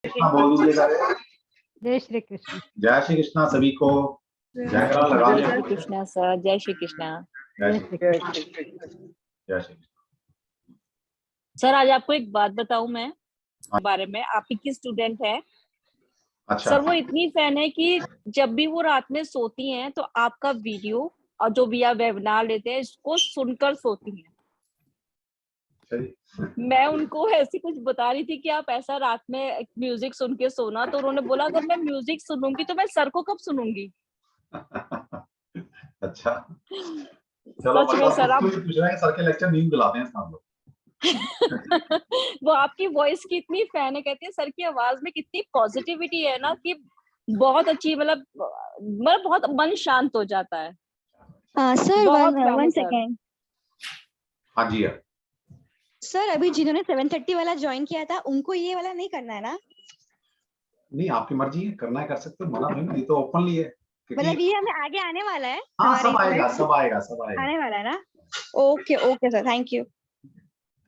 कृष्णा बोल दीजिएगा रे। जय श्री कृष्ण। जय श्री कृष्णा सभी को। जयकारा लगा जय लिया। श्री कृष्णा सर। जय श्री कृष्णा। जय श्री कृष्ण। जय श्री कृष्ण। सर आज आपको एक बात बताऊं मैं बारे में, आप ही की स्टूडेंट है। अच्छा सर वो इतनी फैन है कि जब भी वो रात में सोती हैं तो आपका वीडियो और जो भी आप वेबिनार लेते हैं इसको सुनकर सोती हैं। सही। मैं उनको ऐसी कुछ बता रही थी कि आप ऐसा रात में म्यूजिक सुन के सोना, तो उन्होंने बोला अगर मैं म्यूजिक सुनूंगी तो मैं सर को कब सुनूंगी। अच्छा चलो सच में सर आप पूछ रहे हैं सर के लेक्चर नींद दिलाते हैं हम लोग। वो आपकी वॉइस की इतनी फैन है, कहती है सर की आवाज में कितनी पॉजिटिविटी है ना कि बहुत अच्छी, मतलब बहुत मन शांत हो जाता है। सर बहुत fan है वन सर। सेकेंड हाँ जी सर, अभी जिन्होंने 7:30 वाला ज्वाइन किया था उनको ये वाला नहीं करना है ना? नहीं आपकी मर्जी है, करना है कर सकते हो, मना नहीं, ये तो ओपनली है मतलब ये हमें आगे आने वाला है। हाँ हमारे सब आएगा इसमें सब आएगा सब आएगा आने वाला है ना? Okay okay sir, thank you.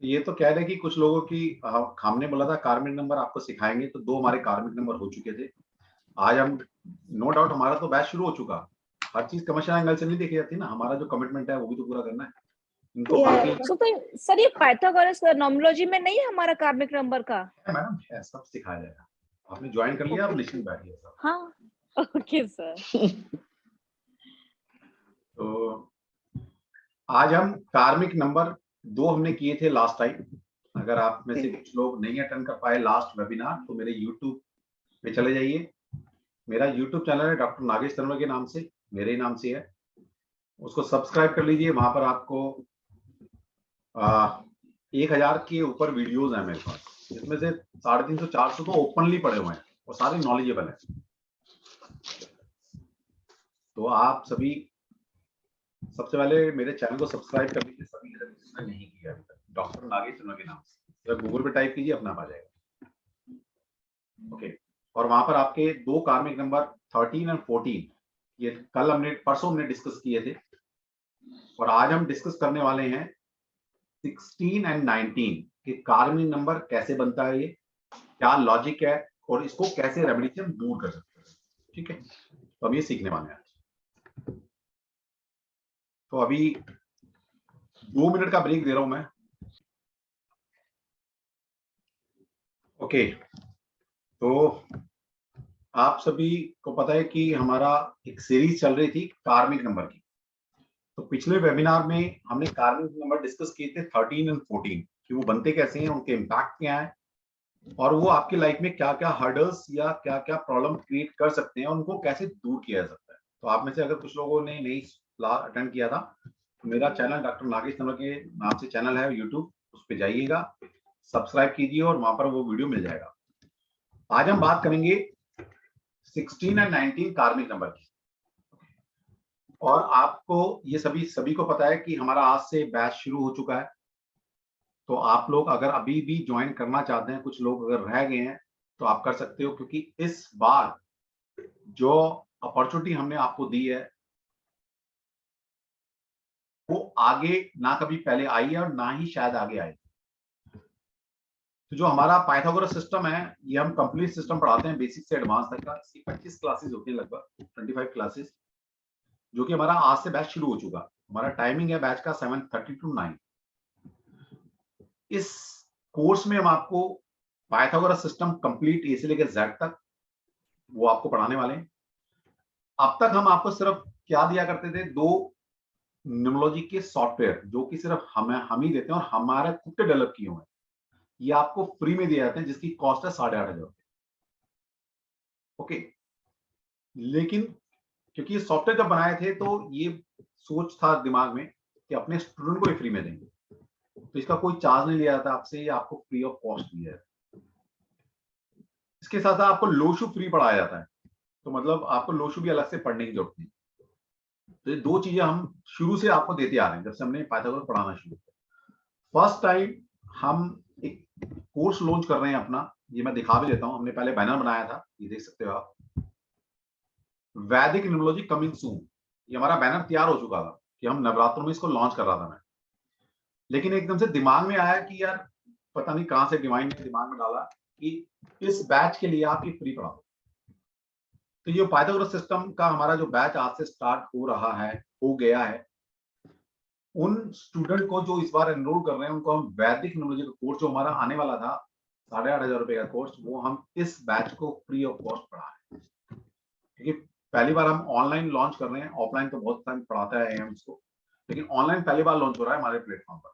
ये तो कह रहे कि कुछ लोगों की हमने बोला था कार्मिक नंबर आपको सिखाएंगे, तो 2 हमारे कार्मिक नंबर हो चुके थे। आज हम नो डाउट हमारा तो बैच शुरू हो चुका। हर चीज कमर्शियल एंगल से नहीं देखी जाती ना, हमारा जो कमिटमेंट है वो भी तो पूरा करना है इनको। बाकी तो सर ये पाइथागोरस नॉमोलॉजी में नहीं है हमारा कार्मिक नंबर का? मैडम है, सब सिखाया जाएगा। आपने ज्वाइन कर लिया, आप निश्चिंत बैठिए सब। हाँ ओके सर। तो आज हम कार्मिक नंबर 2 हमने किए थे लास्ट टाइम। अगर आप में से कुछ लोग नहीं अटेंड कर पाए लास्ट वेबिनार, तो मेरे YouTube पे चले जाइए। मेरा YouTube चैनल है डॉक्टर नागेश तनवर के नाम से, मेरे ही नाम से है, उसको सब्सक्राइब कर लीजिए। वहां पर आपको 1000 के ऊपर वीडियोस हैं मेरे पास, जिसमें से 350-400 तो ओपनली पड़े हुए हैं और सारे नॉलेजेबल है। तो आप सभी सबसे पहले मेरे चैनल को सब्सक्राइब कर लीजिए, सभी जिसने नहीं किया अभी तक, डॉक्टर नागेश तनवर के नाम से। तो गूगल पे टाइप कीजिए, अपना आ जाएगा। ओके, और वहां पर आपके 2 कार्मिक नंबर 13 और 14 ये कल हमने परसों हमने डिस्कस किए थे, और आज हम डिस्कस करने वाले हैं 16 एंड 19 कि कार्मिक नंबर कैसे बनता है, ये क्या लॉजिक है और इसको कैसे रेमेडी से हम दूर कर सकते हैं। ठीक है, तो हम ये सीखने वाले हैं। तो अभी 2 मिनट का ब्रेक दे रहा हूं मैं। ओके, तो आप सभी को पता है कि हमारा एक सीरीज चल रही थी कार्मिक नंबर की। तो पिछले वेबिनार में हमने कार्मिक नंबर डिस्कस किए थे 13 एंड 14 कि वो बनते कैसे हैं, उनके इम्पैक्ट क्या है, और वो आपकी लाइफ में क्या क्या हर्डल्स या क्या क्या प्रॉब्लम क्रिएट कर सकते हैं, उनको कैसे दूर किया जा सकता है। तो आप में से अगर कुछ लोगों ने नहीं अटेंड किया था, तो मेरा चैनल डॉक्टर नागेश तनवर के नाम से चैनल है यूट्यूब, उस पर जाइएगा, सब्सक्राइब कीजिए और वहां पर वो वीडियो मिल जाएगा। आज हम बात करेंगे 16 एंड 19 कार्मिक नंबर की। और आपको ये सभी को पता है कि हमारा आज से बैच शुरू हो चुका है। तो आप लोग अगर अभी भी ज्वाइन करना चाहते हैं, कुछ लोग अगर रह गए हैं, तो आप कर सकते हो, क्योंकि इस बार जो अपॉर्चुनिटी हमने आपको दी है वो आगे ना कभी पहले आई है और ना ही शायद आगे आए। तो जो हमारा पाइथागोरस सिस्टम है, ये हम कंप्लीट सिस्टम पढ़ाते हैं बेसिक से एडवांस तक का। इसकी 25 क्लासेस होती है, लगभग 25 क्लासेस, जो कि हमारा आज से बैच शुरू हो चुका। हमारा टाइमिंग है बैच का 7:30 to 9। इस कोर्स में हम आपको पाइथागोरस सिस्टम कंप्लीट ए से लेकर जेड तक वो आपको पढ़ाने वाले हैं। अब तक हम आपको सिर्फ क्या दिया करते थे, 2 न्यूमरोलॉजी के सॉफ्टवेयर, जो कि सिर्फ हम ही देते हैं और हमारे खुद के डेवलप किए हुए हैं। ये आपको फ्री में दिए जाते हैं, जिसकी कॉस्ट है 8,500 रुपए। ओके, लेकिन क्योंकि ये सॉफ्टवेयर जब बनाए थे तो ये सोच था दिमाग में कि अपने स्टूडेंट को ही फ्री में देंगे, तो इसका कोई चार्ज नहीं लिया जाता आपसे, ये आपको फ्री ऑफ कॉस्ट दिया है। इसके साथ साथ आपको लोशु फ्री पढ़ाया जाता है, तो मतलब आपको लोशु भी अलग से पढ़ने की जरूरत नहीं। तो ये 2 चीजें हम शुरू से आपको देते आ रहे हैं, जब से हमने पाइथागोरस पढ़ाना शुरू किया। फर्स्ट टाइम हम एक कोर्स लॉन्च कर रहे हैं अपना, ये मैं दिखा भी देता हूं। हमने पहले बैनर बनाया था, ये देख सकते हो आप, वैदिक न्यूमरोलॉजी कमिंग सून। ये हमारा बैनर तैयार हो चुका था कि हम नवरात्रों में इसको लॉन्च कर रहा था मैं, लेकिन एकदम से दिमाग में आया कि यार पता नहीं कहां से डिवाइन ने दिमाग में डाला कि इस बैच के लिए आप ये फ्री पढ़ा दो। तो ये पाइथागोरस सिस्टम का हमारा जो बैच आज से स्टार्ट हो गया है, उन स्टूडेंट को जो इस बार एनरोल कर रहे हैं उनको हम वैदिक न्यूमरोलॉजी का कोर्स जो हमारा आने वाला था 8,500 रुपए का कोर्स, वो हम इस बैच को फ्री ऑफ कॉस्ट पढ़ा रहे हैं। क्योंकि पहली बार हम ऑनलाइन लॉन्च कर रहे हैं, ऑफलाइन तो बहुत टाइम पढ़ाता है हम इसको, लेकिन ऑनलाइन पहली बार लॉन्च हो रहा है हमारे प्लेटफॉर्म पर।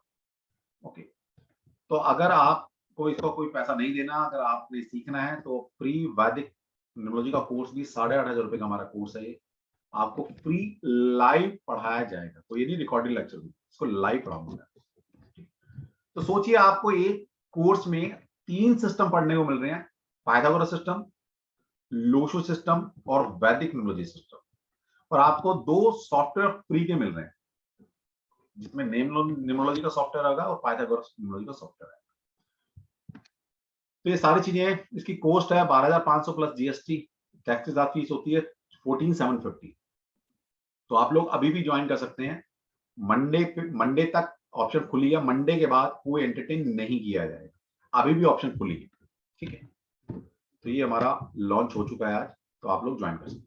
ओके, तो अगर आपको इसका कोई पैसा नहीं देना, अगर आपने सीखना है तो फ्री वैदिक न्यूमरोलॉजी का कोर्स भी 8,500 रुपए का हमारा कोर्स है। आपको फ्री लाइव पढ़ाया जाएगा, तो ये नहीं रिकॉर्डेड लेक्चर, इसको लाइव पढ़ाऊंगा। तो सोचिए आपको एक कोर्स में 3 सिस्टम पढ़ने को मिल रहे हैं, पाइथागोरस सिस्टम, लोशो सिस्टम और वैदिक न्यूमरोलॉजी सिस्टम, और आपको 2 सॉफ्टवेयर फ्री के मिल रहे हैं, जिसमें न्यूमरोलॉजी का सॉफ्टवेयर होगा और पाइथागोरस न्यूमरोलॉजी का सॉफ्टवेयर है। तो ये सारी चीजें, इसकी कॉस्ट है 12,500 प्लस जीएसटी, टैक्स के साथ फीस होती है 14,750। तो आप लोग अभी भी ज्वाइन कर सकते हैं। मंडे तक ऑप्शन खुली है, मंडे के बाद कोई एंटरटेन नहीं किया जाएगा, अभी भी ऑप्शन खुली है, ठीक है। तो ये हमारा लॉन्च हो चुका है आज, तो आप लोग ज्वाइन कर सकते हैं।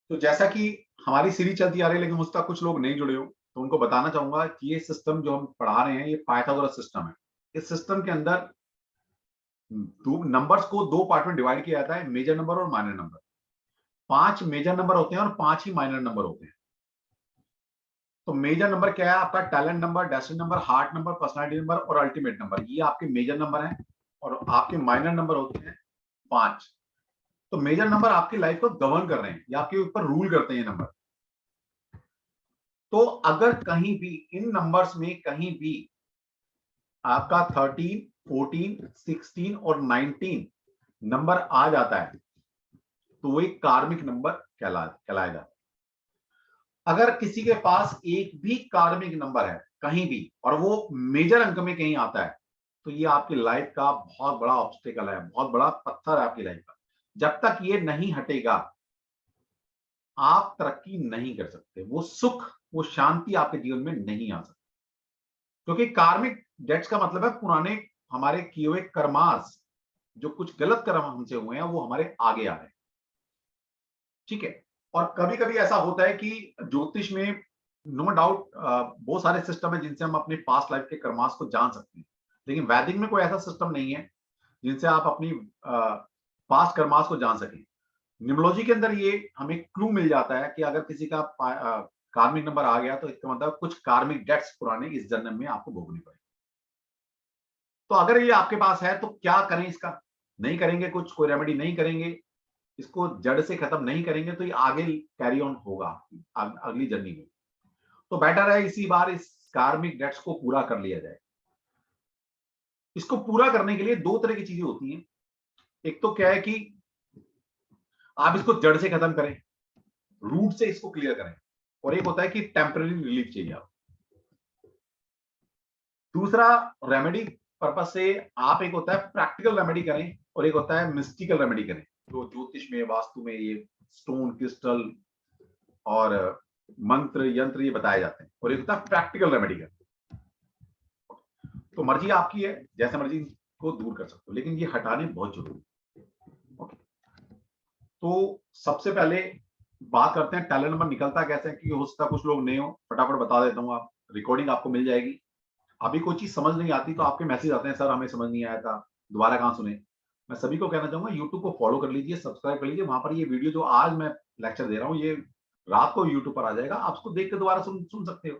तो जैसा कि हमारी सीरीज चलती आ रही है, लेकिन मुझ तक कुछ लोग नहीं जुड़े हो, तो उनको बताना चाहूंगा कि ये सिस्टम जो हम पढ़ा रहे हैं ये पाइथागोरस सिस्टम है। इस सिस्टम के अंदर नंबर्स को 2 पार्ट में डिवाइड किया जाता है, मेजर नंबर और माइनर नंबर। 5 मेजर नंबर होते हैं और 5 ही माइनर नंबर होते हैं। तो मेजर नंबर क्या है आपका? Talent number, destiny number, heart number, personality number और अल्टीमेट नंबर, ये आपके मेजर नंबर हैं। और आपके माइनर नंबर होते हैं 5। तो मेजर नंबर आपकी लाइफ को गवर्न कर रहे हैं या आपके ऊपर रूल करते हैं ये नंबर। तो अगर कहीं भी इन नंबर्स में कहीं भी आपका 13, 14, 16 और 19 नंबर आ जाता है तो वो एक कार्मिक नंबर कहलाया जाता है। अगर किसी के पास एक भी कार्मिक नंबर है कहीं भी और वो मेजर अंक में कहीं आता है तो ये आपकी लाइफ का बहुत बड़ा ऑब्स्टेकल है, बहुत बड़ा पत्थर है आपकी लाइफ का। जब तक ये नहीं हटेगा आप तरक्की नहीं कर सकते, वो सुख, वो शांति आपके जीवन में नहीं आ सकती। क्योंकि कार्मिक डेट्स का मतलब है पुराने हमारे किए हुए कर्मास, जो कुछ गलत कर्म हमसे हुए हैं वो हमारे आगे आ रहे हैं, ठीक है। और कभी कभी ऐसा होता है कि ज्योतिष में नो डाउट बहुत सारे सिस्टम है जिनसे हम अपने पास्ट लाइफ के कर्मास को जान सकते हैं, लेकिन वैदिक में कोई ऐसा सिस्टम नहीं है जिनसे आप अपनी पास्ट कर्मास को जान सकें। न्यूमरोलॉजी के अंदर ये हमें क्लू मिल जाता है कि अगर किसी का कार्मिक नंबर आ गया तो इसका मतलब कुछ कार्मिक डेट्स पुराने इस जन्म में आपको भोगनी पड़ेगी। तो अगर ये आपके पास है तो क्या करें? इसका नहीं करेंगे कुछ, कोई रेमेडी नहीं करेंगे, इसको जड़ से खत्म नहीं करेंगे तो ये आगे कैरी ऑन होगा अगली जर्नी में। तो बेटर है इसी बार इस कार्मिक डेट्स को पूरा कर लिया जाए। इसको पूरा करने के लिए 2 तरह की चीजें होती हैं। एक तो क्या है कि आप इसको जड़ से खत्म करें, रूट से इसको क्लियर करें, और एक होता है कि टेम्पररी रिलीफ चाहिए आप। दूसरा रेमेडी पर्पस से आप, एक होता है प्रैक्टिकल रेमेडी करें और एक होता है मिस्टिकल रेमेडी करें, जो ज्योतिष में, वास्तु में ये स्टोन, क्रिस्टल और मंत्र यंत्र ये बताए जाते हैं, और एक होता है प्रैक्टिकल रेमेडी करें। तो मर्जी आपकी है, जैसे मर्जी को दूर कर सकते हो, लेकिन ये हटाने बहुत जरूरी है। तो सबसे पहले बात करते हैं टैलेंट नंबर निकलता कैसे है, क्योंकि हो सकता है कुछ लोग नए हो, फटाफट बता देता हूँ। आप रिकॉर्डिंग आपको मिल जाएगी। अभी कोई चीज समझ नहीं आती तो आपके मैसेज आते हैं, सर हमें समझ नहीं आया था, दोबारा कहाँ सुने। मैं सभी को कहना चाहूंगा यूट्यूब को फॉलो कर लीजिए, सब्सक्राइब कर लीजिए, वहां पर ये वीडियो जो आज मैं लेक्चर दे रहा हूँ ये रात को यूट्यूब पर आ जाएगा, आप उसको देख के दोबारा सुन सकते हो।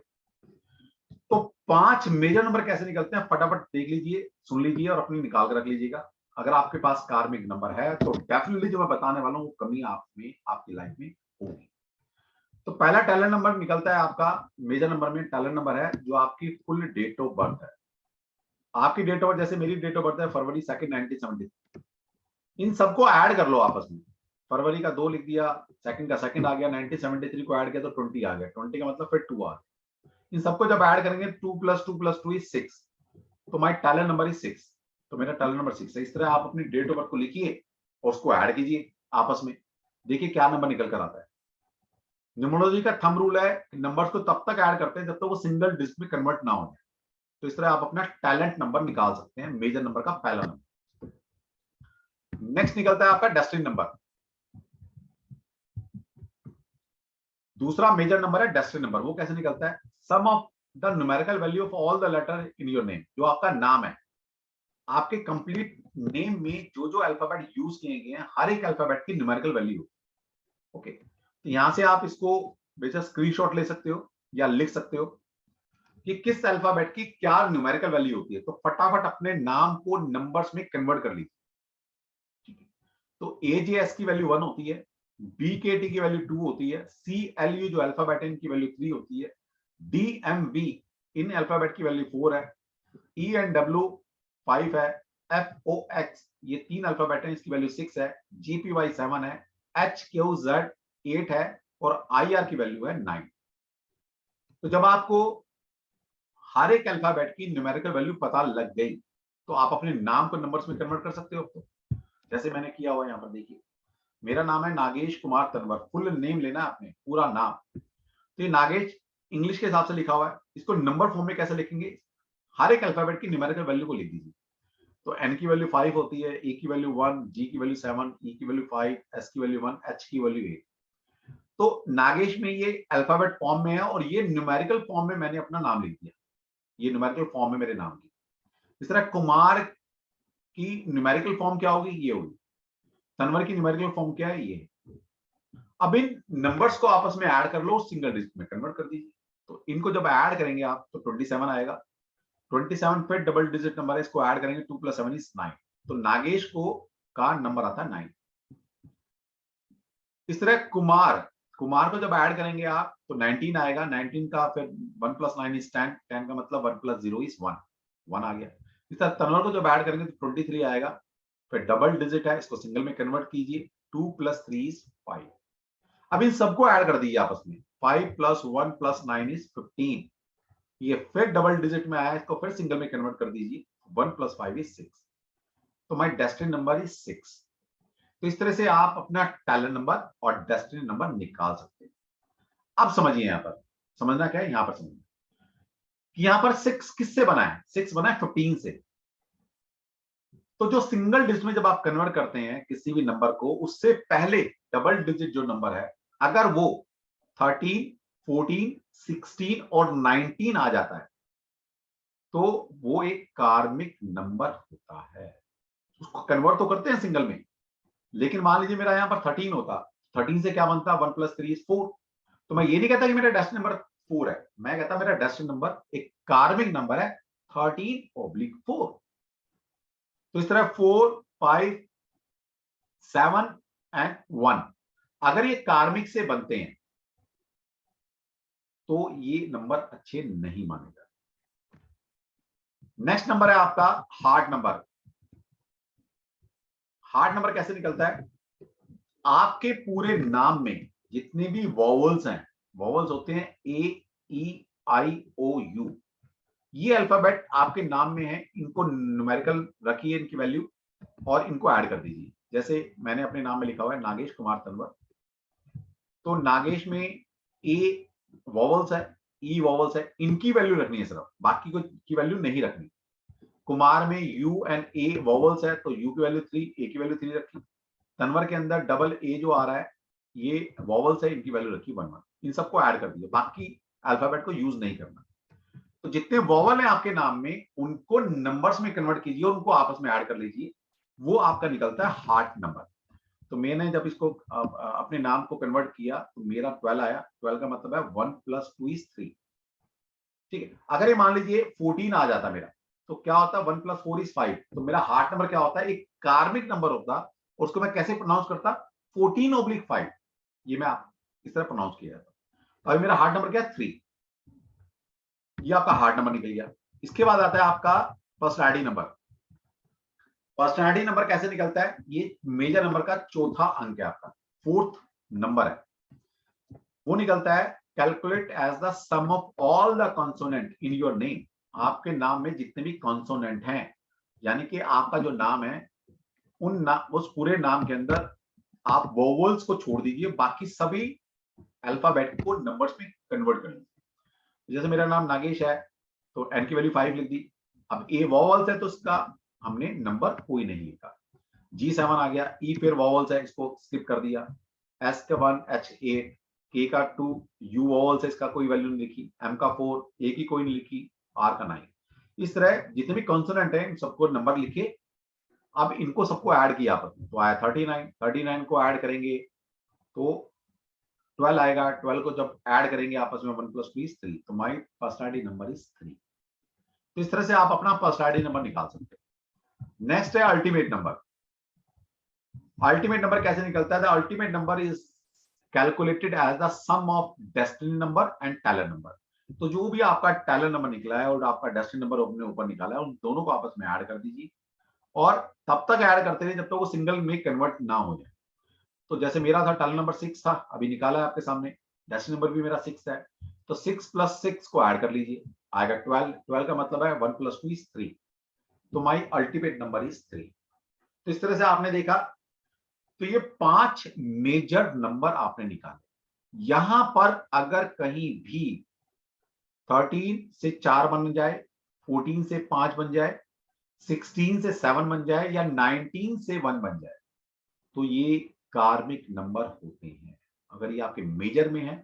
तो 5 मेजर नंबर कैसे निकलते हैं फटाफट देख लीजिए, सुन लीजिए और अपनी निकाल कर रख लीजिएगा। अगर आपके पास कार्मिक नंबर है तो डेफिनेटली जो मैं बताने वाला हूँ वो कमी आप में, आपकी लाइफ में होगी। तो पहला टैलेंट नंबर निकलता है आपका, मेजर नंबर में टैलेंट नंबर है जो आपकी फुल डेट ऑफ बर्थ है। आपकी डेट ऑफ बर्थ, जैसे मेरी डेट ऑफ बर्थ है फरवरी 2, 1973। इन सबको ऐड कर लो आपस में, फरवरी का 2 लिख दिया, सेकंड का सेकंड आ गया, 1973 को ऐड किया तो 20 आ गया, 20 का मतलब फिर 2 आ गया। इन सबको जब ऐड करेंगे 2 + 2 + 2 इज 6, तो माई टैलेंट नंबर इज 6, तो मेरा टैलेंट नंबर 6 है। इस तरह आप अपनी डेट ऑफ बर्थ को लिखिए और उसको ऐड कीजिए आपस में, देखिए क्या नंबर निकल कर आता है। न्यूमरोलॉजी का थंब रूल है कि नंबर्स को तब तक ऐड करते हैं जब तक वो सिंगल डिजिट में कन्वर्ट ना हो जाए। तो इस तरह आप अपना टैलेंट नंबर निकाल सकते हैं, मेजर नंबर का पहला नंबर। नेक्स्ट निकलता है आपका डेस्टिनी नंबर। दूसरा मेजर नंबर है डेस्टिनी नंबर। वो कैसे निकलता है? Sum of the numerical value of all the letter in your name. जो आपका नाम है, आपके कंप्लीट नेम में जो जो अल्फाबेट यूज किए गए हैं, हर एक अल्फाबेट की न्यूमेरिकल वैल्यू। ओके, तो यहां से आप इसको बेशक स्क्रीनशॉट ले सकते हो या लिख सकते हो कि किस अल्फाबेट की क्या न्यूमेरिकल वैल्यू होती है। तो फटाफट अपने नाम को नंबर्स में कन्वर्ट कर लीजिए। ठीक है, तो AJS की वैल्यू 1 होती है, BKT की वैल्यू 2 होती है, CLU जो अल्फाबेट है इनकी वैल्यू 3 होती है, DMV इन अल्फाबेट की वैल्यू 4 है, ENW 5 है, FOX ये 3 अल्फाबेट है इसकी वैल्यू 6 है, GPY 7 है, HQZ 8 है और IR की वैल्यू है 9। तो जब आपको हर एक अल्फाबेट की न्यूमेरिकल वैल्यू पता लग गई तो आप अपने नाम को नंबर्स में कन्वर्ट कर सकते हो। जैसे मैंने किया हुआ यहाँ पर देखिए, मेरा नाम है नागेश कुमार तनवर। फुल नेम लेना है आपने, पूरा नाम। तो ये नागेश इंग्लिश के हिसाब से लिखा हुआ है, इसको नंबर फॉर्म में कैसे लिखेंगे? हर एक अल्फाबेट की न्यूमेरिकल वैल्यू को लिख दीजिए। तो N की वैल्यू 5 होती है, A की वैल्यू 1, G की वैल्यू 7, E की वैल्यू 5, S की वैल्यू 1, H की वैल्यू 8। तो नागेश में ये अल्फाबेट फॉर्म में है और ये न्यूमेरिकल फॉर्म में मैंने अपना नाम लिख दिया। ये न्यूमेरिकल फॉर्म में मेरे नाम की। इस तरह कुमार की न्यूमेरिकल फॉर्म क्या होगी? ये होगी। तनवर की न्यूमेरिकल फॉर्म क्या है? ये। अब इन नंबर्स को आपस में ऐड कर लो, सिंगल डिजिट में कन्वर्ट कर दीजिए। तो इनको जब ऐड करेंगे आप तो 27 आएगा। 27 फिर डबल डिजिट नंबर है, इसको ऐड करेंगे 2 + 7 = 9। तो नागेश को का नंबर आता है 9। इस तरह कुमार को जब ऐड करेंगे आप तो 19 आएगा। 19 का फिर 1 + 9 = 10। 10 का मतलब 1 + 0 = 1। 1 आ गया। इस तरह तनवर को जब ऐड करेंगे तो 23 आएगा। फिर डबल डिजिट है, इसको सिंगल में कन्वर्ट कीजिए। 2 + 3 = 5। अब इन सबको ऐड कर दीजिए आपस में। 5 + 1 + 9 = 15। ये फिर डबल डिजिट में आया, इसको फिर सिंगल में कन्वर्ट कर दीजिए। 1 + 5 = 6। तो माय डेस्टिनी नंबर इज 6। तो इस तरह से आप अपना टैलेंट नंबर और डेस्टिनी नंबर निकाल सकते हैं। अब समझिए, यहां पर समझना क्या है, यहां पर समझना कि यहां पर 6 किससे बना है? 6 बना है 15 से। तो जो सिंगल डिजिट में जब आप कन्वर्ट करते हैं किसी भी नंबर को, उससे पहले डबल डिजिट जो नंबर है, अगर वो 13, 14, 16 और 19 आ जाता है तो वो एक कार्मिक नंबर होता है। उसको कन्वर्ट तो करते हैं सिंगल में, लेकिन मान लीजिए मेरा यहां पर 13 होता, 13 से क्या बनता? 1 + 3 = 4। तो मैं ये नहीं कहता कि मेरा डेस्टिनी नंबर 4 है, मैं कहता मेरा डेस्टिनी नंबर एक कार्मिक नंबर है, 13/4। तो इस तरह 4, 5, 7 एंड 1 अगर ये कार्मिक से बनते हैं तो ये नंबर अच्छे नहीं माने जाते। नेक्स्ट नंबर है आपका हार्ट नंबर। हार्ट नंबर कैसे निकलता है? आपके पूरे नाम में जितने भी वॉवल्स हैं, वॉवल्स होते हैं A, E, I, O, U, ये अल्फाबेट आपके नाम में है, इनको न्यूमेरिकल रखिए इनकी वैल्यू और इनको ऐड कर दीजिए। जैसे मैंने अपने नाम में लिखा हुआ है नागेश कुमार तनवर। तो नागेश में ए वॉवल्स है, ई वॉवल्स है, इनकी वैल्यू रखनी है सिर्फ, बाकी को की वैल्यू नहीं रखनी। कुमार में यू एंड ए वॉवल्स है तो यू की वैल्यू 3, ए की वैल्यू 3 रखी। तनवर के अंदर डबल ए जो आ रहा है ये वॉवल्स है, इनकी वैल्यू रखी 1 1। इन सबको ऐड कर दीजिए, बाकी अल्फाबेट को यूज नहीं करना। तो जितने वॉवल हैं आपके नाम में उनको नंबर्स में कन्वर्ट कीजिए और उनको आपस में ऐड कर लीजिए, वो आपका निकलता है हार्ट नंबर। तो मैंने जब इसको अपने नाम को कन्वर्ट किया तो मेरा 12 आया। 12 का मतलब है 1 + 2 = 3। ठीक है, अगर ये मान लीजिए 14 आ जाता मेरा तो क्या होता? 1 + 4 = 5। तो मेरा हार्ट नंबर क्या होता है? एक कार्मिक नंबर होता। उसको मैं कैसे प्रोनाउंस करता? 14/5। ये मैं इस तरह प्रोनाउंस किया जाता। तो अभी मेरा हार्ट नंबर क्या है? 3। ये आपका हार्ट नंबर निकल गया। इसके बाद आता है आपका पर्सनैलिटी नंबर। पर्सनैलिटी नंबर कैसे निकलता है? ये मेजर नंबर का चौथा अंक है, आपका 4th नंबर है। वो निकलता है calculate as the sum of all the consonant in your name. आपके नाम में जितने भी कॉन्सोनेंट हैं, यानी कि आपका जो नाम है उस पूरे नाम के अंदर आप वोवल्स को छोड़ दीजिए, बाकी सभी अल्फाबेट को नंबर्स में कन्वर्ट कर लीजिए। जैसे मेरा नाम नागेश है तो एन की वैल्यू 5 लिख दी। अब ए वॉवल्स है तो इसका हमने नंबर कोई नहीं लिखा। G7 आ गया, ई फिर वॉवल्स है, इसको स्किप कर दिया। एस का 1, H8, के का 2, यू वॉवल्स है, इसका कोई वैल्यू नहीं लिखी। एम का 4, ए की कोई नहीं लिखी, आर का 9। इस तरह जितने भी कॉन्सोनेंट है इन सबको नंबर लिखे। अब इनको सबको ऐड किया आपस में तो आया 39। 39 को ऐड करेंगे तो 12 आएगा। 12 को जब ऐड करेंगे आपस में 1 + 2 is 3, तो माई पर्सनैलिटी नंबर इज 3। तो इस तरह से आप अपना पर्सनैलिटी नंबर निकाल सकते हैं। नेक्स्ट है अल्टीमेट नंबर। अल्टीमेट नंबर कैसे निकलता है? The ultimate number is calculated as the sum of destiny number and talent number. तो जो भी आपका टैलेंट नंबर निकला है और आपका डेस्टिनी नंबर अपने ऊपर निकाला है, उन दोनों को आपस में ऐड कर दीजिए और तब तक ऐड करते रहिए जब तक वो सिंगल में कन्वर्ट ना हो जाए। तो जैसे मेरा था टैलेंट नंबर 6 था, अभी निकाला है आपके सामने। डेस्टिनी नंबर भी मेरा 6 है, तो 6 + 6 को ऐड कर लीजिए, आएगा 12। 12 का मतलब है 1 + 2 is 3, तो माई अल्टीमेट नंबर इज 3। तो इस तरह से आपने देखा, तो ये 5 मेजर नंबर आपने निकाले। यहां पर अगर कहीं भी 13 से 4 बन जाए, 14 से 5 बन जाए, 16 से 7 बन जाए या 19 से 1 बन जाए, तो ये कार्मिक नंबर होते हैं। अगर ये आपके मेजर में है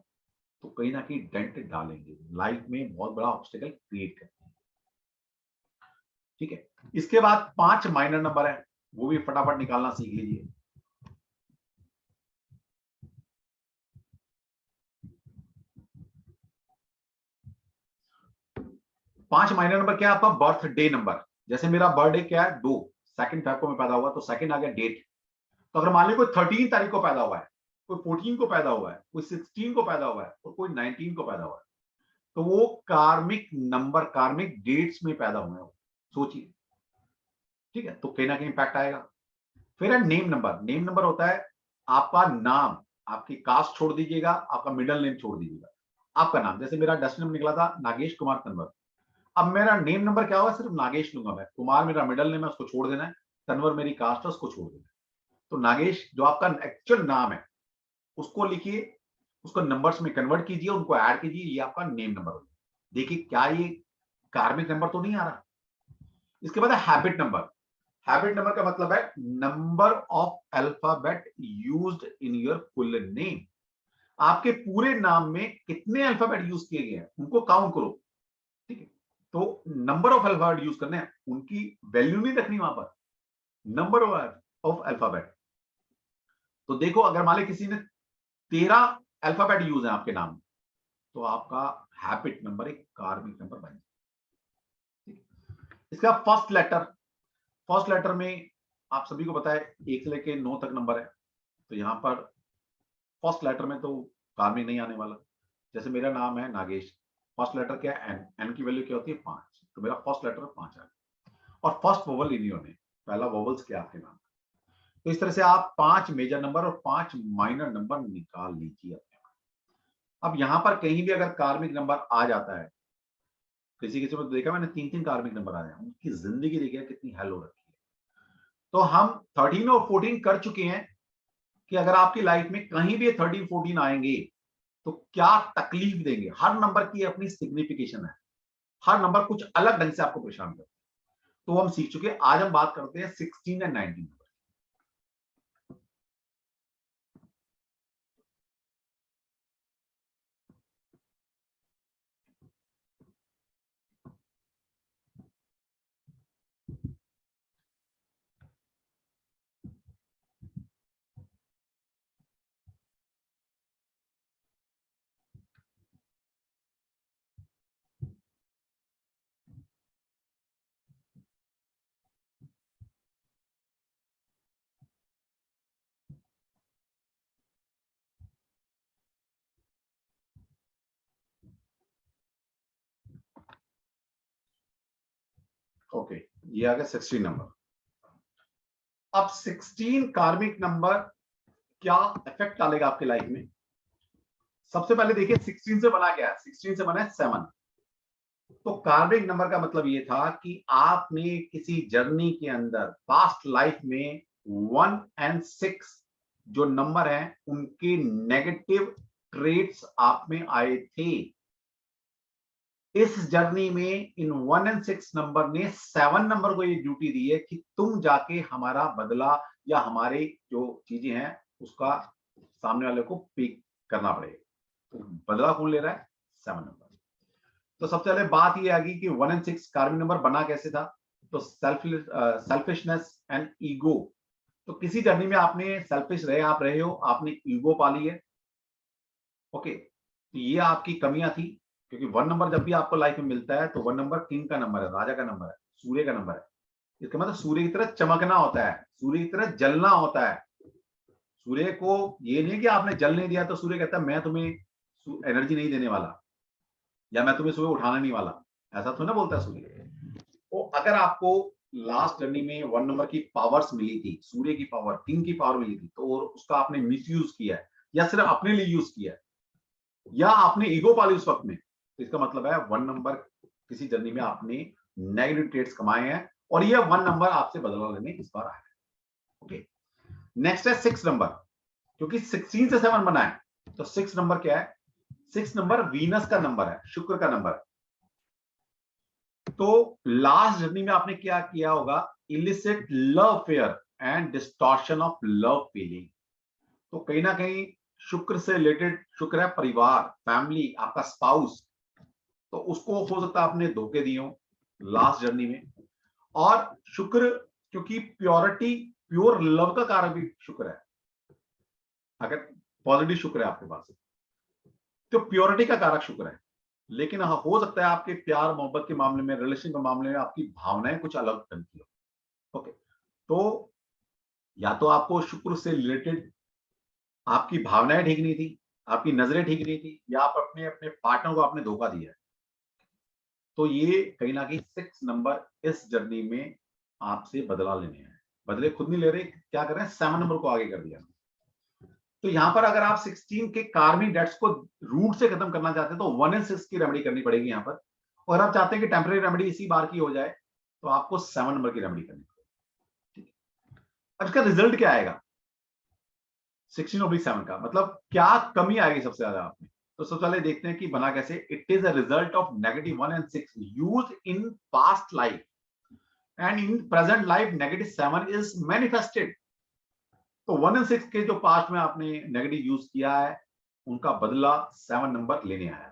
तो कहीं ना कहीं डेंट डालेंगे, लाइफ में बहुत बड़ा ऑब्स्टेकल क्रिएट करते हैं। ठीक है, इसके बाद 5 माइनर नंबर है, वो भी फटाफट निकालना सीख लीजिए। पांच माइनर नंबर क्या है? आपका बर्थडे नंबर। जैसे मेरा बर्थडे क्या है? 2 2 फेब को मैं पैदा हुआ, तो सेकंड आ गया डेट। तो अगर मान लीजिए कोई 13 तारीख को पैदा हुआ है, कोई 14 को पैदा हुआ है, कोई 16 को पैदा हुआ है और कोई 19 को पैदा हुआ है, तो वो कार्मिक नंबर, कार्मिक डेट्स में पैदा हुए हैं। सोचिए, ठीक है, तो कहीं ना कहीं इंपैक्ट आएगा। फिर है नेम नंबर। नेम नंबर होता है आपका नाम, आपकी कास्ट छोड़ दीजिएगा, आपका मिडिल नेम छोड़ दीजिएगा, आपका नाम। जैसे मेरा डेस्टिनी नंबर निकला था नागेश कुमार तंवर। अब मेरा नेम नंबर क्या होगा? सिर्फ नागेश लूंगा मैं, कुमार मेरा मिडिल नेम है, उसको छोड़ देना है, तनवर मेरी कास्ट है, उसको छोड़ देना है। तो नागेश जो आपका एक्चुअल नाम है उसको लिखिए, उसको नंबर्स में कन्वर्ट कीजिए, उनको ऐड कीजिए, ये आपका नेम नंबर हो गया। देखिए क्या ये कार्मिक नंबर तो नहीं आ रहा। इसके बाद है हैबिट नंबर। हैबिट नंबर का मतलब है number of alphabet used in your full name. आपके पूरे नाम में कितने अल्फाबेट यूज किए गए हैं उनको काउंट करो। ठीक है, तो नंबर ऑफ अल्फाबेट यूज करने हैं, उनकी वैल्यू नहीं रखनी वहां पर, नंबर ऑफ अल्फाबेट। तो देखो अगर मान ली किसी ने 13 अल्फाबेट यूज है आपके नाम में, तो आपका हैबिट नंबर एक कार्मिक नंबर बन जाए। इसका फर्स्ट लेटर। फर्स्ट लेटर में आप सभी को पता है 1 से लेके 9 तक नंबर है, तो यहां पर फर्स्ट लेटर में तो कार्मिक नहीं आने वाला। जैसे मेरा नाम है नागेश, फर्स्ट लेटर क्या है? एन। एन की वैल्यू क्या होती है? 5, तो मेरा फर्स्ट लेटर 5 आ गया। और फर्स्ट वोवल इन्होंने, पहला वोवल्स क्या आपके नाम। तो इस तरह से आप 5 मेजर नंबर और 5 माइनर नंबर निकाल लीजिए अपने। अब यहां पर कहीं भी अगर कार्मिक नंबर आ जाता है, किसी किसी में तो देखा मैंने 3-3 कार्मिक नंबर आए हैं, उनकी जिंदगी देखिए कितनी हेल हो रखी है। तो हम 13 और 14 कर चुके हैं कि अगर आपकी लाइफ में कहीं भी 13-14 आएंगे तो क्या तकलीफ देंगे। हर नंबर की अपनी सिग्निफिकेशन है, हर नंबर कुछ अलग ढंग से आपको परेशान करता है। तो हम सीख चुके हैं। आज हम बात करते हैं 16 एंड 19 नंबर। ओके, ये आ गया 16 नंबर। अब 16 कार्मिक नंबर क्या इफेक्ट डालेगा आपकी लाइफ में? सबसे पहले देखिए 16 से बना क्या है? 16 से बना है 7। तो कार्मिक नंबर का मतलब ये था कि आपने किसी जर्नी के अंदर पास्ट लाइफ में 1 और 6 जो नंबर हैं उनके नेगेटिव ट्रेट्स आप में आए थे। इस जर्नी में इन 1 और 6 नंबर ने 7 नंबर को ये ड्यूटी दी है कि तुम जाके हमारा बदला या हमारे जो चीजें हैं उसका सामने वाले को पे करना पड़ेगा। तो बदला कौन ले रहा है? 7 नंबर। तो सबसे पहले बात ये आ गई कि 1 और 6 कार्बन नंबर बना कैसे था? तो सेल्फिशनेस एंड ईगो। तो किसी जर्नी में आपने सेल्फिश रहे, आप रहे हो, आपने ईगो पाली है। ओके, तो ये आपकी कमियां थी, क्योंकि 1 नंबर जब भी आपको लाइफ में मिलता है तो 1 नंबर किंग का नंबर है, राजा का नंबर है, सूर्य का नंबर है। इसका मतलब सूर्य की तरह चमकना होता है, सूर्य की तरह जलना होता है। सूर्य को ये नहीं कि आपने जल नहीं दिया तो सूर्य कहता है मैं तुम्हें एनर्जी नहीं देने वाला या मैं तुम्हें सुबह उठाने नहीं वाला, ऐसा तो ना बोलता है सूर्य। तो अगर आपको लास्ट जर्नी में 1 नंबर की पावर्स मिली थी, सूर्य की पावर, किंग की पावर मिली थी, तो उसका आपने मिसयूज किया है या सिर्फ अपने लिए यूज किया है या आपने ईगो पाली उस वक्त में, तो इसका मतलब है 1 नंबर किसी जर्नी में आपने नेगेटिव ट्रेड्स कमाए हैं और ये 1 नंबर आपसे बदला लेने इस बार आया है। ओके, नेक्स्ट है 6 नंबर, क्योंकि 16 से 7 बना है तो 6 नंबर क्या है? 6 नंबर वीनस का नंबर है, शुक्र का नंबर है। तो लास्ट जर्नी में आपने क्या किया होगा? Illicit love fair and distortion of love feeling. तो कहीं ना कहीं शुक्र से रिलेटेड, शुक्र है परिवार, फैमिली, आपका स्पाउस, तो उसको हो सकता है आपने धोखे दिए हो लास्ट जर्नी में। और शुक्र, क्योंकि प्योरिटी, प्योर लव का कारक भी शुक्र है, अगर पॉजिटिव शुक्र है आपके पास तो प्योरिटी का कारक शुक्र है। लेकिन हाँ, हो सकता है आपके प्यार मोहब्बत के मामले में, रिलेशन के मामले में आपकी भावनाएं कुछ अलग ढंग की हो। ओके, तो या तो आपको शुक्र से रिलेटेड आपकी भावनाएं ठीक नहीं थी, आपकी नजरें ठीक नहीं थी, या आप अपने अपने पार्टनर को आपने धोखा दिया है। तो ये कहीं ना कहीं 6 नंबर इस जर्नी में आपसे बदला लेने हैं। बदले खुद नहीं ले रहे, क्या कर रहे हैं? 7 नंबर को आगे कर दिया। तो यहां पर अगर आप 16 के कार्मिक डेट्स को रूट से खत्म करना चाहते हैं तो 1 और 6 की रेमेडी करनी पड़ेगी यहां पर। और आप चाहते हैं कि टेम्परेरी रेमेडी इसी बार की हो जाए तो आपको 7 नंबर की रेमेडी करनी पड़ेगी। ठीक है, अब इसका रिजल्ट क्या आएगा 16/7 का? मतलब क्या कमी आएगी सबसे ज्यादा आप में? तो सबसे पहले देखते हैं कि बना कैसे। It is a result of -1 और 6 use in past life and in present life -7 is manifested. तो 1 और 6 के जो पास्ट में आपने नेगेटिव यूज किया है उनका बदला 7 नंबर लेने आया है।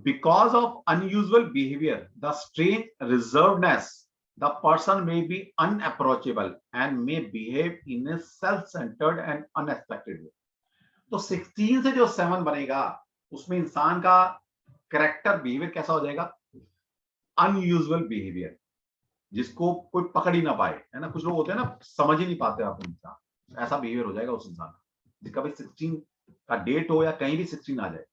Because of unusual behavior, the strange reservedness, the person may be unapproachable and may behave in a self-centered and unexpected way. तो 16 से जो 7 बनेगा उसमें इंसान का कैरेक्टर, बिहेवियर कैसा हो जाएगा? अनयूजुअल बिहेवियर, जिसको कोई पकड़ ही ना पाए, है ना। कुछ लोग होते हैं ना, समझ ही नहीं पाते आप इंसान, ऐसा बिहेवियर हो जाएगा उस इंसान का, जिसका भी 16 का डेट हो या कहीं भी 16 आ जाए।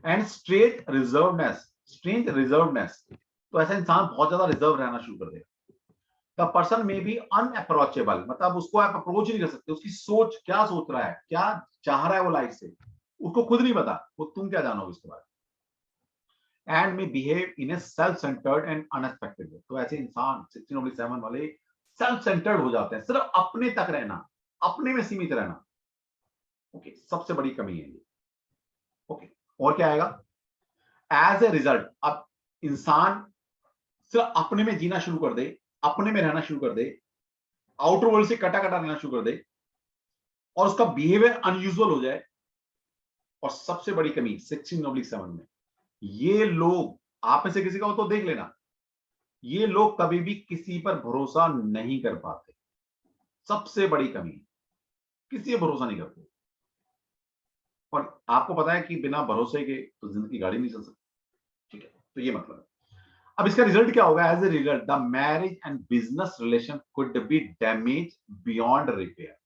एंड स्ट्रेट रिजर्वनेस, स्ट्रेंज रिजर्वनेस, तो ऐसा इंसान बहुत ज्यादा रिजर्व रहना शुरू कर देगा। द पर्सन में बी अनअप्रोचेबल, मतलब उसको आप अप्रोच नहीं कर सकते, उसकी सोच, क्या सोच रहा है, क्या चाह रहा है वो लाइफ से, उसको खुद नहीं पता, वो तुम क्या जानोगे उसके बारे में। And may behave in a self centred and unexpected way, तो ऐसे इंसान 16/7 वाले सेल्फ सेंटर्ड हो जाते हैं, सिर्फ अपने तक रहना, अपने में सीमित रहना। ओके, सबसे बड़ी कमी है ये। ओके, और क्या आएगा? एज ए रिजल्ट, अब इंसान सिर्फ अपने में जीना शुरू कर दे, अपने में रहना शुरू कर दे, आउटर वर्ल्ड से कटा कटा रहना शुरू कर दे और उसका बिहेवियर अनयूजुअल हो जाए। और सबसे बड़ी कमी 16/7 में, ये लोग, आप में से किसी का हो तो देख लेना, ये लोग कभी भी किसी पर भरोसा नहीं कर पाते। सबसे बड़ी कमी, किसी पर भरोसा नहीं करते। और आपको पता है कि बिना भरोसे के तो जिंदगी गाड़ी नहीं चल सकती। ठीक है, तो ये मतलब है। अब इसका रिजल्ट क्या होगा? As a result the marriage and business relation could be damage beyond repair.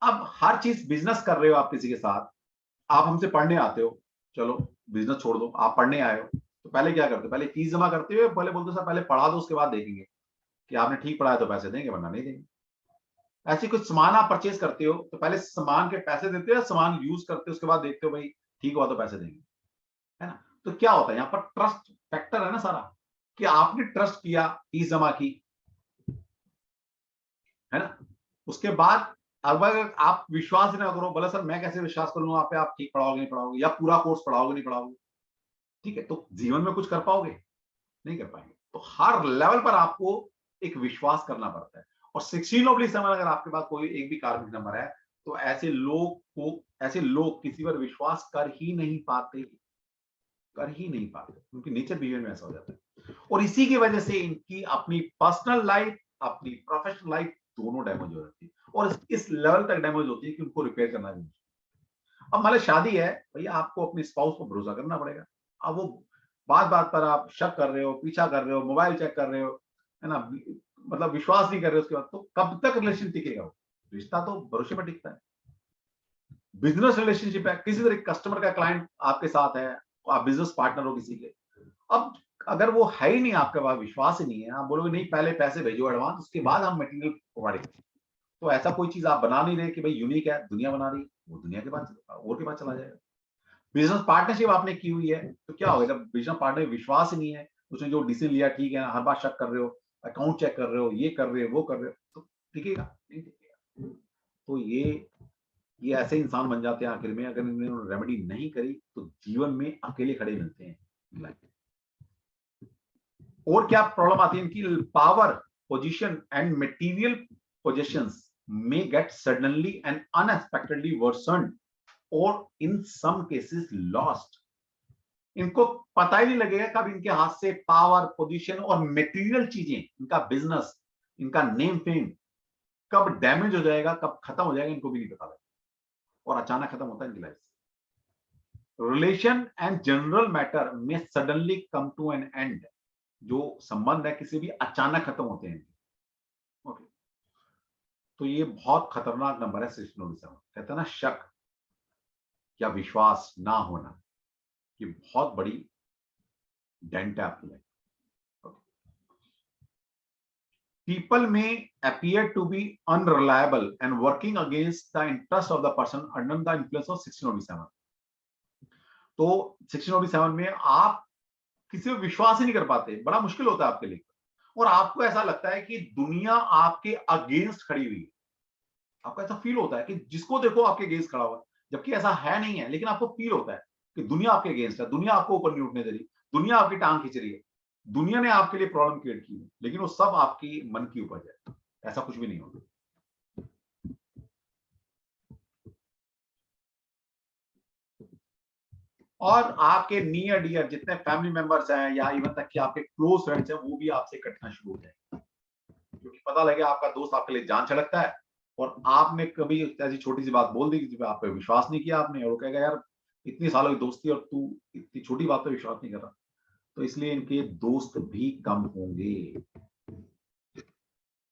अब हर चीज बिजनेस कर रहे हो आप किसी के साथ, आप हमसे पढ़ने आते हो, चलो बिजनेस छोड़ दो, आप पढ़ने आए हो, तो पहले क्या करते हो? पहले फीस जमा करते हो, पहले बोलते हो सर पहले पढ़ा दो, उसके बाद देखेंगे कि आपने ठीक पढ़ाया तो पैसे देंगे, वरना नहीं देंगे। ऐसी कुछ सामान आप परचेज करते हो तो पहले सामान के पैसे देते हो, सामान यूज करते हो, उसके बाद देखते हो भाई ठीक हुआ तो पैसे देंगे, है ना। तो क्या होता है यहाँ पर? ट्रस्ट फैक्टर है ना सारा। कि आपने ट्रस्ट किया, फीस जमा की, है ना, उसके बाद अगर आप विश्वास ना करो, बोला सर मैं कैसे विश्वास करूंगा आप पे, आप ठीक पढ़ाओगे नहीं पढ़ाओगे, या पूरा कोर्स पढ़ाओगे नहीं पढ़ाओगे, ठीक है, तो जीवन में कुछ कर पाओगे? नहीं कर पाएंगे। तो हर लेवल पर आपको एक विश्वास करना पड़ता है। और 16/7 अगर आपके पास कोई एक भी कार्मिक नंबर है, तो ऐसे लोग किसी पर विश्वास कर ही नहीं पाते, उनकी नेचर बिहेवियर में ऐसा हो जाता है। और इसी की वजह से इनकी अपनी पर्सनल लाइफ, अपनी प्रोफेशनल लाइफ दोनों डैमेज हो जाती है, और इस लेवल तक डैमेज होती है कि उनको रिपेयर करना भी मुश्किल। अब मान लो शादी है, भैया आपको अपनी स्पाउस पर भरोसा करना पड़ेगा। अब वो बात बात पर आप शक कर रहे हो, पीछा कर रहे हो, मोबाइल चेक कर रहे हो, है ना, मतलब विश्वास नहीं कर रहे हो, उसके बाद तो कब तक रिलेशन टिकेगा? वो रिश्ता तो भरोसे पर टिकता है। बिजनेस रिलेशनशिप है, किसी तरह कस्टमर का क्लाइंट आपके साथ है, आप बिजनेस पार्टनर हो किसी के, अब अगर वो है ही नहीं आपके पास, विश्वास ही नहीं है, आप बोलोगे नहीं पहले पैसे भेजो एडवांस, उसके बाद हम मटेरियल प्रोवाइड करेंगे, तो ऐसा कोई चीज आप बना नहीं रहे कि भाई यूनिक है, दुनिया बना रही है, वो दुनिया के पास और के पास चला जाएगा। बिजनेस पार्टनरशिप आपने की हुई है, तो क्या होगा जब बिजनेस पार्टनर विश्वास ही नहीं है, उसने जो डिसीजन लिया ठीक है, हर बार शक कर रहे हो, अकाउंट चेक कर रहे हो, ये कर रहे हो, वो कर रहे हो, तो टिकेगा नहीं टिकेगा। तो ये ऐसे इंसान बन जाते हैं आखिर में, अगर इन्होंने रेमेडी नहीं करी तो जीवन में अकेले खड़े मिलते हैं। और क्या प्रॉब्लम आती है इनकी? Power, position and material possessions may get suddenly and unexpectedly worsened or in some cases lost। इनको पता ही नहीं लगेगा कब इनके हाथ से पावर, पोजीशन और मटेरियल चीजें, इनका बिजनेस, इनका नेम फेम कब डैमेज हो जाएगा, कब खत्म हो जाएगा, इनको भी नहीं पता लगेगा, और अचानक खत्म होता है इनकी लाइफ से। रिलेशन एंड जनरल मैटर में suddenly come to an end. जो संबंध है किसी भी अचानक खत्म होते हैं। ओके, तो ये बहुत खतरनाक नंबर है 16/7। कहते हैं ना, शक या विश्वास ना होना, ये बहुत बड़ी डेंट है आपकी life. People may appear to be unreliable and working against the interest of the person under the influence of 16/7। तो 16/7 में आप किसी पर विश्वास ही नहीं कर पाते, बड़ा मुश्किल होता है आपके लिए, और आपको ऐसा लगता है कि दुनिया आपके अगेंस्ट खड़ी हुई है। आपको ऐसा फील होता है कि जिसको देखो आपके अगेंस्ट खड़ा हुआ है, जबकि ऐसा है नहीं है, लेकिन आपको फील होता है कि दुनिया आपके अगेंस्ट है, दुनिया आपको ऊपर नहीं उठने दे रही, दुनिया आपकी टांग खींच रही है, दुनिया ने आपके लिए प्रॉब्लम क्रिएट की है, लेकिन वो सब आपकी मन की उपज है, ऐसा कुछ भी नहीं होता। और आपके नियर डियर जितने फैमिली मेंबर्स हैं, या इवन तक कि आपके क्लोज फ्रेंड्स हैं, वो भी आपसे कटना शुरू हो जाएंगे, क्योंकि पता लगे आपका दोस्त आपके लिए जान छिड़कता है, और आपने कभी ऐसी छोटी सी बात बोल दी कि आप पे विश्वास नहीं किया आपने, और वो कहेगा यार इतनी सालों की दोस्ती और तू इतनी छोटी बात पे विश्वास नहीं कर रहा। तो इसलिए इनके दोस्त भी कम होंगे,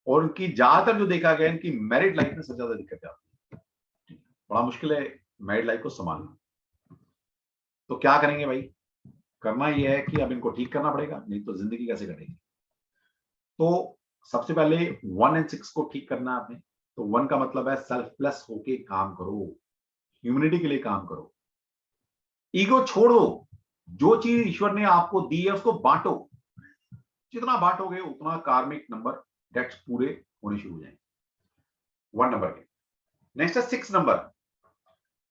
और उनकी ज्यादातर जो देखा गया, इनकी मैरिड लाइफ में सबसे ज्यादा दिक्कत आती है। बड़ा मुश्किल है मैरिड लाइफ को संभालना। तो क्या करेंगे भाई? करना यह है कि अब इनको ठीक करना पड़ेगा, नहीं तो जिंदगी कैसे कटेगी। तो सबसे पहले 1 और 6 को ठीक करना आपने। तो 1 का मतलब है सेल्फलेस होके काम करो, ह्यूमैनिटी के लिए काम करो, ईगो छोड़ो, जो चीज ईश्वर ने आपको दी है उसको बांटो, जितना बांटोगे उतना कार्मिक नंबर डेट्स पूरे होने शुरू हो जाएंगे। 1 नंबर के नेक्स्ट है 6 नंबर।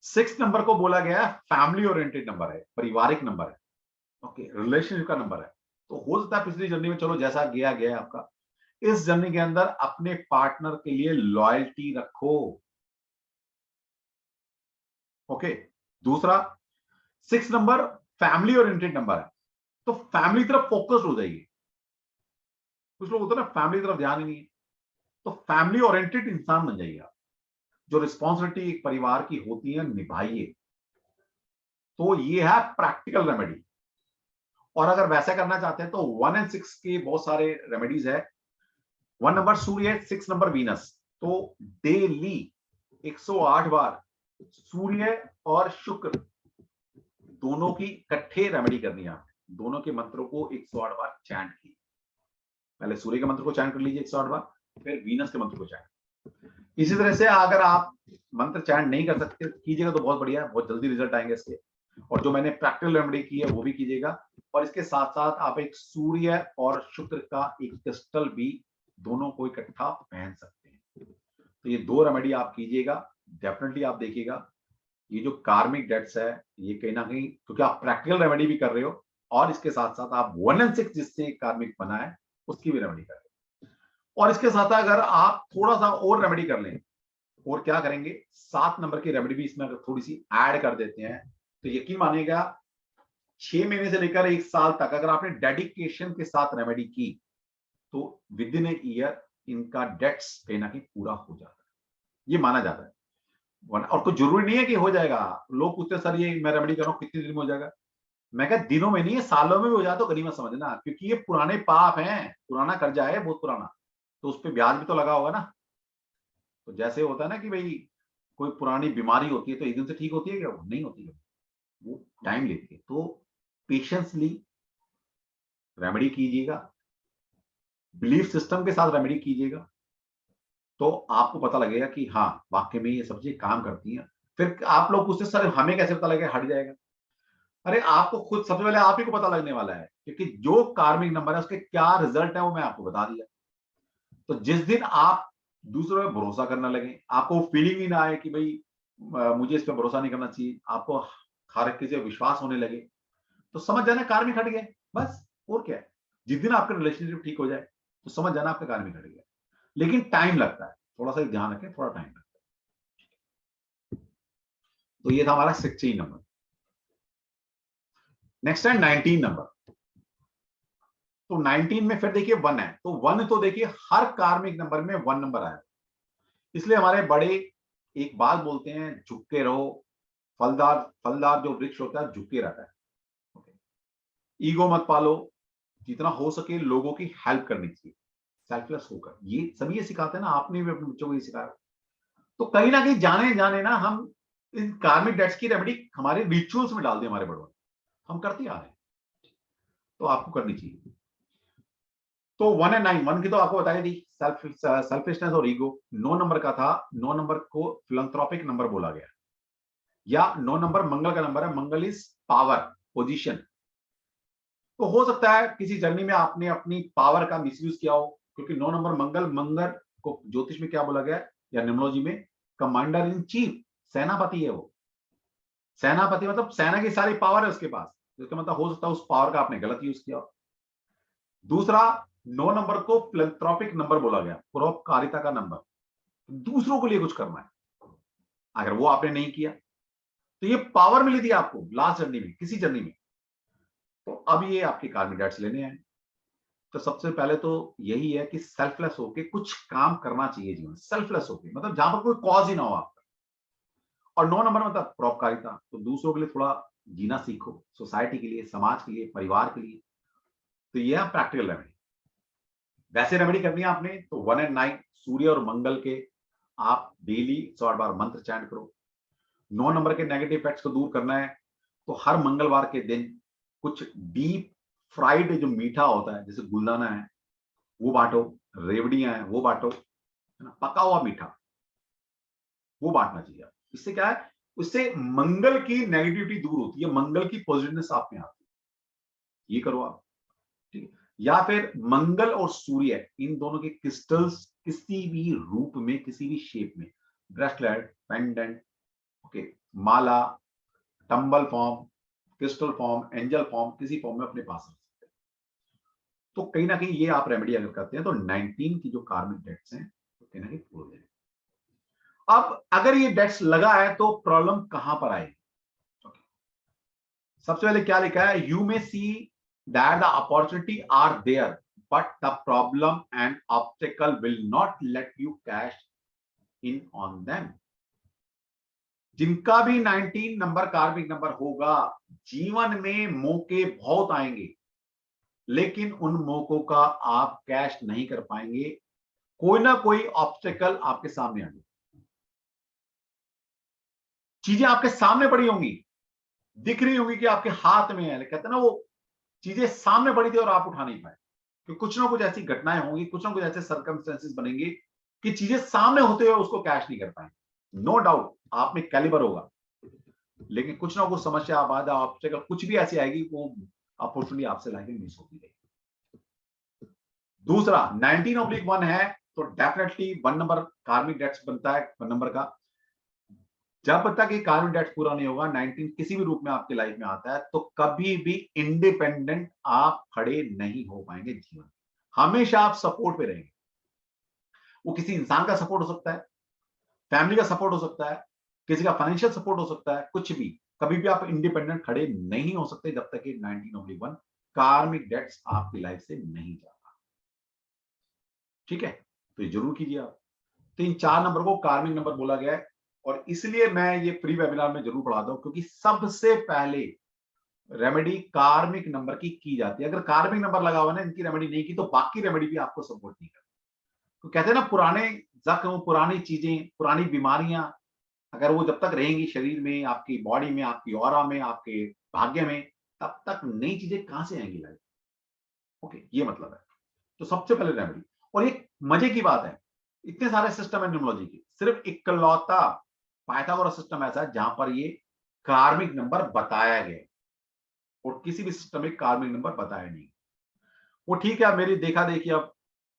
6 नंबर को बोला गया है फैमिली ओरिएंटेड नंबर है, पारिवारिक नंबर है, ओके, रिलेशनशिप का नंबर है। तो हो सकता है पिछली जर्नी में चलो जैसा गया गया आपका, इस जर्नी के अंदर अपने पार्टनर के लिए लॉयल्टी रखो। ओके, दूसरा 6 नंबर फैमिली ओरिएंटेड नंबर है, तो फैमिली तरफ फोकस हो जाइए। कुछ लोग होते हैं ना फैमिली तरफ ध्यान ही नहीं है, तो फैमिली ओरिएंटेड इंसान बन जाइए आप। जो रिस्पॉन्सिबिलिटी एक परिवार की होती है निभाइए। तो ये है प्रैक्टिकल रेमेडी। और अगर वैसा करना चाहते हैं तो 1 और 6 के बहुत सारे रेमेडीज है। 1 नंबर सूर्य, 6 नंबर वीनस। तो डेली 108 बार सूर्य और शुक्र दोनों की इकट्ठे रेमेडी करनी है आपने। दोनों के मंत्रों को 108 बार चैंट कीजिए। पहले सूर्य के मंत्र को चैंट कर लीजिए 108 बार, फिर वीनस के मंत्र को चैंट। इसी तरह से अगर आप मंत्र चैंट नहीं कर सकते कीजिएगा तो बहुत बढ़िया है, बहुत जल्दी रिजल्ट आएंगे इसके। और जो मैंने प्रैक्टिकल रेमेडी की है वो भी कीजिएगा। और इसके साथ साथ आप एक सूर्य और शुक्र का एक क्रिस्टल भी दोनों को इकट्ठा पहन सकते हैं। तो ये 2 रेमेडी आप कीजिएगा, डेफिनेटली आप देखिएगा ये जो कार्मिक डेट्स है ये कहीं ना कहीं, क्योंकि आप प्रैक्टिकल रेमेडी भी कर रहे हो और इसके साथ साथ आप 1 and 6 जिससे कार्मिक बना है उसकी भी रेमेडी कर रहे हो। और इसके साथ अगर आप थोड़ा सा और रेमेडी कर लें, और क्या करेंगे, 7 नंबर की रेमेडी भी इसमें अगर थोड़ी सी ऐड कर देते हैं तो यकीन मानिएगा 6 महीने से लेकर 1 साल तक अगर आपने डेडिकेशन के साथ रेमेडी की तो विद इन ए ईयर इनका डेट्स कहीं ना कहीं पूरा हो जाता है, ये माना जाता है। और कुछ जरूरी नहीं है कि हो जाएगा। लोग पूछते सर ये मैं रेमेडी कर रहा हूं कितने दिन में हो जाएगा, मैं कहा दिनों में नहीं है, सालों में भी हो जाए तो गनीमत समझना, क्योंकि ये पुराने पाप हैं, पुराना कर्जा है बहुत पुराना, तो उस पर ब्याज भी तो लगा होगा ना। तो जैसे होता है ना कि भाई कोई पुरानी बीमारी होती है तो एक दिन से ठीक होती है क्या? वो नहीं होती है, वो टाइम लेती है। तो पेशेंसली रेमेडी कीजिएगा, बिलीफ सिस्टम के साथ रेमेडी कीजिएगा, तो आपको पता लगेगा कि हाँ वाकई में ये सब चीजें काम करती हैं। फिर आप लोग पूछते सर हमें कैसे पता लगेगा, हट जाएगा? अरे आपको खुद सबसे पहले आप ही को पता लगने वाला है, क्योंकि जो कार्मिक नंबर है उसके क्या रिजल्ट है वो मैं आपको बता दिया। तो जिस दिन आप दूसरों पर भरोसा करने लगे, आपको फीलिंग ही ना आए कि भाई मुझे इस पर भरोसा नहीं करना चाहिए, आपको हर किसी पर विश्वास होने लगे, तो समझ जाना कार्मिक हट गया, बस। और क्या है, जिस दिन आपका रिलेशनशिप ठीक हो जाए तो समझ जाना आपका कार्मिक हट गया। लेकिन टाइम लगता है, थोड़ा सा ध्यान रखें, थोड़ा टाइम लगता है। तो ये था हमारा 16 नंबर। नेक्स्ट है 19 नंबर। तो 19 में फिर देखिए 1 है, तो 1 तो देखिए हर कार्मिक नंबर में 1 नंबर आया, इसलिए हमारे बड़े एक बात बोलते हैं, झुक के रहो, फलदार जो वृक्ष होता है झुक के रहता है। ईगो मत पालो, जितना हो सके लोगों की हेल्प करनी चाहिए, सेल्फलेस होकर। ये सभी ये सिखाते हैं ना, आपने भी अपने बच्चों को ये सिखाया। तो कहीं ना कहीं जाने जाने ना हम इन कार्मिक डेट्स की रेमेडी हमारे रिचुअल्स में डाल दिए, हमारे बड़ों ने, हम करते आ रहे हैं, तो आपको करनी चाहिए। तो 1 and 9, 1 की तो आपको बताई दी, सेल्फिशनेस और ईगो। 9 नंबर का था, 9 नंबर को फिलैंथ्रोपिक नंबर बोला गया, या 9 नंबर मंगल का नंबर है, मंगल इज पावर, पोजीशन। तो हो सकता है किसी जर्नी में आपने अपनी पावर का मिसयूज किया हो, क्योंकि 9 नंबर मंगल को ज्योतिष में क्या बोला गया है, या न्यूमरोलॉजी में कमांडर इन चीफ, सेनापति है वो। सेनापति मतलब सेना की सारी पावर है उसके पास, जिसका मतलब हो सकता है उस पावर का आपने गलत यूज किया हो। दूसरा, 9 नंबर को फिलैंथ्रोपिक नंबर बोला गया, परोपकारिता का नंबर, दूसरों के लिए कुछ करना है। अगर वो आपने नहीं किया तो ये पावर मिली थी आपको लास्ट जर्नी में, किसी जर्नी में, तो अब ये आपके कार्मिक डेट्स लेने हैं। तो सबसे पहले तो यही है कि सेल्फलेस होके कुछ काम करना चाहिए जीवन, सेल्फलेस होके, मतलब जहां पर कोई कॉज ही ना हो आपका। और 9 नंबर मतलब परोपकारिता, तो दूसरों के लिए थोड़ा जीना सीखो, सोसाइटी के लिए, समाज के लिए, परिवार के लिए। तो यह प्रैक्टिकल रेमेडी। वैसे रेमेडी करनी है आपने तो 1 and 9 सूर्य और मंगल के आप डेली 108 बार मंत्र चैंट करो। 9 नंबर के नेगेटिव इफेक्ट्स को दूर करना है तो हर मंगलवार के दिन कुछ डीप फ्राइड जो मीठा होता है, जैसे गुलदाना है वो बांटो, रेवड़ियां हैं वो बांटो, है ना, पका हुआ मीठा वो बांटना चाहिए। इससे क्या है, उससे मंगल की नेगेटिविटी दूर होती है, मंगल की पॉजिटिवनेस आप में आती है। ये करो आप, ठीक है। या फिर मंगल और सूर्य इन दोनों के क्रिस्टल्स किसी भी रूप में, किसी भी शेप में, ब्रेसलेट, पेंडेंट, ओके, माला, tumble form, crystal form, angel form, किसी फॉर्म में अपने पास रख सकते हैं। तो कहीं ना कहीं ये आप रेमेडी अगर करते हैं तो 19 की जो कार्मिक डेट्स हैं तो कहीं ना कहीं पूरे हो जाएंगे। अब अगर ये डेट्स लगा है तो प्रॉब्लम कहां पर आएगी? सबसे पहले क्या लिखा है, you may see that the opportunity are there but the problem and obstacle will not let you cash in on them। जिनका भी 19 नंबर कार्मिक नंबर होगा, जीवन में मौके बहुत आएंगे, लेकिन उन मौकों का आप कैश नहीं कर पाएंगे, कोई ना कोई ऑब्स्टेकल आपके सामने आएंगे। चीजें आपके सामने पड़ी होंगी, दिख रही होंगी कि आपके हाथ में है, कहते हैं ना वो चीजें सामने पड़ी थी और आप उठा नहीं पाए, कि कुछ ना कुछ ऐसी घटनाएं होंगी, कुछ ना कुछ ऐसे सर्कमस्टेंसेस बनेंगे कि चीजें सामने होते हुए उसको कैश नहीं कर पाएंगे। नो डाउट आप में कैलिबर होगा, लेकिन कुछ ना कुछ समस्या, बाधा, ऑब्स्टेकल कुछ भी ऐसी आएगी वो अपॉर्चुनिटी आपसे लाइफ में मिस होती रहेगी। दूसरा 19/1 है तो डेफिनेटली 1 नंबर कार्मिक डेट्स बनता है 1 नंबर का। जब तक ये कार्मिक डेट्स पूरा नहीं होगा, 19 किसी भी रूप में आपकी लाइफ में आता है, तो कभी भी इंडिपेंडेंट आप खड़े नहीं हो पाएंगे जीवन। हमेशा आप सपोर्ट पे रहेंगे। वो किसी इंसान का सपोर्ट हो सकता है, फैमिली का सपोर्ट हो सकता है, किसी का फाइनेंशियल सपोर्ट हो सकता है, कुछ भी। कभी भी आप इंडिपेंडेंट खड़े नहीं हो सकते जब तक कि 19/1 कार्मिक डेट्स आपकी लाइफ से नहीं जाता। ठीक है, तो ये जरूर कीजिए आप। तो इन 4 नंबर को कार्मिक नंबर बोला गया है, और इसलिए मैं ये फ्री वेबिनार में जरूर पढ़ाता हूं, क्योंकि सबसे पहले रेमेडी कार्मिक नंबर की जाती है। अगर कार्मिक नंबर लगा हुआ ना, इनकी रेमेडी नहीं की, तो बाकी रेमेडी भी आपको सपोर्ट नहीं करती। तो कहते हैं ना, पुराने जख्म, पुरानी चीजें, पुरानी बीमारियां अगर वो जब तक रहेंगी शरीर में, आपकी बॉडी में, आपकी ऑरा में, आपके भाग्य में, तब तक नई चीजें कहां से आएंगी लाइफ। ओके, ये मतलब है। तो सबसे पहले रेमेडी। और एक मजे की बात है, इतने सारे सिस्टम है न्यूमरोलॉजी के, सिर्फ इकलौता पाइथागोरस सिस्टम ऐसा है जहां पर ये कार्मिक नंबर बताया गया, और किसी भी सिस्टम में कार्मिक नंबर बताया नहीं। वो ठीक है, मेरी देखा देखी अब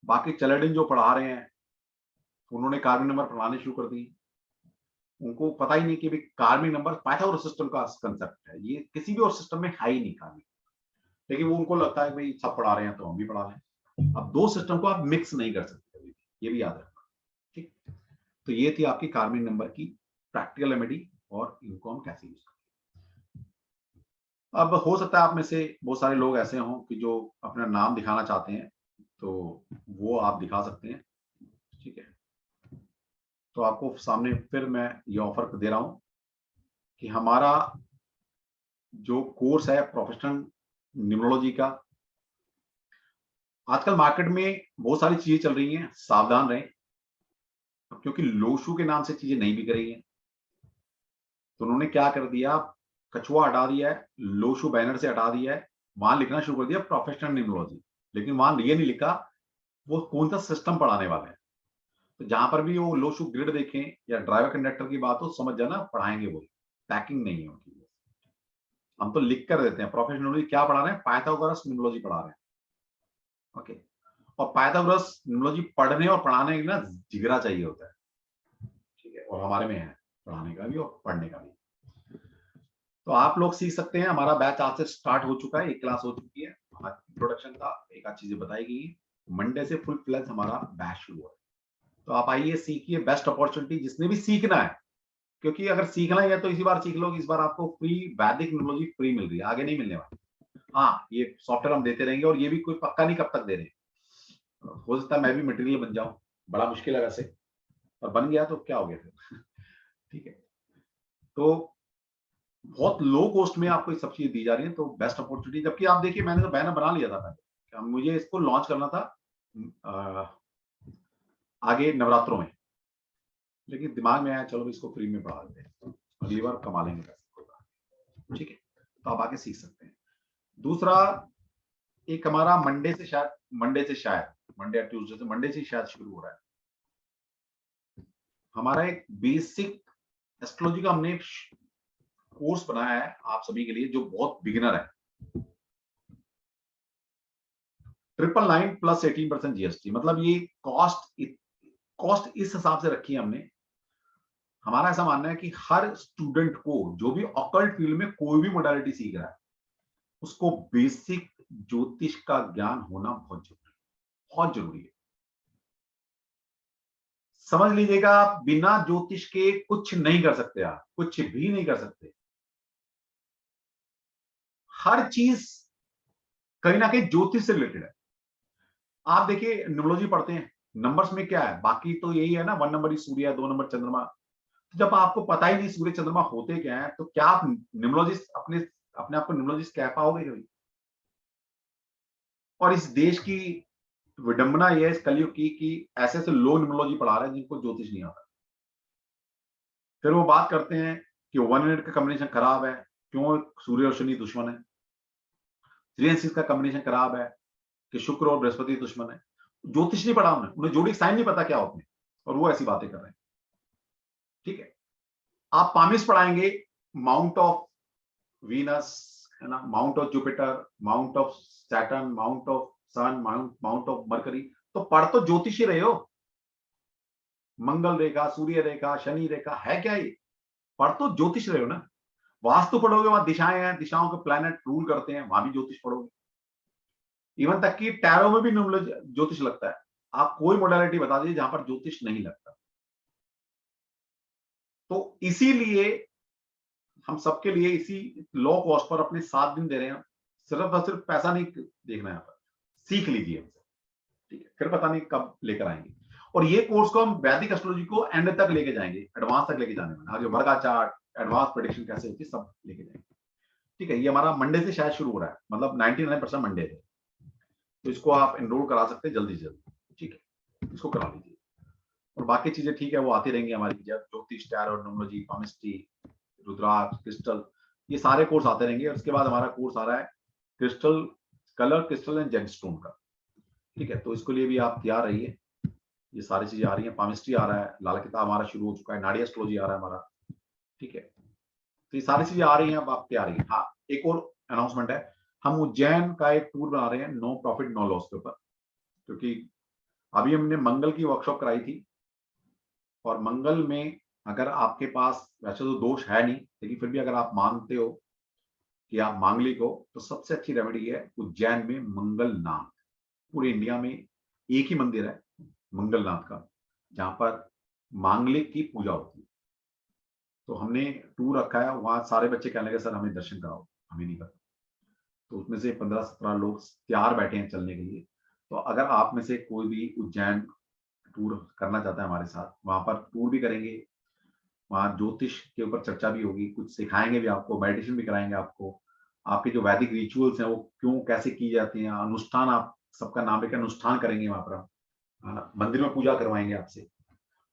बाकी चलेडिन जो पढ़ा रहे हैं, उन्होंने कार्मिक नंबर पढ़ाने शुरू कर दिए। उनको पता ही नहीं कि कार्मिक नंबर पाइथागोरस सिस्टम का कंसेप्ट है, ये किसी भी और सिस्टम में है ही नहीं कार्मिक। लेकिन वो उनको लगता है भाई सब पढ़ा रहे हैं तो हम भी पढ़ा लें। अब दो सिस्टम को आप मिक्स नहीं कर सकते, ये भी याद रखना। ठीक, तो ये थी आपकी कार्मिक नंबर की प्रैक्टिकल रेमेडी, और इनको हम कैसे यूज करें। अब हो सकता है आप में से बहुत सारे लोग ऐसे हों कि जो अपना नाम दिखाना चाहते हैं, तो वो आप दिखा सकते हैं। ठीक है, तो आपको सामने फिर मैं ये ऑफर दे रहा हूं कि हमारा जो कोर्स है प्रोफेशनल न्यूमरोलॉजी का, आजकल मार्केट में बहुत सारी चीजें चल रही हैं, सावधान रहें, क्योंकि लोशु के नाम से चीजें नहीं बिक रही हैं। तो उन्होंने क्या कर दिया, कछुआ हटा दिया है, लोशु बैनर से हटा दिया है, वहां लिखना शुरू कर दिया प्रोफेशनल न्यूमरोलॉजी, लेकिन वहां ये नहीं लिखा वो कौन सा सिस्टम पढ़ाने वाला है। तो जहां पर भी वो लोशु ग्रिड देखें या ड्राइवर कंडक्टर की बात हो, समझ जाना पढ़ाएंगे वो, पैकिंग नहीं है उनकी। हम तो लिख कर देते हैं प्रोफेशनल न्यूमरोलॉजी क्या पढ़ा रहे हैं, पाइथागोरस न्यूमरोलॉजी पढ़ा रहे हैं। ओके, और पाइथागोरस न्यूमरोलॉजी पढ़ने और पढ़ाने का ना जिगरा चाहिए होता है। ठीक है, और हमारे में है पढ़ाने का भी और पढ़ने का भी। तो आप लोग सीख सकते हैं। हमारा बैच आज से स्टार्ट हो चुका है, एक क्लास हो चुकी है, इंट्रोडक्शन का एक आध चीजें बताई गई है। मंडे से फुल फ्लैज हमारा बैच शुरू है। तो आप आइए, सीखिए, बेस्ट अपॉर्चुनिटी जिसने भी सीखना है, क्योंकि अगर सीखना ही है तो इसी बार सीख लो। इस बार आपको फ्री वैदिक न्यूमरोलॉजी फ्री मिल रही है, आगे नहीं मिलने वाली। हाँ, ये सॉफ्टवेयर हम देते रहेंगे, और ये भी कोई पक्का नहीं कब तक दे रहे हैं। हो सकता है मैं भी मटेरियल बन जाऊं, बड़ा मुश्किल है वैसे, और बन गया तो क्या हो गया फिर। ठीक है, तो बहुत लो कॉस्ट में आपको ये सब चीजें दी जा रही है, तो बेस्ट अपॉर्चुनिटी। जबकि आप देखिए, मैंने तो बैनर बना लिया था पहले, मुझे इसको लॉन्च करना था आगे नवरात्रों में, लेकिन दिमाग में आया चलो इसको फ्री में पढ़ा देते हैं, अगली बार कमा लेंगे पैसे। ठीक है, तो आप आगे सीख सकते हैं। दूसरा, एक हमारा मंडे से मंडे ट्यूसडे से मंडे से शायद शुरू हो रहा है हमारा एक बेसिक एस्ट्रोलॉजी का हमने कोर्स बनाया है आप सभी के लिए, जो बहुत बिगिनर है। 999 प्लस 18% जीएसटी, मतलब ये कॉस्ट इस हिसाब से रखी है हमने। हमारा ऐसा मानना है कि हर स्टूडेंट को, जो भी ऑकल्ट फील्ड में कोई भी मोडालिटी सीख रहा है, उसको बेसिक ज्योतिष का ज्ञान होना बहुत जरूरी है। समझ लीजिएगा, आप बिना ज्योतिष के कुछ नहीं कर सकते, आप कुछ भी नहीं कर सकते। हर चीज कहीं ना कहीं ज्योतिष से रिलेटेड है। आप देखिए, न्यूमरोलॉजी पढ़ते हैं, नंबर्स में क्या है, बाकी तो यही है ना, 1 नंबर ही सूर्य, 2 नंबर चंद्रमा। तो जब आपको पता ही नहीं सूर्य चंद्रमा होते क्या है, तो क्या आप न्यूमरोलॉजिस्ट अपने आप को न्यूमरोलॉजिस्ट कह पाओगे कभी? और इस देश की विडंबना यह है इस कलयुग की, कि ऐसे ऐसे लोग न्यूमरोलॉजी पढ़ा रहे हैं जिनको ज्योतिष नहीं आता। फिर वो बात करते हैं कि 1 मिनट का कॉम्बिनेशन खराब है, क्यों? सूर्य और शनि दुश्मन है। 3 and 6 का कॉम्बिनेशन खराब है कि शुक्र और बृहस्पति दुश्मन है। ज्योतिष नहीं पढ़ा उन्हें जोड़ी साइन नहीं पता क्या होते हैं, और वो ऐसी बातें कर रहे हैं। ठीक है, आप पामिस पढ़ाएंगे, माउंट ऑफ वीनस है ना, mount of Jupiter, mount of Saturn, mount of Sun, mount of Mercury, तो पढ़ तो ज्योतिष ही रहे हो। मंगल रेखा, सूर्य रेखा, शनि रेखा है क्या ये? पढ़ तो ज्योतिष रहे हो ना। वास्तु पढ़ोगे, वहां दिशाएं हैं, दिशाओं के प्लैनेट रूल करते हैं, वहां भी ज्योतिष पढ़ोगे। इवन तक कि टैरो में भी ज्योतिष लगता है। आप कोई मोडालिटी बता दीजिए जहां पर ज्योतिष नहीं लगता। तो इसीलिए हम सबके लिए इसी लो कॉस्ट पर अपने 7 दिन दे रहे हैं। सिर्फ और सिर्फ पैसा नहीं देखना है, यहाँ पर सीख लीजिए हमसे, ठीक है? फिर पता नहीं कब लेकर आएंगे। और ये कोर्स को हम वैदिक एस्ट्रोलॉजी को एंड तक लेके जाएंगे, एडवांस तक लेके जाने में, आगे वर्गा चार्ट, एडवांस प्रेडिक्शन कैसे होती है, सब लेके जाएंगे, ठीक है? ये हमारा मंडे से शायद शुरू हो रहा है, मतलब 99% मंडे है। तो इसको आप एनरोल करा सकते हैं जल्दी से जल्दी, ठीक है? इसको करा लीजिए। और बाकी चीजें ठीक है, वो आती रहेंगी हमारी, ज्योतिष, टैरो, न्यूमरोलॉजी, पामिस्ट्री, रुद्राक्ष, क्रिस्टल, ये सारे कोर्स आते रहेंगे। उसके बाद हमारा कोर्स आ रहा है crystal, colour crystal and gemstone का, ठीक है? तो इसके लिए भी आप तैयार रहिए। ये सारी चीजें आ रही हैं, पामिस्ट्री आ रहा है, लाल किताब हमारा शुरू हो चुका है, नाड़ी एस्ट्रोलॉजी आ रहा है हमारा, ठीक है? तो ये सारी चीजें आ रही हैं, अब आप तैयार रहिए। हाँ, एक और अनाउंसमेंट है, हम उज्जैन का एक टूर बना रहे हैं, नो प्रॉफिट नो लॉस के ऊपर, क्योंकि अभी हमने मंगल की वर्कशॉप कराई थी, और मंगल में अगर आपके पास वैसे तो दोष है नहीं, लेकिन फिर भी अगर आप मानते हो कि आप मांगलिक हो, तो सबसे अच्छी रेमेडी है उज्जैन में मंगलनाथ। पूरे इंडिया में एक ही मंदिर है मंगलनाथ का, जहां पर मांगलिक की पूजा होती है। तो हमने टूर रखा है, वहां सारे बच्चे कहने लगे सर हमें दर्शन कराओ, हमें नहीं करता। तो उसमें से 15-17 लोग तैयार बैठे हैं चलने के लिए। तो अगर आप में से कोई भी उज्जैन टूर करना चाहता है हमारे साथ, वहां पर टूर भी करेंगे, वहां ज्योतिष के ऊपर चर्चा भी होगी, कुछ सिखाएंगे भी आपको, मेडिटेशन भी कराएंगे आपको, आपके जो वैदिक रिचुअल्स हैं वो क्यों कैसे की जाती हैं, अनुष्ठान, आप सबका नाम लेकर अनुष्ठान करेंगे वहां पर, हम मंदिर में पूजा करवाएंगे आपसे,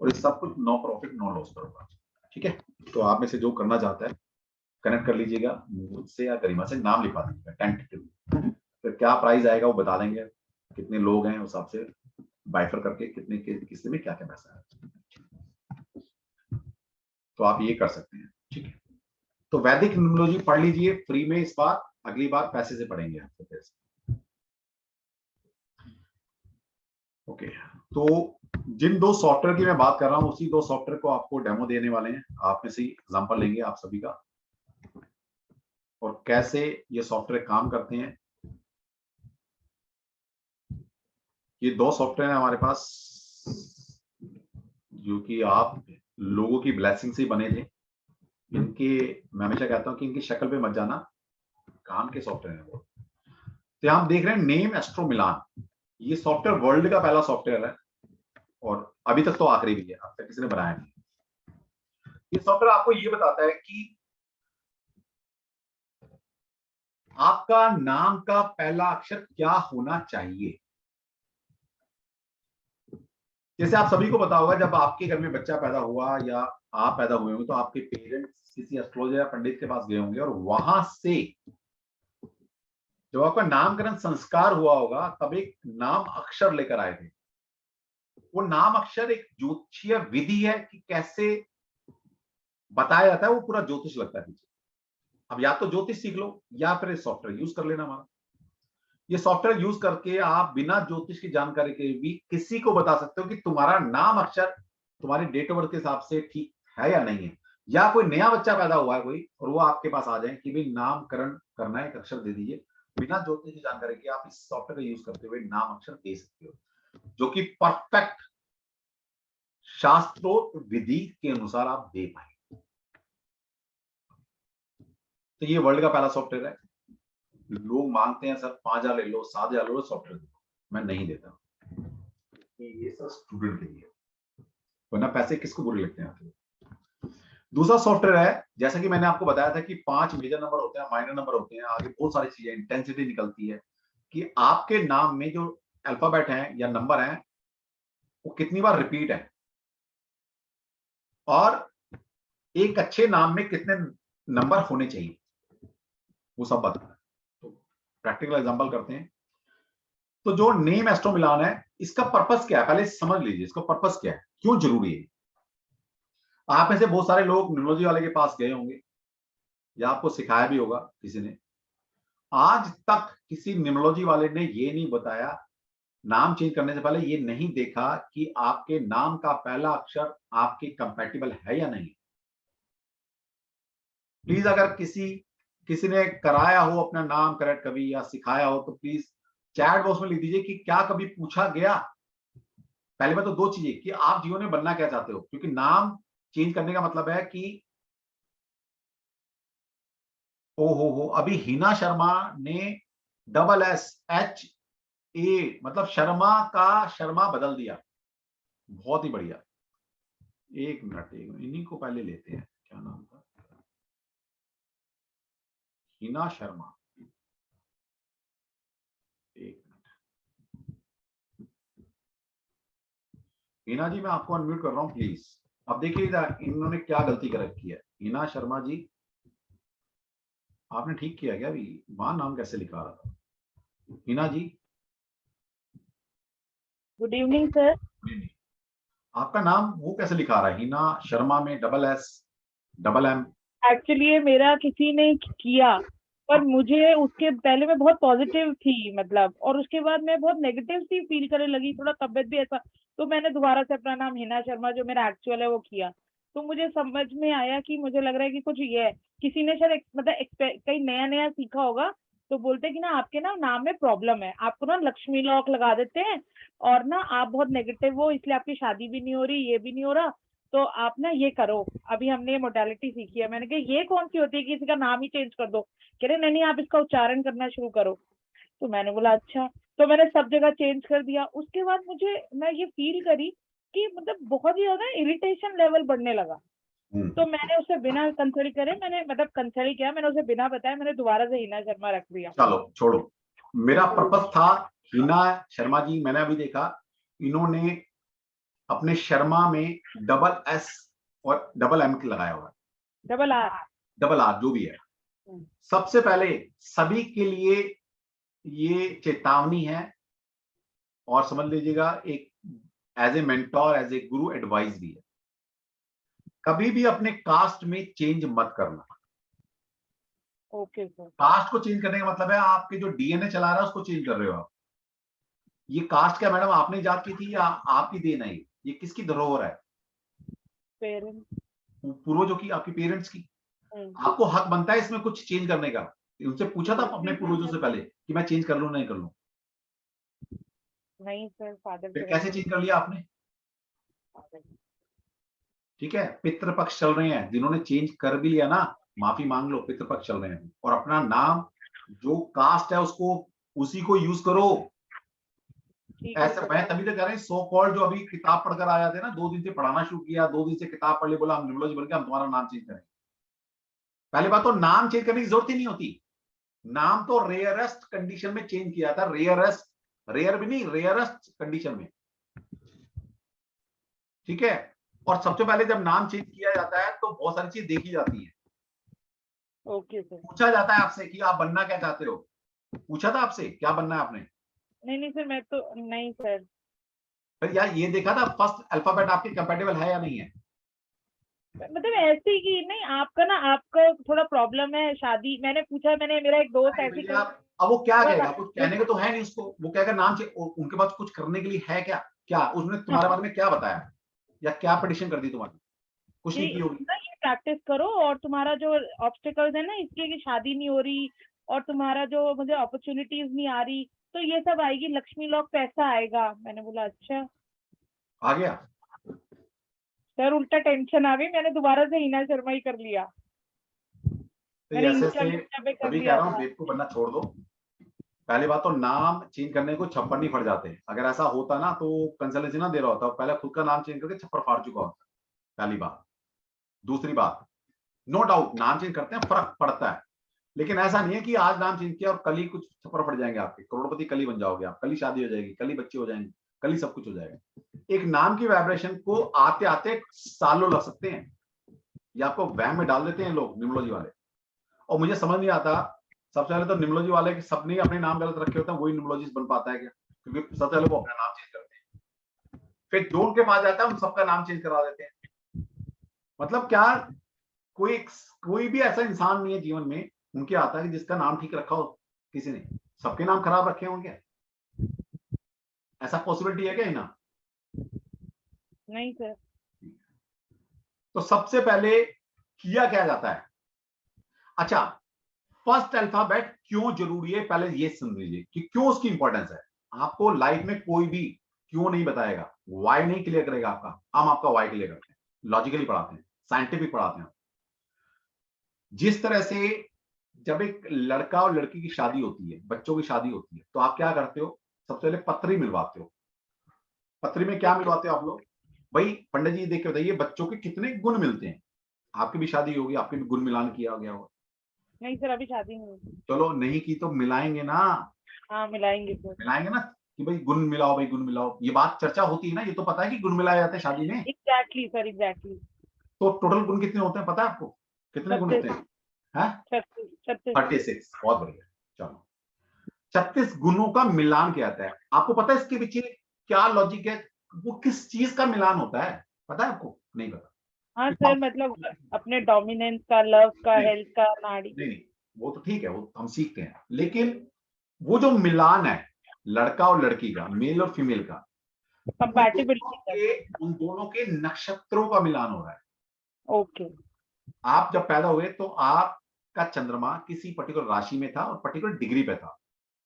और ये सब कुछ नो प्रॉफिट नो लॉस पर होगा, ठीक है? तो आप में से जो करना चाहता है कनेक्ट कर लीजिएगा मुझसे या गरिमा से, नाम लिखवा दीजिएगा टेंटेटिव। फिर क्या प्राइस आएगा वो बता देंगे, कितने लोग हैं उस हिसाब से बाइफर करके कितने किससे में क्या क्या पैसा है, तो आप ये कर सकते हैं, ठीक है? तो वैदिक न्यूमरोलॉजी पढ़ लीजिए फ्री में इस बार, अगली बार पैसे से पढ़ेंगे आपको पैसे। ओके, तो जिन 2 सॉफ्टवेयर की मैं बात कर रहा हूं, उसी 2 सॉफ्टवेयर को आपको डेमो देने वाले हैं। आप में से एग्जांपल लेंगे आप सभी का, और कैसे ये सॉफ्टवेयर काम करते हैं। ये 2 सॉफ्टवेयर हैं हमारे पास, जो कि आप लोगों की ब्लेसिंग से बने थे। इनके, मैं हमेशा कहता हूं कि इनकी शक्ल पे मत जाना, काम के सॉफ्टवेयर है वो। तो यहां आप देख रहे हैं नेम एस्ट्रो मिलान, ये सॉफ्टवेयर वर्ल्ड का पहला सॉफ्टवेयर है, और अभी तक तो आखिरी भी है, अब तक किसी ने बनाया नहीं। ये सॉफ्टवेयर आपको ये बताता है कि आपका नाम का पहला अक्षर क्या होना चाहिए। जैसे आप सभी को पता होगा, जब आपके घर में बच्चा पैदा हुआ या आप पैदा हुए होंगे, तो आपके पेरेंट्स किसी एस्ट्रोलॉजर या पंडित के पास गए होंगे, और वहां से जब आपका नामकरण संस्कार हुआ होगा, तब एक नाम अक्षर लेकर आए थे। वो नाम अक्षर एक ज्योतिषीय विधि है कि कैसे बताया जाता है, वो पूरा ज्योतिष लगता है पीछे। अब या तो ज्योतिष सीख लो, या फिर सॉफ्टवेयर यूज कर लेना हमारा। ये सॉफ्टवेयर यूज करके आप बिना ज्योतिष की जानकारी के भी किसी को बता सकते हो कि तुम्हारा नाम अक्षर तुम्हारे डेट ऑफ बर्थ के हिसाब से ठीक है या नहीं है। या कोई नया बच्चा पैदा हुआ है कोई, और वो आपके पास आ जाए कि भाई नामकरण करना है, एक अक्षर दे दीजिए, बिना ज्योतिष की जानकारी के आप इस सॉफ्टवेयर का यूज करते हुए नाम अक्षर दे सकते हो, जो कि परफेक्ट शास्त्रोक्त विधि के अनुसार आप दे पाए। तो ये वर्ल्ड का पहला सॉफ्टवेयर है। लोग मांगते हैं सर 5,000 ले लो, 7,000 ले लो, सॉफ्टवेयर दे दो, मैं नहीं देता, ये सब स्टूडेंट के लिए, वरना पैसे किसको बुरे लगते हैं आपके। दूसरा सॉफ्टवेयर है, जैसा कि मैंने आपको बताया था कि 5 मेजर नंबर होते हैं, माइनर नंबर होते हैं, आगे बहुत सारी चीजें, इंटेंसिटी निकलती है कि आपके नाम में जो अल्फाबेट है या नंबर है वो कितनी बार रिपीट है, और एक अच्छे नाम में कितने नंबर होने चाहिए, वो सब बताना है। तो प्रैक्टिकल एग्जांपल करते हैं। तो जो नेम एस्ट्रो मिलान है, इसका पर्पस क्या है, पहले समझ लीजिए इसका पर्पस क्या है, क्यों जरूरी है। आप में से बहुत सारे लोग न्यूमरोलॉजी वाले के पास गए होंगे, या आपको सिखाया भी होगा किसी ने, आज तक किसी न्यूमरोलॉजी वाले ने ये नहीं बताया, नाम चेंज करने से पहले ये नहीं देखा कि आपके नाम का पहला अक्षर आपके कंपैटिबल है या नहीं। प्लीज अगर किसी ने कराया हो अपना नाम करेक्ट कभी या सिखाया हो तो प्लीज चैट बॉक्स में लिख दीजिए कि क्या कभी पूछा गया। पहले बात तो दो चीजें कि आप जीवन में बनना क्या चाहते हो, क्योंकि नाम चेंज करने का मतलब है कि ओ हो अभी हिना शर्मा ने SSHA मतलब शर्मा का शर्मा बदल दिया, बहुत ही बढ़िया। एक मिनट इन्हीं को पहले लेते हैं, क्या नाम था, हिना शर्मा। एक मिनट हिना जी, मैं आपको अनम्यूट कर रहा हूं प्लीज। अब देखिए इन्होंने क्या गलती कर रखी है। हिना शर्मा जी, आपने ठीक किया क्या? अभी वहां नाम कैसे लिखा रहा था? हिना जी गुड इवनिंग सर। आपका नाम वो कैसे लिखा रहा है? हिना शर्मा में SS, एक्चुअली ये मेरा किसी ने किया, पर मुझे उसके पहले मैं बहुत पॉजिटिव थी मतलब, और उसके बाद मैं बहुत नेगेटिव सी फील करने लगी, थोड़ा तबियत भी ऐसा, तो मैंने दोबारा से अपना नाम हिना शर्मा जो मेरा एक्चुअल है वो किया। तो मुझे समझ में आया कि मुझे लग रहा है कि कुछ ये है, किसी ने शायद मतलब कहीं नया नया सीखा होगा, तो बोलते हैं कि ना आपके ना नाम में प्रॉब्लम है, आपको ना लक्ष्मी लॉक लगा देते हैं, और ना आप बहुत नेगेटिव हो, इसलिए आपकी शादी भी नहीं हो रही, ये भी नहीं हो रहा, तो आप ना ये करो। अभी हमने ये मोडालिटी सीखी है। मैंने कहा ये कौन सी होती है कि किसी का नाम ही चेंज कर दो? कह रहे नहीं आप इसका उच्चारण करना शुरू करो। तो मैंने बोला अच्छा, तो मैंने सब जगह चेंज कर दिया। उसके बाद मैं ये फील करी कि मतलब बहुत ही ज्यादा इरिटेशन लेवल बढ़ने लगा। तो मैंने उसे बिना कंसल्ट करे, मैंने मतलब कंसल्ट किया, मैंने उसे बिना बताया मैंने दोबारा से हिना शर्मा रख दिया। चलो छोड़ो, मेरा पर्पस था हिना शर्मा जी। मैंने अभी देखा इन्होंने अपने शर्मा में SS और MM लगाया हुआ है, डबल R जो भी है। सबसे पहले सभी के लिए ये चेतावनी है, और समझ लीजिएगा एक as a mentor as a guru advice भी है, कभी भी अपने कास्ट में चेंज मत करना। Okay sir. कास्ट को चेंज करने का मतलब है आपके जो DNA चला रहा है उसको चेंज कर रहे हो आप। ये कास्ट क्या मैडम आपने इजाद की थी या आपकी देन है? ये किसकी धरोहर है? पेरेंट्स, पूर्वजों की, आपकी पेरेंट्स की। आपको हक बनता है इसमें कुछ चेंज करने का। उनसे पूछा था अपने पूर्वजों से पहले कि मैं चेंज कर लूं नहीं कर लूं? नहीं सर, फादर। फिर कैसे चेंज कर लिया आपने? ठीक है, पितृपक्ष चल रहे हैं, जिन्होंने चेंज कर भी लिया ना माफी मांग लो, पितृपक्ष चल रहे हैं। और अपना नाम जो कास्ट है उसको उसी को यूज करो। ऐसे मैं तभी तो कह रहे हैं सो कॉल्ड जो अभी किताब पढ़कर आ जाते हैं ना, 2 दिन से पढ़ाना शुरू किया, 2 दिन से किताब पढ़ ली, बोला हम न्यूमरोलॉजी बन गए, हम तुम्हारा नाम चेंज करेंगे। पहली बात तो नाम चेंज करने की जरूरत ही नहीं होती। नाम तो रेयरेस्ट कंडीशन में चेंज किया था, रेयर भी नहीं, रेयरेस्ट कंडीशन में। ठीक है, और सबसे पहले जब नाम चेंज किया जाता है तो बहुत सारी चीज देखी जाती है। Okay sir. पूछा जाता है आपसे कि आप बनना क्या चाहते हो? पूछा था आपसे क्या बनना है आपने? नहीं सर, मैं तो नहीं सर। फिर यार ये देखा था फर्स्ट अल्फाबेट आपके कंपैटिबल है या नहीं है? मतलब ऐसे ही नहीं, आपका थोड़ा प्रॉब्लम है शादी, मैंने पूछा, मेरा एक दोस्त ऐसी अब वो क्या कहेगा? कुछ कहने को तो है नहीं उसको, वो कहेगा नाम चेंज। उनके पास कुछ करने के लिए है क्या? क्या उसने तुम्हारे बारे में क्या बताया या क्या प्रेडिक्शन कर दी तुम्हारी? कुछ नहीं की होगी। ये प्रैक्टिस करो, और तुम्हारा जो ऑब्स्टिकल्स है ना इसके, कि शादी नहीं हो रही और तुम्हारा जो मुझे अपॉर्चुनिटीज नहीं आ रही, तो ये सब आएगी, लक्ष्मी लॉक पैसा आएगा। मैंने बोला अच्छा। आ गया सर उल्टा टेंशन आ गई, मैंने दोबारा से हिना शर्मा ही कर लिया। तो ऐसे कभी कह रहा हूँ बेवकूफ बनना छोड़ दो। पहली बात तो नाम चेंज करने को छप्पर नहीं फट जाते। अगर ऐसा होता ना तो कंसल्टेंसी ना दे रहा होता, पहले खुद का नाम चेंज करके छप्पर फाड़ चुका होता। पहली बात। दूसरी बात, नो डाउट नाम चेंज करते हैं फर्क पड़ता है, लेकिन ऐसा नहीं है कि आज नाम चेंज किया और कल ही कुछ छप्पर फट जाएंगे आपके, करोड़पति कल ही बन जाओगे आप, कल ही शादी हो जाएगी, कल ही बच्चे हो जाएंगे, कल ही सब कुछ हो जाएगा। एक नाम की वाइब्रेशन को आते आते सालों लग सकते हैं। ये आपको वहम में डाल देते हैं लोग न्यूमरोलॉजी वाले, और मुझे समझ नहीं आता। सबसे पहले तो न्यूमरोलॉजी वाले के सबने अपने नाम गलत रखे होते हैं, वही न्यूमरोलॉजिस्ट बन पाता है क्या? क्योंकि सबसे पहले वो अपना नाम चेंज करते हैं, फिर जो उनके पास जाता है उन सबका नाम चेंज करा देते हैं। मतलब क्या, कोई भी ऐसा इंसान नहीं है जीवन में उनके आता है जिसका नाम ठीक रखा हो। किसी ने? सबके नाम खराब रखे होंगे? ऐसा पॉसिबिलिटी है क्या हिना? नहीं सर। तो सबसे पहले किया क्या जाता है? अच्छा, फर्स्ट अल्फाबेट क्यों जरूरी है, पहले ये सुन लीजिए कि क्यों उसकी इंपॉर्टेंस है। आपको लाइफ में कोई भी क्यों नहीं बताएगा, वाई नहीं क्लियर करेगा आपका, हम आपका वाई क्लियर करते हैं, लॉजिकली पढ़ाते हैं, साइंटिफिक पढ़ाते हैं। जिस तरह से जब एक लड़का और लड़की की शादी होती है, बच्चों की शादी होती है, तो आप क्या करते हो? सबसे पहले पत्री मिलवाते हो। पत्री में क्या मिलवाते हो आप लोग? भाई पंडित जी देख के बताइए बच्चों के कितने गुण मिलते हैं। आपकी भी शादी होगी, आपके भी गुण मिलान किया गया होगा। नहीं सर, अभी शादी नहीं हुई। चलो नहीं की तो मिलाएंगे ना, हाँ मिलाएंगे सर। मिलाएंगे ना कि भाई गुण मिलाओ, भाई गुण मिलाओ, ये बात चर्चा होती है ना, ये तो पता है कि गुण मिलाए जाते हैं शादी में। Exactly sir, exactly. तो टोटल गुण कितने होते हैं पता है आपको? कितने गुण होते हैं? 36। 36। बहुत बढ़िया। चलो 36 गुणों का मिलान क्या आता है? आपको पता है इसके पीछे क्या लॉजिक है? वो किस चीज का मिलान होता है, पता है आपको? नहीं पता? हाँ सर, मतलब अपने डोमिनेंस का, लव का, नहीं। हेल्थ का, नाड़ी। नहीं, वो तो ठीक है, वो हम सीखते हैं, लेकिन वो जो मिलान है लड़का और लड़की का, मेल और फीमेल का, कंपैटिबिलिटी। उन दोनों के नक्षत्रों का मिलान हो रहा है। ओके। आप जब पैदा हुए तो आपका चंद्रमा किसी पर्टिकुलर राशि में था और पर्टिकुलर डिग्री पे था,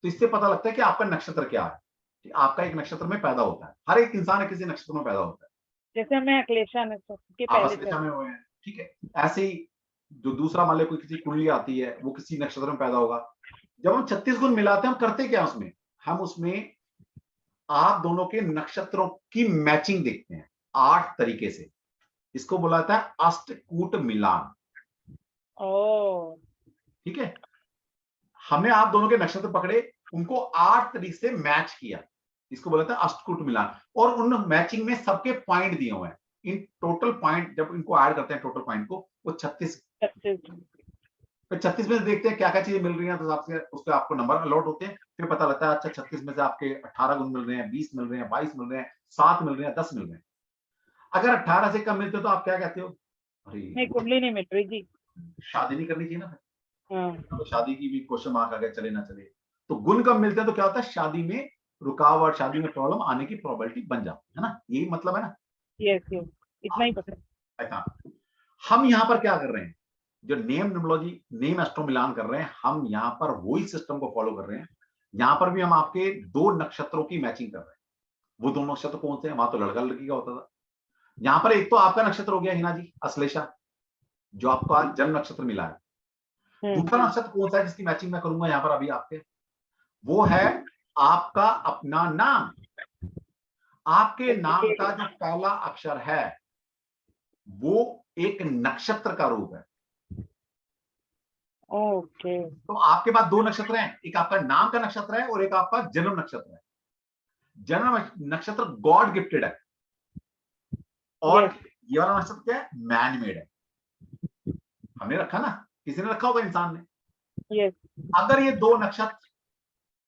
तो इससे पता लगता है कि आपका नक्षत्र क्या है, कि आपका एक नक्षत्र में पैदा होता है। हर एक इंसान किसी नक्षत्र में पैदा होता है। जैसे मैं अक्लेशा नक्षत्र के आप पहले अश्लेषा में हुए हैं, ठीक है। ऐसे ही जो दूसरा मान लो कोई किसी कुंडली आती है, वो किसी नक्षत्र में पैदा होगा। जब हम 36 गुण मिलाते हैं, हम करते क्या उसमें? हम उसमें आप दोनों के नक्षत्रों की मैचिंग देखते हैं 8 तरीके से। इसको बोला जाता है अष्टकूट मिलान। ओ, ठीक है, हमने आप दोनों के नक्षत्र पकड़े, उनको 8 तरीके से मैच किया, इसको बोला था अष्टकूट मिलान। और उन मैचिंग में सबके पॉइंट दिए हुए हैं। इन टोटल पॉइंट जब इनको ऐड करते हैं टोटल पॉइंट को, वो 36। 36। फिर 36 में से देखते हैं क्या क्या चीजें मिल रही हैं, तो आपसे उसके आपको नंबर अलॉट होते हैं। फिर पता लगता है अच्छा 36 में से आपके 18 गुण मिल रहे हैं, 20 मिल रहे हैं, 22 मिल रहे हैं, 7 मिल रहे हैं, 10 मिल रहे हैं। अगर 18 से कम मिलते तो आप क्या कहते हो? अरे नहीं, कुंडली नहीं मिल रही जी। शादी नहीं करनी चाहिए ना। हाँ। तो शादी की भी क्वेश्चन मार्क आ गया, चले ना चले। तो गुण कम मिलते हैं तो क्या होता है? शादी में रुकावट, शादी में प्रॉब्लम आने की प्रोबेबिलिटी बन जाती है ना, यही मतलब है ना। यस यस, इतना ही पता। अच्छा, हम यहाँ पर क्या कर रहे हैं? जो नेम न्यूमरोलॉजी, नेम एस्ट्रो मिलान कर रहे हैं, हम यहाँ पर वही सिस्टम को फॉलो कर रहे हैं। यहाँ पर भी हम आपके 2 नक्षत्रों की मैचिंग कर रहे हैं। वो 2 नक्षत्र कौन से हैं? वहां तो लड़का लड़की का होता था। यहाँ पर एक तो आपका नक्षत्र हो गया हिना जी, अश्लेषा, जो आपका जन्म नक्षत्र मिला है। दूसरा नक्षत्र कौन सा है जिसकी मैचिंग मैं करूंगा यहाँ पर अभी आपके? वो है आपका अपना नाम। आपके नाम का जो पहला अक्षर है वो एक नक्षत्र का रूप है। ओके। तो आपके पास 2 नक्षत्र हैं, एक आपका नाम का नक्षत्र है और एक आपका जन्म नक्षत्र है। जन्म नक्षत्र गॉड गिफ्टेड है और ये वाला नक्षत्र क्या है? मैन मेड है। हमने रखा ना, किसी ने रखा होगा, इंसान ने। यस। अगर ये 2 नक्षत्र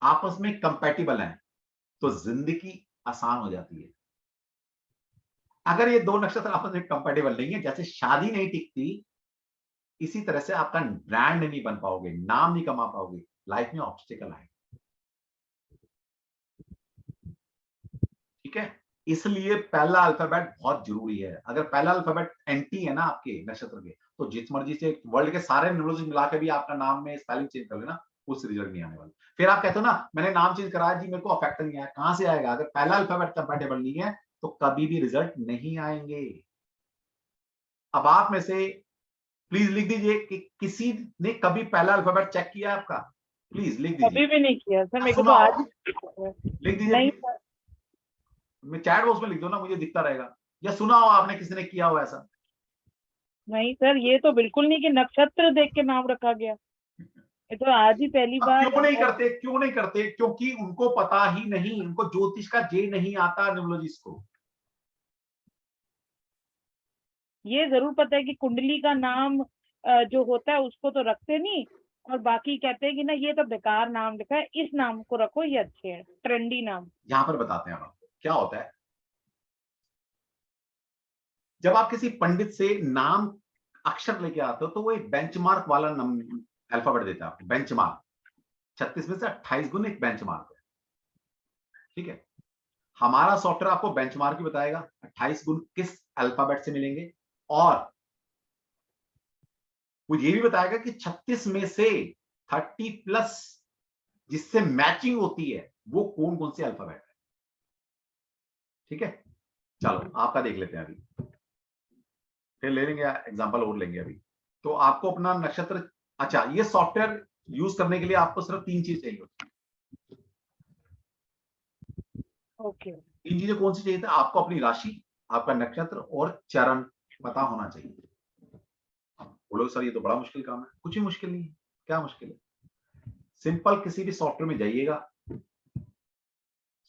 आपस में कंपैटिबल हैं तो जिंदगी आसान हो जाती है। अगर ये 2 नक्षत्र आपस में कंपैटिबल नहीं है, जैसे शादी नहीं टिकती, इसी तरह से आपका ब्रांड नहीं बन पाओगे, नाम नहीं कमा पाओगे, लाइफ में ऑब्स्टिकल आएगा। ठीक है, इसलिए पहला अल्फाबेट बहुत जरूरी है। अगर पहला अल्फाबेट एंटी है ना आपके नक्षत्र के, तो जिस मर्जी से वर्ल्ड के सारे न्यूमरोलॉजी मिला के भी आपका नाम में स्पेलिंग चेंज कर लेना, उस रिजल्ट नहीं आने वाला। फिर आप कहते हो ना मैंने नाम चेंज कराया जी, मेरे को अफेक्ट नहीं आया। कहां से आएगा? अगर पहला अल्फाबेट कंपैटिबल नहीं है तो कभी भी रिजल्ट नहीं आएंगे। अब आप में से प्लीज लिख दीजिए कि किसी ने कभी पहला अल्फाबेट चेक किया आपका? प्लीज लिख दीजिए। कभी भी नहीं किया सर, मेरे को तो सुनाओ। आज लिख दीजिए। नहीं please। मैं चैट बॉक्स में लिख दो ना, मुझे दिखता रहेगा। या सुना हो आपने किसी ने किया हो ऐसा? नहीं सर, ये तो बिल्कुल नहीं कि नक्षत्र देख के नाम रखा गया। ये तो आज ही पहली अब बार। क्यों नहीं करते? क्यों नहीं करते? क्योंकि उनको पता ही नहीं, उनको ज्योतिष का जे नहीं आता, न्यूमरोलॉजिस्ट को। ये जरूर पता है कि कुंडली का नाम जो होता है उसको तो रखते नहीं, और बाकी कहते हैं कि ना ये तो बेकार नाम लिखा है, इस नाम को रखो, ये अच्छे हैं, ट्रेंडी नाम। यहां पर बताते हैं आपको क्या होता है। जब आप किसी पंडित से नाम अक्षर लेके आते हो तो वो एक बेंचमार्क वाला अल्फाबेट देता है आपको, बेंचमार्क। 36 में से 28 गुण एक बेंचमार्क है, ठीक है। हमारा सॉफ्टवेयर आपको बेंचमार्क भी बताएगा 28 गुण किस अल्फाबेट से मिलेंगे, और वो ये भी बताएगा कि 36 में से 30 प्लस जिससे मैचिंग होती है वो कौन कौन से अल्फाबेट है, ठीक है। चलो आपका देख लेते हैं अभी, फिर ले लेंगे एग्जांपल और लेंगे अभी। तो आपको अपना नक्षत्र, अच्छा ये सॉफ्टवेयर यूज करने के लिए आपको सिर्फ 3 चीज चाहिए होती है। ओके 3 चीजें कौन सी चाहिए थी आपको? अपनी राशि, आपका नक्षत्र और चरण पता होना चाहिए। बोलो सर ये तो बड़ा मुश्किल काम है। कुछ भी मुश्किल नहीं है, क्या मुश्किल है? सिंपल किसी भी सॉफ्टवेयर में जाइएगा,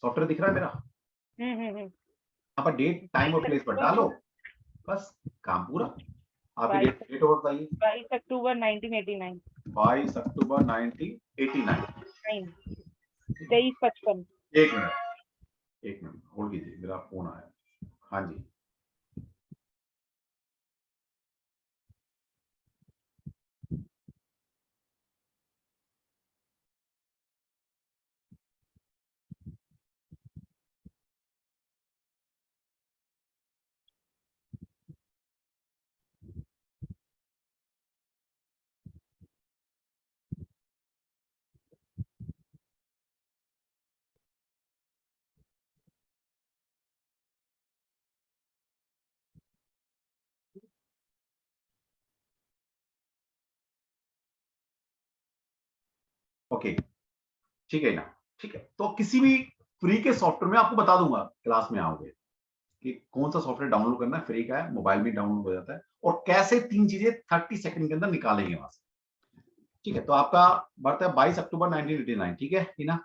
सॉफ्टवेयर दिख रहा है मेरा, यहाँ पर डेट टाइम और प्लेस पर डालो, बस काम पूरा। आपकी डेट और बताइए। 22 अक्टूबर 1989। 22 अक्टूबर 1989। 23:55। एक मिनट होल्ड कीजिए, मेरा फोन आया। हाँ जी, ओके, ठीक है ना, ठीक है। तो किसी भी फ्री के सॉफ्टवेयर में आपको बता दूंगा क्लास में आओगे कि कौन सा सॉफ्टवेयर डाउनलोड करना है, फ्री का है, मोबाइल में डाउनलोड हो जाता है, और कैसे 3 चीजें 30 सेकंड के अंदर निकालेंगे वहां से, ठीक है। तो आपका बर्थ है 22 अक्टूबर 1989, ठीक है हीना?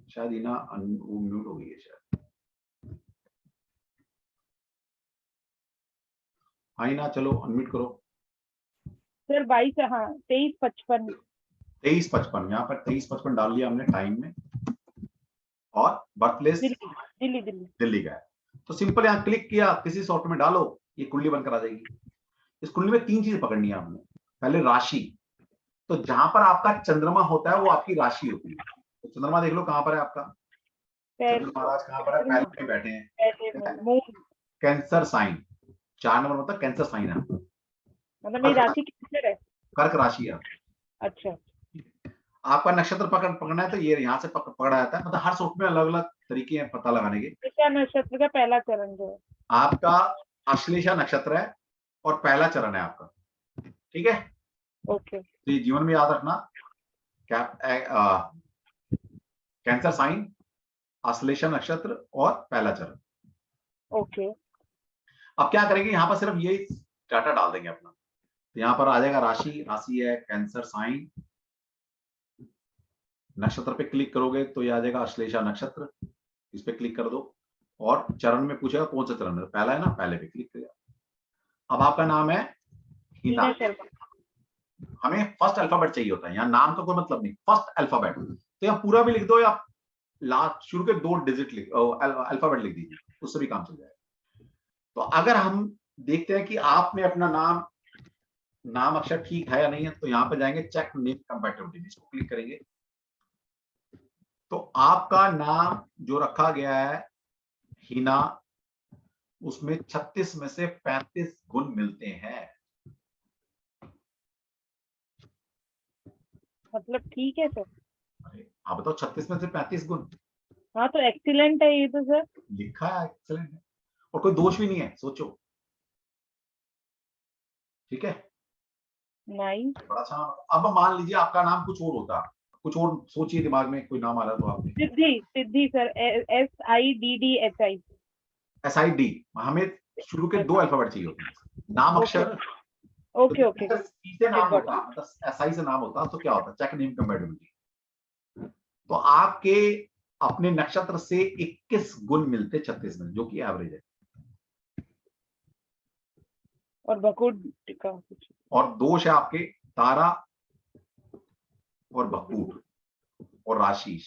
शायद हीना म्यूट हो गई है शायद। हाँ हीना, चलो अनम्यूट करो। सर 22, हाँ 23:55। 23:55, यहाँ पर 23:55 डाल लिया हमने टाइम में, और बर्थ प्लेस दिल्ली दिल्ली का है। तो सिंपल यहाँ क्लिक किया, किसी सॉफ्टवेयर में डालो, ये कुंडली बनकर आ जाएगी। इस कुंडली में 3 चीजें पकड़नी है आपने। पहले राशि, तो जहां पर आपका चंद्रमा होता है वो आपकी राशि होती है। तो चंद्रमा देख लो कहां पर है आपका, चंद्र महाराज कहां पर है? पहले में बैठे हैं, कैंसर साइन, 4 नंबर मतलब कैंसर साइन है, मतलब मेरी राशि किसमें है? कर्क राशि है। अच्छा, आपका नक्षत्र पकड़ना है तो ये यहाँ से पकड़ा जाता है। मतलब हर सॉफ्टवेयर में अलग अलग तरीके हैं पता लगाने के। कृत्या नक्षत्र का पहला चरण जो है आपका अश्लेषा नक्षत्र है और पहला चरण है आपका, ठीक है। ओके तो ये जीवन में याद रखना, कैंसर साइन, अश्लेषा नक्षत्र और पहला चरण। ओके अब क्या करेंगे, यहाँ पर सिर्फ ये डाटा डाल देंगे अपना। तो यहाँ पर आ जाएगा राशि है कैंसर साइन, नक्षत्र पे क्लिक करोगे तो ये आ जाएगा अश्लेषा नक्षत्र, इस पे क्लिक कर दो, और चरण में पूछेगा कौन सा चरण है, पहला है ना, पहले पे क्लिक किया। अब आपका नाम है हीना, हमें फर्स्ट अल्फाबेट चाहिए होता है, यहाँ नाम का कोई मतलब नहीं, फर्स्ट अल्फाबेट। तो यहाँ पूरा भी लिख दो, या लास्ट शुरू के 2 डिजिट अल्फाबेट लिख दीजिए, उससे भी काम चल जाएगा। तो अगर हम देखते हैं कि आपने अपना नाम अक्षर ठीक है या नहीं है, तो यहाँ पे जाएंगे चेक नेम कंपैटिबिलिटी, इसको क्लिक करेंगे। तो आपका नाम जो रखा गया है हीना, उसमें 36 में से 35 गुण मिलते हैं। मतलब ठीक है सर। अरे आप बताओ, 36 में से 35 गुण? हाँ तो एक्सीलेंट है ये तो सर। लिखा है एक्सीलेंट है, और कोई दोष भी नहीं है, सोचो, ठीक है। नाइस। बड़ा अच्छा। अब मान लीजिए आपका नाम कुछ और होता, कुछ और सोचिए, दिमाग में कोई नाम आ रहा है तो आपने। सिद्धि सर, SIDDHI। SID, हमें शुरू के 2 अल्फाबेट चाहिए होते हैं, नाम अक्षर। ओके ओके अगर C से नाम होता, मतलब SI से नाम होता तो क्या होता, चेक नेम कंपैटिबिलिटी। तो आपके अपने नक्षत्र से 21 गुण मिलते 36 में, जो कि एवरेज है। और बकुड का कुछ, और दोष है आपके तारा और बकूट और राशि,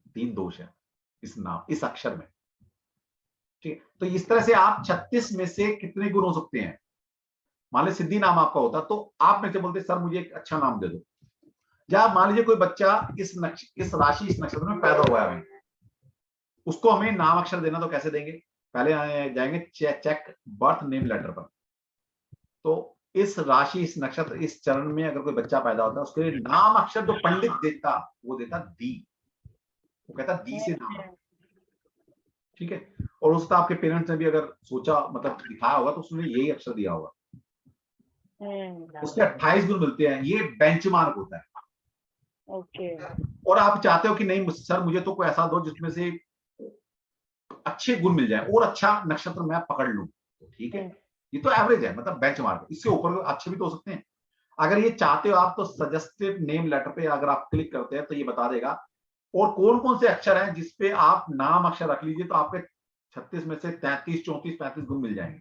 3 दोष है इस नाम, इस अक्षर में, ठीक है। तो इस तरह से आप 36 में से कितने गुण हो सकते हैं? मान लो सिद्धि नाम आपका होता तो आप में से बोलते सर मुझे एक अच्छा नाम दे दो, या मान लीजिए कोई बच्चा इस राशि इस नक्षत्र में पैदा हुआ है, उसको हमें नाम अक्षर देना, तो कैसे देंगे? पहले जाएंगे चेक बर्थ नेम लेटर पर। तो इस राशि इस नक्षत्र इस चरण में अगर कोई बच्चा पैदा होता है, उसके लिए नाम अक्षर जो पंडित देता वो देता दी, वो कहता दी से नाम, ठीक है। और उसका आपके पेरेंट्स ने भी अगर सोचा मतलब दिखाया होगा तो उसने यही अक्षर दिया होगा। उसके 28 गुण मिलते हैं, ये बेंचमार्क होता है। ओके। और आप चाहते हो कि नहीं सर मुझे तो कोई ऐसा दो जिसमें से अच्छे गुण मिल जाए और अच्छा नक्षत्र मैं पकड़ लूं, तो ठीक है, ये तो एवरेज है, मतलब बेंचमार्क। इससे ऊपर अच्छे भी तो हो सकते हैं। अगर ये चाहते हो आप तो सजेस्टिव नेम लेटर पे अगर आप क्लिक करते हैं तो ये बता देगा और कौन कौन से अक्षर हैं जिसपे आप नाम अक्षर रख लीजिए, तो आपके 36 में से 33, 34, 35 गुण मिल जाएंगे।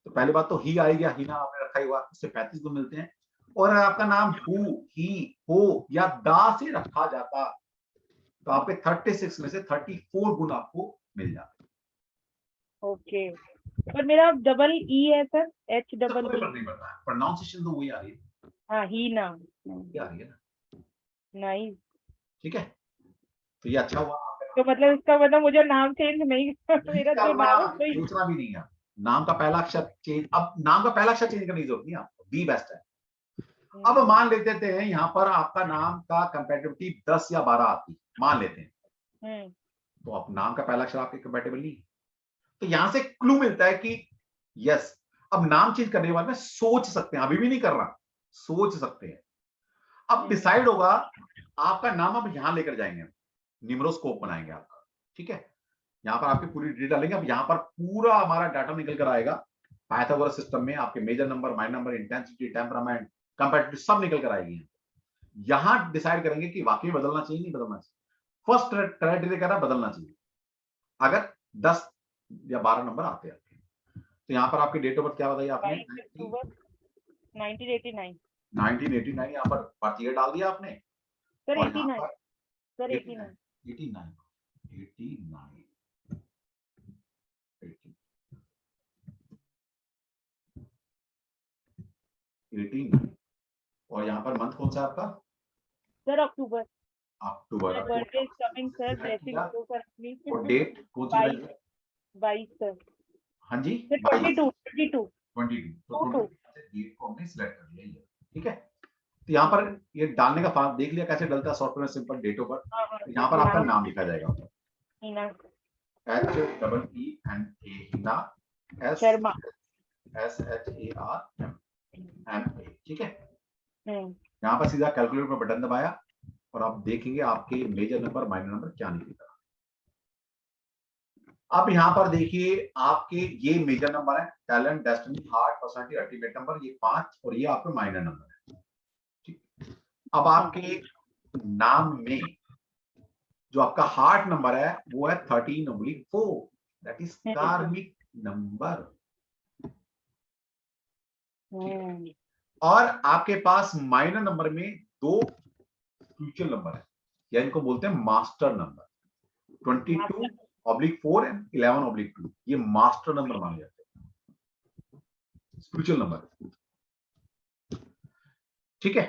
तो पहली बात तो ही आई गया, हिना आपने रखा ही हुआ, उससे 35 गुण मिलते हैं। और अगर आपका नाम हु, ही, हो या दा से रखा जाता तो आपके 36 में से 34 गुण आपको मिल जाते। ओके, पर मेरा डबल ई है सर, एच डबल कोई फर्क नहीं पड़ता है, प्रोनाउंसिएशन तो वही आ रही है। हाँ, ही ना, ये आ रही है ना, नाइस। ठीक है। तो ये अच्छा हुआ। तो मतलब इसका मतलब मुझे नाम चेंज नहीं मेरा जो नाम है वही। सोचना भी नहीं है, नाम का पहला अक्षर चेंज, अब नाम का पहला अक्षर चेंज करने की जरूरत नहीं है आपको, बी बेस्ट है। अब मान लेते हैं यहाँ पर आपका नाम का कंपैटिबिलिटी 10 या 12 आती, मान लेते हैं, तो आप नाम का पहला अक्षर आपके कंपैटिबल नहीं, तो यहां से क्लू मिलता है कि यस अब नाम चेंज करने के बाद में सोच सकते हैं, अभी भी नहीं कर रहा, सोच सकते हैं। अब डिसाइड होगा आपका नाम, अब यहां लेकर जाएंगे, न्यूमरोस्कोप बनाएंगे आपका, ठीक है। यहाँ पर आपकी पूरी डिटेल डालेंगे, अब यहाँ पर पूरा हमारा डाटा निकल कर आएगा पाइथागोरस सिस्टम में, आपके major number, minor number, intensity, temperament, compatibility सब निकल कर आएगी। यहां डिसाइड करेंगे कि वाकई बदलना चाहिए नहीं बदलना चाहिए। फर्स्ट क्राइटेरिया कह रहा बदलना चाहिए अगर 10 या 12 नंबर आते हैं। तो यहाँ पर आपकी डेट ऑफ बर्थ क्या बताई आपने? 1989। 1989 यहाँ पर बर्थ ईयर डाल दिया आपने। सर और 89 यहाँ पर सर 89 और यहाँ पर मंथ कौन सा आपका? Sir October. October. Birthday is coming sir, blessing दो सर प्लीज। और डेट कौन सी बताई? 22 सर। हाँ जी 22। तो 22 डेट को हमने सिलेक्ट कर लिया, ठीक है। तो यहाँ पर ये डालने का फॉर्म देख लिया कैसे डलता है software, simple date of birth. यहाँ पर आपका नाम लिखा जाएगा, हीना HEENA, हिना, शर्मा SHARMA, ठीक है। हम्म। यहाँ पर सीधा कैलकुलेटर पर बटन दबाया और आप देखेंगे आपके मेजर नंबर माइनर नंबर क्या निकलेगा। अब यहाँ पर देखिए आपके ये मेजर नंबर है, talent, destiny, heart, personality, ultimate number, ये 5 और ये आपके माइनर नंबर है, ठीक। अब आपके नाम में जो आपका हार्ट नंबर है वो है 13/4, दैट इज कार्मिक नंबर। और आपके पास माइनर नंबर में 2 फ्यूचर नंबर है, या इनको बोलते हैं मास्टर नंबर, 22/4 एंड 11/2, ये मास्टर नंबर माने जाते हैं, फ्यूचर नंबर, ठीक है।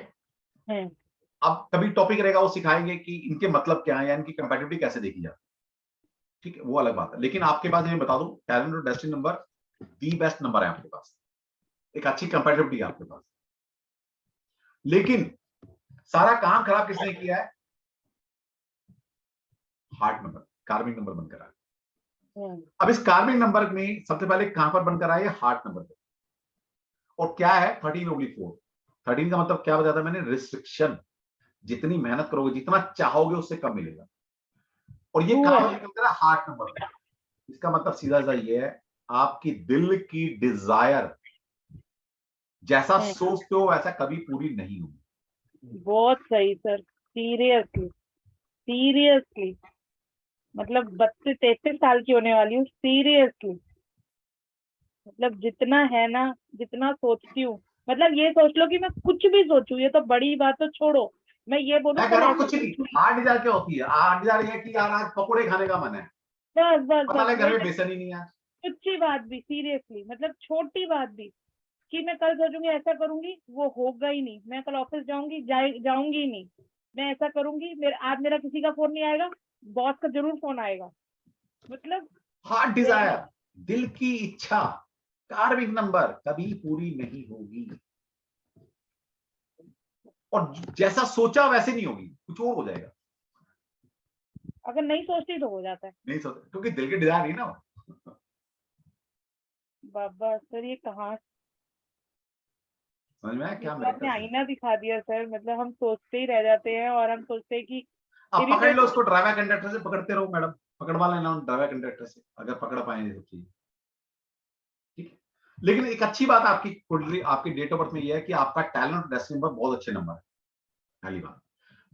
अब कभी टॉपिक रहेगा वो सिखाएंगे कि इनके मतलब क्या है या इनकी कंपैटिबिलिटी कैसे देखी जाती है, ठीक है, वो अलग बात है। लेकिन आपके पास मैं बता दूं टैलेंट और destiny number the best number है आपके पास, एक अच्छी कंपैटिबिलिटी है आपके पास। लेकिन सारा काम खराब किसने किया है? हार्ट नंबर, कार्मिक नंबर बनकर आया। अब इस कार्मिक नंबर में सबसे पहले कहां पर बनकर आया? हार्ट नंबर पर। और क्या है 13/4? 13 का मतलब क्या बताया था मैंने? रिस्ट्रिक्शन, जितनी मेहनत करोगे जितना चाहोगे उससे कम मिलेगा। और ये कहां निकल रहा है? हार्ट नंबर पर। इसका मतलब सीधा सा ये है आपकी दिल की डिजायर जैसा सोचते हो वैसा कभी पूरी नहीं होगी। बहुत सही सर, सीरियसली सीरियसली, मतलब 32-33 साल की होने वाली हूँ, सीरियसली। मतलब जितना है ना, जितना सोचती हूँ, मतलब ये सोच लो कि मैं कुछ भी सोचूं, ये तो बड़ी बात तो छोड़ो, मैं ये बोलूँ कुछ नहीं, हार्ट डिजायर क्या होती है? हार्ट डिजायर ये कि यार आज पकोड़े खाने का मन है, बस बस पता बस, लगे घर में बेसन ही नहीं है। कुछ बात भी, सीरियसली, मतलब छोटी बात भी, कि मैं कल सोचूंगी ऐसा करूंगी, वो होगा ही नहीं। मैं कल ऑफिस जाऊंगी, जाऊंगी ही नहीं। मैं ऐसा करूंगी, आज मेरा किसी का फोन नहीं आएगा, बॉस का जरूर फोन आएगा। मतलब हार्ट डिजायर, दिल की इच्छा, कार्मिक नंबर कभी पूरी नहीं होगी, और जैसा सोचा वैसे नहीं होगी, कुछ और हो जाएगा। अगर नहीं सोचती तो हो जाता है। नहीं सोचते क्योंकि दिल की डिजायर नहीं ना। बाबा सर ये कहाँ समझ में आया क्या मतलब मेरे आपने ख्याल से? आईना दिखा दिया सर। मतलब हम सोचते ही रह जाते हैं और हम सोचते हैं कि आप पकड़ लो इरिटेट। उसको, ड्राइवर कंडक्टर से पकड़ते रहो मैडम, पकड़वा लेना ड्राइवर कंडक्टर से, अगर पकड़ पाएंगे सब चीज, ठीक है। लेकिन एक अच्छी बात आपकी कुंडली, आपकी डेट ऑफ बर्थ में यह है कि आपका टैलेंट और डेस्टिनी नंबर बहुत अच्छे नंबर है, पहली बात।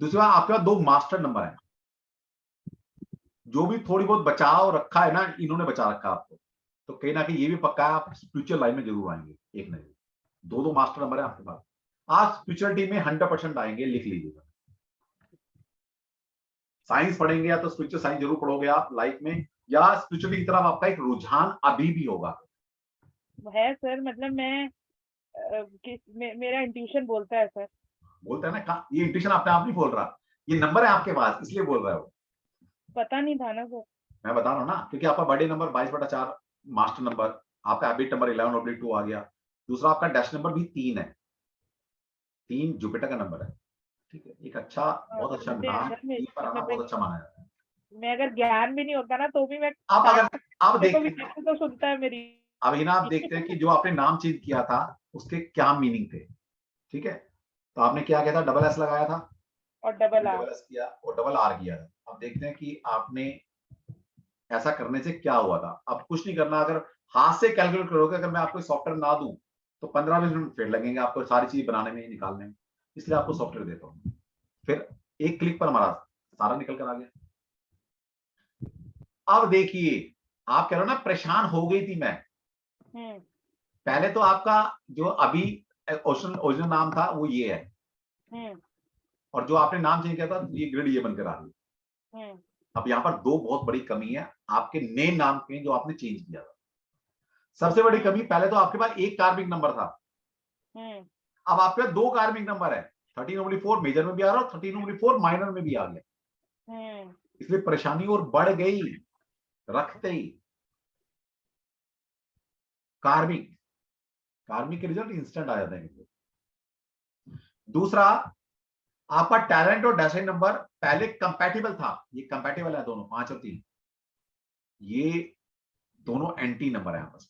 दूसरी बात, आपके पास 2 मास्टर नंबर है। जो भी थोड़ी बहुत बचाव रखा है ना, इन्होंने बचा रखा है आपको, तो कहीं ना कहीं ये भी पक्का है आप स्पिरिचुअल लाइन में जरूर आएंगे, एक ना एक। 2 मास्टर नंबर है आपके पास, आप स्पिरिचुअलिटी में 100% आएंगे, लिख लीजिएगा। साइंस पढ़ेंगे या तो स्पिरिचुअल साइंस जरूर पढ़ोगे आप लाइफ में, या स्पिरिचुअलिटी की तरफ आपका एक रुझान अभी भी होगा। है सर। मतलब मैं मेरा इंट्यूशन बोलता है सर। बोलते हैं ना, ये इंट्यूशन अपने आप नहीं बोल रहा, ये नंबर है आपके पास इसलिए बोल रहा है वो। पता नहीं था ना सर। मैं बता रहा हूँ ना, क्योंकि आपका बर्थडे नंबर 22/4 मास्टर नंबर, आपका हैबिट नंबर 11/2 आ गया। दूसरा आपका डैश नंबर भी 3 है, 3 जुपिटर का नंबर है, ठीक है। एक अच्छा, बहुत अच्छा मुझे नाम, सर 3 पर आना बहुत अच्छा माना जाता है। मैं अगर ज्ञान भी नहीं होता ना तो भी मैं आप अगर आप मेरे को देखते भी हैं, तो सुनता है मेरी। अभी ना आप देखते हैं कि जो आपने नाम चेंज किया था उसके क्या मीनिंग थे, ठीक है। तो आपने क्या किया था, डबल एस लगाया था, और डबल आर। डबल एस किया और डबल आर किया था। अब देखते हैं कि आपने ऐसा करने से क्या हुआ था। अब कुछ नहीं करना, अगर हाथ से कैलकुलेट करोगे, अगर मैं आपको सॉफ्टवेयर ना दूं तो 15-20 मिनट फिर लगेंगे आपको सारी चीज बनाने में, निकालने में, इसलिए आपको सॉफ्टवेयर देता हूं। फिर एक क्लिक पर हमारा सारा निकल कर आ गया। अब देखिए, आप कह रहे हो ना परेशान हो गई थी मैं, पहले तो आपका जो अभी ओरिजिनल नाम था वो ये है, और जो आपने नाम चेंज किया था ये ग्रिड ये बनकर आ गई। अब यहाँ पर 2 बहुत बड़ी कमी है आपके नए नाम के जो आपने चेंज किया था। सबसे बड़ी कमी, पहले तो आपके पास एक कार्मिक नंबर था, अब आपके पास 2 कार्मिक नंबर है। 13/4 मेजर में भी आ रहा है, 13/4 माइनर में भी आ गया, इसलिए परेशानी और बढ़ गई रखते ही। कार्मिक कार्मिक के रिजल्ट इंस्टेंट आ जाते हैं। दूसरा, आपका टैलेंट और डेस्टिनी नंबर पहले कंपैटिबल था, ये कंपैटिबल है दोनों, 5 और 3, ये दोनों एंटी नंबर है आपस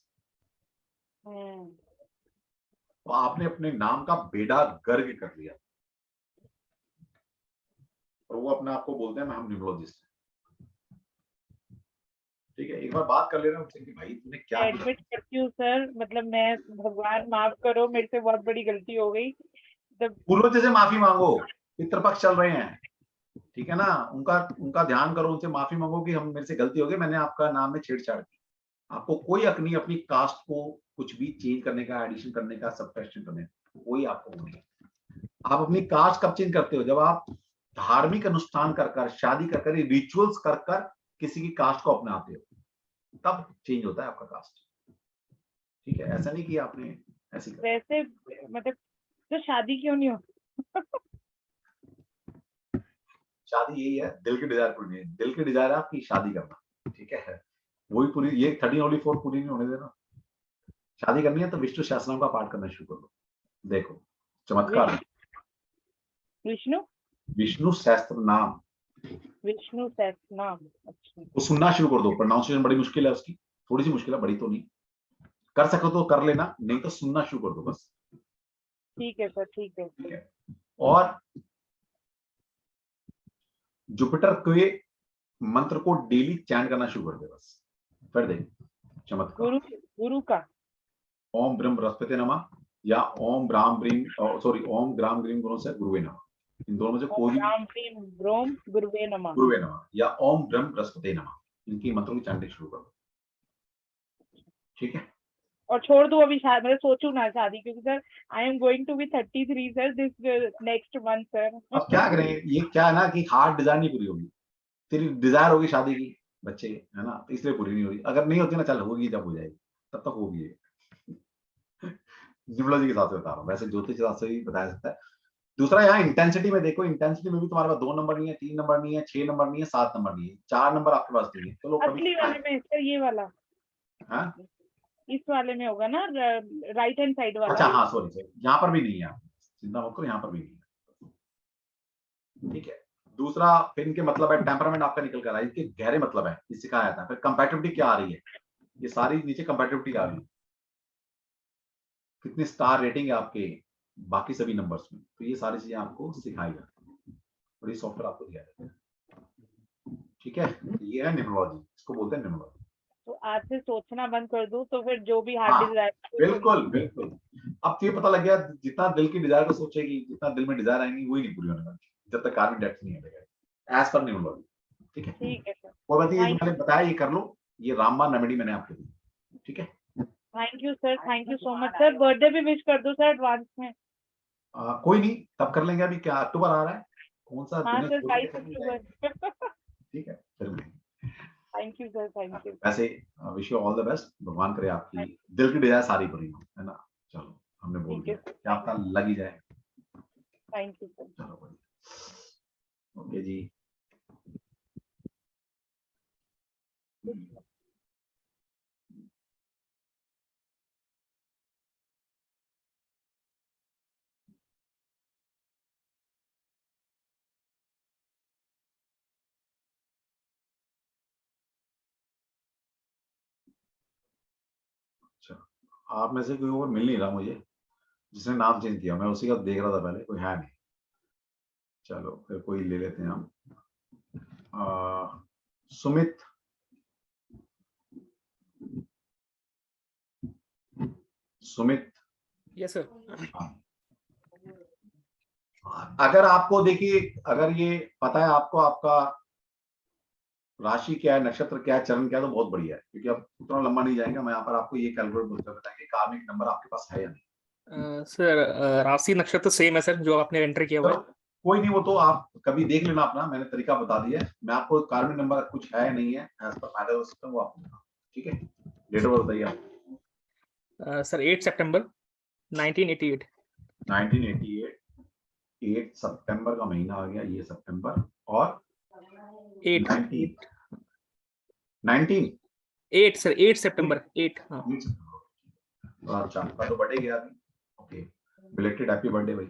में। तो आपने अपने नाम का बेड़ा गर्क कर लिया, और वो अपने आप को बोलते हैं हम न्यूमरोलॉजिस्ट हैं, ठीक है। एक बार बात कर लेना उनसे कि भाई तूने क्या किया। एडमिट करती हूँ सर। मतलब मैं, भगवान माफ करो, मेरे से बहुत बड़ी गलती हो गई। पूर्वज से माफी मांगो, पितृपक्ष चल रहे हैं, ठीक है ना, उनका उनका ध्यान करो, उनसे माफी मांगो कि हम, मेरे से गलती हो गई, मैंने आपका नाम में छेड़छाड़ की। आपको कोई हक नहीं अपनी कास्ट को कुछ भी चेंज करने का, एडिशन करने का, सब्ट्रैक्शन करने का, कोई आपको नहीं है। आप अपनी कास्ट कब चेंज करते हो, जब आप धार्मिक अनुष्ठान कर कर, शादी कर कर, रिचुअल्स कर कर किसी की कास्ट को अपनाते हो, तब चेंज होता है आपका कास्ट, ठीक है। ऐसा नहीं कि आपने ऐसे कर। वैसे मतलब तो शादी क्यों नहीं हो? शादी यही है, दिल की डिजायर पूरी नहीं है, दिल की डिजायर है आपकी शादी करना, ठीक है, वही पूरी, ये 13/4 पूरी नहीं होने देना। शादी करनी है तो विष्णु सहस्त्रनाम का पाठ करना शुरू कर दो, देखो चमत्कार। विष्णु विष्णु सहस्त्रनाम, विष्णु सहस्त्रनाम। अच्छा, वो सुनना शुरू कर दो। प्रोनाउंसिएशन बड़ी मुश्किल है उसकी, थोड़ी सी मुश्किल है, बड़ी तो नहीं, कर सको तो कर लेना, नहीं तो सुनना शुरू कर दो बस, ठीक है सर, ठीक है। ठीक है। और जुपिटर के मंत्र को डेली चैंट करना शुरू कर दे बस, फिर देख चमत्कार। गुरु का ओम ब्रह्म बृहस्पति नमः, या ओम ब्राम ब्रीम, सॉरी ओम ग्राम ग्रीम गुरु से गुरुवे नमः, इन दोनों में से कोई भी, राम प्रीम ब्रोम गुरुवे नमः, गुरुवे नमः या ओम ब्रह्म बृहस्पति नमः, इनकी मंत्रों की चैंटिंग शुरू कर दो, ठीक है। और छोड़ दूं अभी शायद, मैं सोचू ना शादी, क्योंकि sir I am going to be 33 sir this next month sir. अब क्या करें, ये क्या है ना कि हार्ट डिजायर नहीं पूरी होगी, तेरी डिजायर होगी शादी की, बच्चे, है ना, तो इसलिए पूरी नहीं होगी। अगर नहीं होती ना, चल होगी, जब हो जाएगी तब तक होगी, न्यूमरोलॉजी के हिसाब से बता रहा हूँ, वैसे ज्योतिष के हिसाब से भी बताया सकता है। दूसरा यहाँ इंटेंसिटी में देखो, इंटेंसिटी में भी तुम्हारे पास 2 नंबर नहीं है, 3 नंबर नहीं है, 6 नंबर नहीं है, 7 नंबर नहीं है, 4 नंबर आपके पास नहीं है। चलो कभी असली वाले में सर ये वाला, हाँ इस वाले में होगा ना, राइट हैंड साइड वाला। अच्छा हाँ सॉरी, यहाँ पर भी नहीं है, चिंता मत करो, यहाँ पर भी नहीं है। ठीक है। दूसरा फिर इनके मतलब है टेम्परामेंट आपका निकल कर रहा है, इनके गहरे मतलब है, इससे कहा जाता है। फिर कंपैटिबिलिटी क्या आ रही है, ये सारी नीचे कंपैटिबिलिटी आ रही है, कितनी स्टार रेटिंग है आपके बाकी सभी नंबर्स में, तो ये सारी चीजें आपको सिखाई जाती है और ये सॉफ्टवेयर आपको दिया जाता है। ठीक है, ये है न्यूमरोलॉजी, इसको बोलते हैं न्यूमरोलॉजी। तो आज से सोचना बंद कर दूं तो फिर जो भी हाँ, हार्ट डिजायर, बिल्कुल बिल्कुल। अब तो ये पता लग गया, जितना दिल की डिजायर को सोचेगी, जितना दिल में डिजायर आएंगी, वही नहीं पूरी होने वाली जब तक कार्मिक डेप्थ नहीं आएगा, एज पर न्यूमरोलॉजी। ठीक है, ठीक है सर, वो बात ये जो मैंने बताया ये कर लो, ये रामबाण रेमेडी मैंने आपके दी। ठीक है, thank you sir, thank you so much sir. Birthday भी विश कर दो सर एडवांस में। कोई नहीं, तब कर लेंगे, अभी क्या अक्टूबर आ रहा है, कौन सा हाँ दुनिया सर, छोड़ के 22 चली अक्टूबर। जाएगी। ठीक है, चलिए, thank you sir, thank you. वैसे wish you all the best, भगवान करे आपकी दिल की डिजायर सारी पूरी हो, है ना। चलो हमने बोल ठीक है दिया कि आपका लग ही जाए। Thank you sir. चलो बढ़िया, ओके जी। अच्छा, आप में से कोई और मिल नहीं रहा मुझे जिसने नाम चेंज किया, मैं उसी का देख रहा था पहले, कोई है नहीं। चलो फिर कोई ले लेते हैं हम, सुमित। Sumit, yes sir. अगर आपको देखिए, अगर ये पता है आपको आपका राशि क्या है, नक्षत्र क्या है, चरण क्या है, तो बहुत बढ़िया है, क्योंकि अब उतना लंबा नहीं जाएगा। मैं यहाँ पर आपको ये कैलकुलेट कर बताएंगे कार्मिक नंबर आपके पास है या नहीं। सर राशि नक्षत्र सेम है सर जो आपने एंटर किया हुआ है। कोई नहीं, वो तो आप कभी देख लेना अपना, मैंने तरीका बता दिया है। मैं आपको कार्मिक नंबर कुछ है नहीं है एज पर फायदा सिस्टम, वो आपको बताऊं। ठीक है, डेट ऑफ बर्थ बताइए आप। सर 8 सितंबर 1988। 1988, 8 सितंबर का महीना आ गया, ये सितंबर, और 8 19 सर 8 सितंबर 8। हाँ अच्छा, आपका तो बर्थडे गया अभी। ओके, बिलेटेड हैप्पी बर्थडे भाई,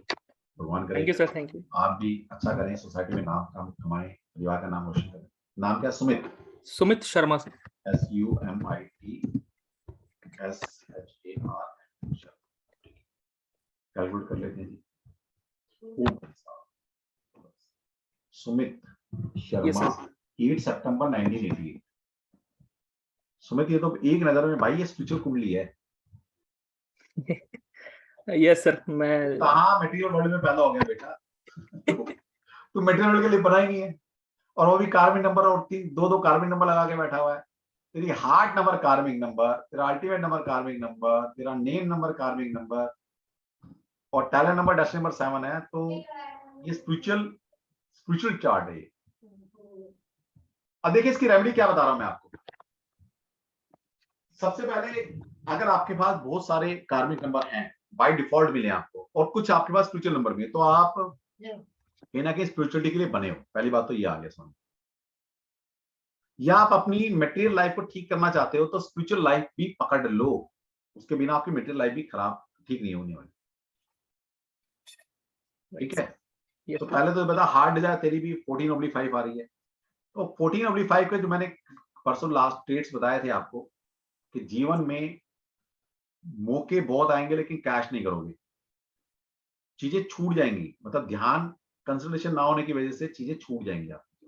भगवान करे thank you sir, thank you. आप भी अच्छा करें, सोसाइटी में नाम काम कमाएं, परिवार का नाम रोशन करें। नाम क्या है? Sumit, Sumit Sharma sir. SUMITSHAR। Calculate कर लेते हैं जी। सुमित शर्मा, 8 सितंबर 1988। सुमित, ये तो एक नजर में भाई ये स्पिरिचुअल कुंडली है। यस सर, मैं कहाँ मटेरियल वर्ल्ड में पैदा हो गया बेटा। तू मटेरियल वर्ल्ड के लिए बना ही नहीं है, और वो भी कार्मिक नंबर, और 2 कार्मिक नंबर लगा के बैठा हुआ है। तेरी हार्ट नंबर कार्मिक नंबर, तेरा अल्टीमेट नंबर कार्मिक नंबर, तेरा नेम नंबर कार्मिक नंबर, और टैलेंट नंबर डैश नंबर 7 है। तो ये स्पिरिचुअल चार्ट है ये। अब देखिए इसकी रेमेडी क्या बता रहा हूं मैं आपको। सबसे पहले, अगर आपके पास बहुत सारे कार्मिक नंबर हैं, बाय डिफॉल्ट मिले आपको, और कुछ आपके पास स्पिरिचुअल नंबर भी है, तो आप कहीं ना कहीं स्पिरिचुअलिटी के लिए बने हो। पहली बात तो ये आ गया समझ। या आप अपनी मटेरियल लाइफ को ठीक करना चाहते हो, तो स्पिरिचुअल लाइफ भी पकड़ लो, उसके बिना आपकी मटेरियल लाइफ भी खराब ठीक नहीं होने वाली। ठीक है, तो पहले तो बता, हार्ट डिजायर तेरी भी 14/5 आ रही है। तो 14/5 के जो मैंने परसों लास्ट ट्रेड्स बताए थे आपको, कि जीवन में मौके बहुत आएंगे लेकिन कैश नहीं करोगे, चीजें छूट जाएंगी, मतलब ध्यान कंसंट्रेशन ना होने की वजह से चीजें छूट जाएंगी आपकी।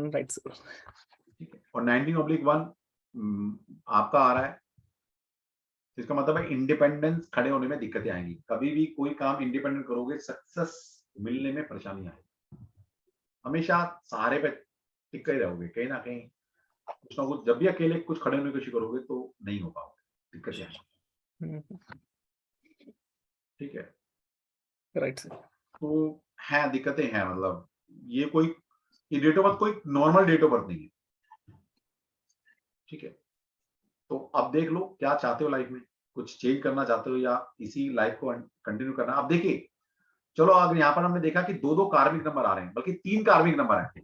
Right sir. ठीक है, और 19/1 आपका आ रहा है, इसका मतलब है इंडिपेंडेंस खड़े होने में दिक्कतें आएंगी। कभी भी कोई काम इंडिपेंडेंट करोगे, सक्सेस मिलने में परेशानी आएगी। हमेशा सहारे पे टिके ही रहोगे, कहीं ना कहीं कुछ ना कुछ। जब भी अकेले कुछ खड़े होने की कोशिश करोगे तो नहीं हो पाओगे, दिक्कतें आएंगी। ठीक है, राइट सर। तो है, दिक्कतें हैं, मतलब ये कोई, ये डेट ऑफ बर्थ कोई नॉर्मल डेट ऑफ बर्थ नहीं है। ठीक है, तो अब देख लो क्या चाहते हो लाइफ में। कुछ चेंज करना चाहते हो या इसी लाइफ को कंटिन्यू करना? अब देखिए, चलो अगर यहाँ पर हमने देखा कि 2-2 कार्मिक नंबर आ रहे हैं, बल्कि 3 कार्मिक नंबर है,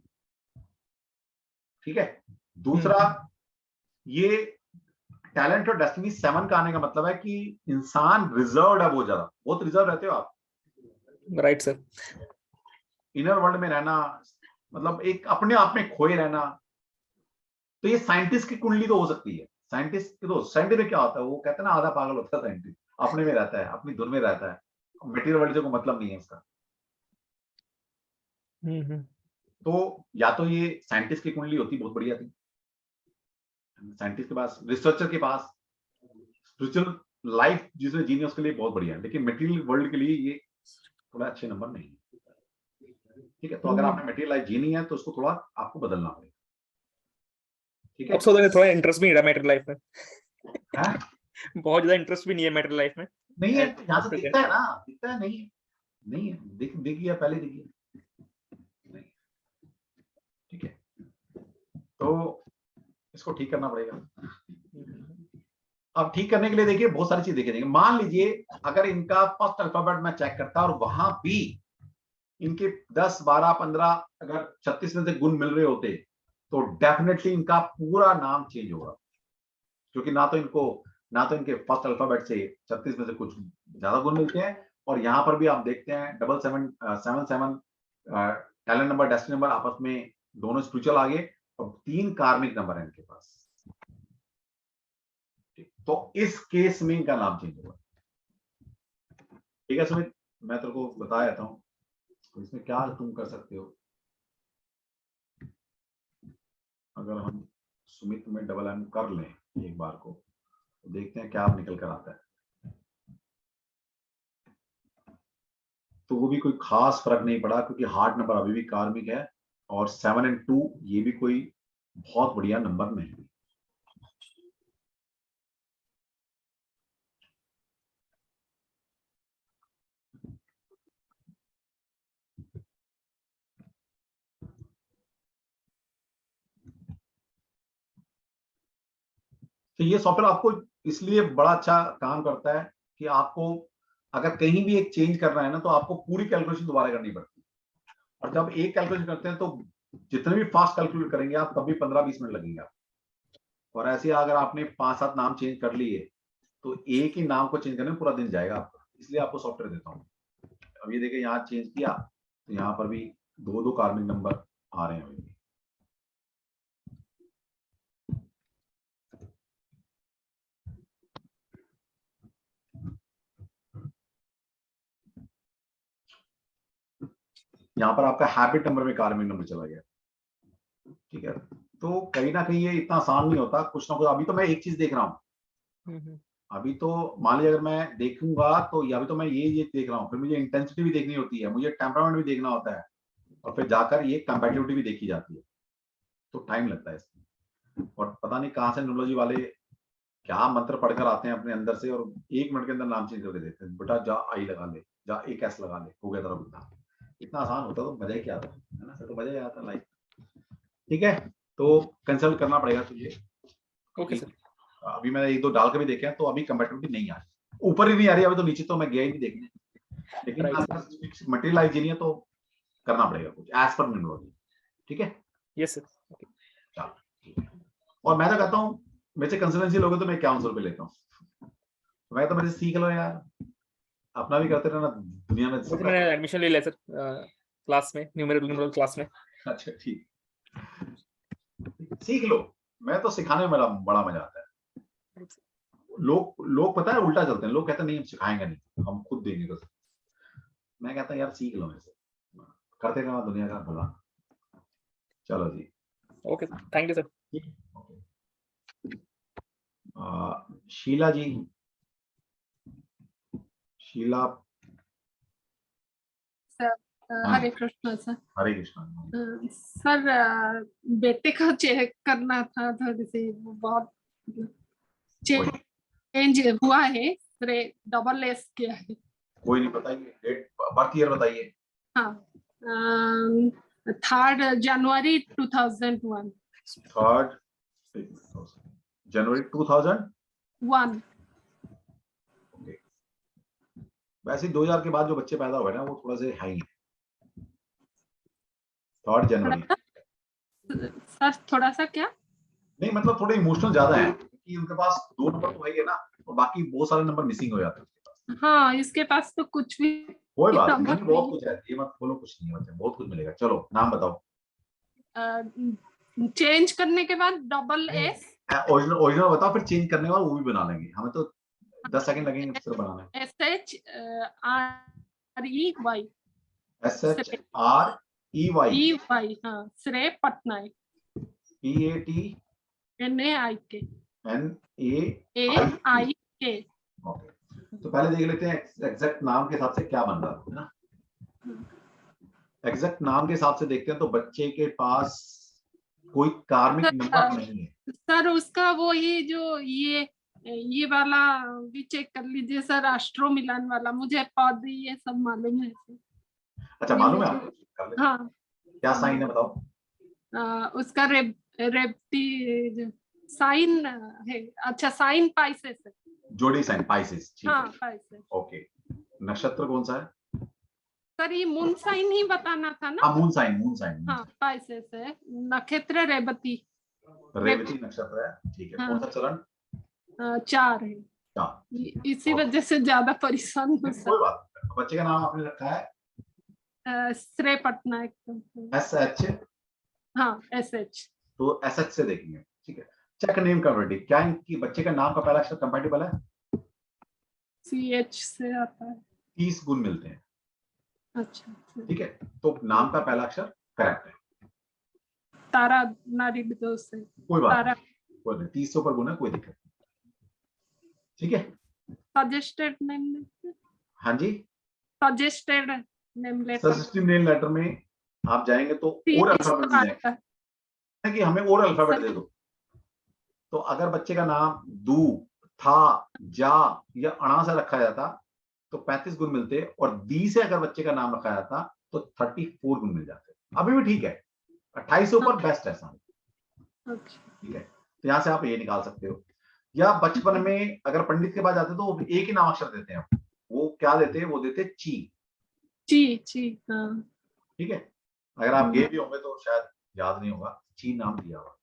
ठीक है। दूसरा, ये टैलेंट और डेस्टिनी 7 का आने का मतलब है कि इंसान रिजर्व्ड है, बहुत ज्यादा, बहुत रिजर्व रहते हो आप, राइट सर। इनर वर्ल्ड में रहना, मतलब एक अपने आप में खोए रहना। तो ये साइंटिस्ट की कुंडली तो हो सकती है। साइंटिस्ट में क्या होता है, वो कहते हैं ना, आधा पागल होता है साइंटिस्ट, अपने में रहता है, अपनी धुन में रहता है, मटेरियल वर्ल्ड से कोई मतलब नहीं है उसका। तो या तो ये साइंटिस्ट की कुंडली होती, बहुत बढ़िया थी, साइंटिस्ट के पास, रिसर्चर के पास, स्पिरिचुअल लाइफ जिसमें जीनी उसके लिए बहुत बढ़िया है, लेकिन मटेरियल वर्ल्ड के लिए ये थोड़ा अच्छे नंबर नहीं है, ठीक है। तो अगर आपने मटेरियल लाइफ जीनी है तो उसको थोड़ा आपको बदलना पड़ेगा, ठीक है। अब थोड़ा इंटरेस्ट भी नहीं रहा मैटर लाइफ में। हाँ? बहुत ज्यादा इंटरेस्ट भी नहीं है मैटर लाइफ में। नहीं है, यहाँ से दिखता है ना, दिखता है, नहीं है, दिखिए पहले दिखिए, नहीं, ठीक है। तो इसको ठीक करना पड़ेगा। अब ठीक करने के लिए देखिए बहुत सारी चीज देखेंगे। मान लीजिए अगर इनका फर्स्ट अल्फाबेट मैं चेक करता और वहां भी इनके 10, 12, 15 अगर 36 में से गुण मिल रहे होते तो डेफिनेटली इनका पूरा नाम चेंज होगा, क्योंकि ना तो इनके फर्स्ट अल्फाबेट से 36 में से कुछ ज्यादा गुण मिलते हैं, और यहां पर भी आप देखते हैं 777 टैलेंट नंबर, डेस्टिनी नंबर आपस में दोनों स्पिरिचुअल आ गए, और 3 कार्मिक नंबर है इनके पास। तो इस केस में इनका नाम चेंज होगा, ठीक है सुमित, मैं तेरे को बता देता हूं तो इसमें क्या तुम कर सकते हो। अगर हम सुमित में डबल एम कर लें एक बार को, तो देखते हैं क्या निकल कर आता है। तो वो भी कोई खास फर्क नहीं पड़ा, क्योंकि हार्ड नंबर अभी भी कार्मिक है, और 7 और 2 ये भी कोई बहुत बढ़िया नंबर नहीं है। तो ये सॉफ्टवेयर आपको इसलिए बड़ा अच्छा काम करता है कि आपको अगर कहीं भी एक चेंज करना है ना, तो आपको पूरी कैलकुलेशन दोबारा करनी पड़ती है, और जब एक कैलकुलेशन करते हैं तो जितने भी फास्ट कैलकुलेट करेंगे आप, तब भी 15-20 मिनट लगेंगे आप। और ऐसे अगर आपने 5-7 नाम चेंज कर लिए तो एक ही नाम को चेंज करने में पूरा दिन जाएगा आपका, इसलिए आपको सॉफ्टवेयर देता हूँ। अब ये देखिए यहाँ चेंज किया तो यहाँ पर भी 2-2 कार्मिक नंबर आ रहे हैं। यहाँ पर आपका हैबिट नंबर में कार्मिक नंबर चला गया, ठीक है। तो कहीं ना कहीं ये इतना आसान नहीं होता, कुछ ना कुछ। अभी तो मैं एक चीज देख रहा हूँ, अभी तो मान लीजिए अगर मैं देखूंगा तो अभी तो मैं ये देख रहा हूँ, फिर मुझे इंटेंसिटी भी देखनी होती है, मुझे टेम्परामेंट भी देखना होता है, और फिर जाकर ये कंपैटिबिलिटी भी देखी जाती है, तो टाइम लगता है इसमें। और पता नहीं कहाँ से न्यूमरोलॉजी वाले क्या मंत्र पढ़कर आते हैं अपने अंदर से, और 1 मिनट के अंदर नाम चेंज करके देते हैं, बेटा जा आई लगा ले, जा एक एस लगा ले, हो गया तेरा बुद्धा। इतना आसान होता तो मजा ही क्या आता है ना, तो मजा ही आता लाइफ, ठीक है। तो कंसल्ट करना पड़ेगा तुझे। Okay sir. अभी मैंने 1-2 डाल के भी देखे हैं, तो अभी कंपैटिबिलिटी नहीं आ रही, ऊपर ही नहीं आ रही, अभी तो नीचे तो मैं गया ही नहीं देखने, लेकिन मटेरियल लाइफ जीनी है तो करना पड़ेगा कुछ एज पर न्यूमरोलॉजी, ठीक है। Yes sir. चलो, और मैं तो कहता हूँ मेरे से कंसल्टेंसी लोगे तो मैं 5100 रुपए लेता हूँ, मैं तो मेरे से सीख लो यार, अपना भी करते रहना दुनिया में। मैंने एडमिशन ले लिया सर क्लास में, न्यूमेरिकल क्लास में। अच्छा ठीक, सीख लो, मैं तो सिखाने में बड़ा मजा आता है। लोग पता है उल्टा चलते हैं, लोग कहते हैं नहीं हम सिखाएंगे नहीं, हम खुद देंगे बस। मैं कहता यार सीख लो, मेरे से करते रहना दुनिया का भला। चलो जी, okay thank you sir. Sheela ji, Sheela. Sir Hare Krishna sir. Hare Krishna sir, बेटे का चेक करना था, थोड़ी सी बहुत चेंज हुआ है, डबल एस किया है। कोई नहीं, बताइए डेट बर्थ ईयर बताइए। हाँ, 3 जनवरी 2001। 3 जनवरी 2001। वैसे 2000 के बाद जो बच्चे पैदा हुए ना वो थोड़ा से हाई है, 3rd जनवरी। सर थोड़ा सा क्या? नहीं मतलब थोड़े इमोशनल ज्यादा है क्योंकि उनके पास 2 नंबर तो है ही है ना, और बाकी बहुत सारे नंबर मिसिंग हो जाते हैं उसके पास। हाँ, इसके पास तो कुछ भी कोई बात नहीं, नंबर बहुत कुछ है, ये मत बोलो कुछ नहीं है बच्चे, बहुत कुछ मिलेगा। चलो नाम बताओ। चेंज करने के बाद डबल एस ओरिजिनल ओरिजिनल बताओ, फिर चेंज करने के बाद वो भी बना लेंगे, हमें तो 10 सेकंड लगेंगे सिर्फ बनाने में। SHREY SHREY हाँ, श्रेय पटनायक NAIK PATNAIK। ओके, तो पहले देख लेते हैं एग्जैक्ट नाम के हिसाब से क्या बन रहा है ना। एग्जैक्ट नाम के हिसाब से देखते हैं तो बच्चे के पास कोई कार्मिक नंबर नहीं है। सर उसका वो ये वाला भी चेक कर लीजिए सर, एस्ट्रो मिलान वाला, मुझे पद ये सब मालूम है। अच्छा मालूम है आपको? कर लेते हैं। हाँ, क्या साइन है बताओ। उसका रेप्टी साइन है। अच्छा, साइन पाइसेस है। जोड़ी साइन पाइसेस, ठीक हाँ, है। पाइसेस। ओके, नक्षत्र कौन सा है? सर ये मून साइन ही बताना था ना। हाँ मून साइन। हाँ, पाइसेस है। नक्षत्र रेवती नक्षत्र है, ठीक है। हाँ। कौन सा चरण? 4 है। 4। इसी वजह से ज्यादा परेशान हूँ कोई सर। बात नहीं। बच्चे का नाम आपने रखा है श्रेय पटनायक। SH, हाँ, SH। तो SH से देखेंगे, ठीक है। चेक नेम कंपेटिबिलिटी, क्या इनकी बच्चे का नाम का पहला अक्षर कंपेटिबल है? CH से आता है। 30 गुण मिलते हैं, अच्छा, ठीक है। तो नाम का पहला अक्षर करेक्ट है। तारा नारी दोष है। कोई बात तारा नहीं, कोई नहीं, 30 से ऊपर गुण है, कोई दिक्कत नहीं, ठीक है। Suggested name. हाँ जी, suggested name letter suggestive name letter में आप जाएंगे तो और अल्फाबेट मिल जाएंगे कि हमें और अल्फाबेट दे दो। तो अगर बच्चे का नाम दू, था, जा या अणा से रखा जाता तो 35 गुण मिलते, और दी से अगर बच्चे का नाम रखा जाता तो 34 गुण मिल जाते। अभी भी ठीक है, 28 से ऊपर बेस्ट है सामने, ठीक है। तो यहां से आप ये निकाल सकते हो। या बचपन में अगर पंडित के पास जाते तो वो एक ही नाम अक्षर देते हैं, वो क्या देते हैं? वो देते ची। हाँ। ठीक है, अगर आप गए भी होंगे तो शायद याद नहीं होगा, ची नाम दिया हुआ।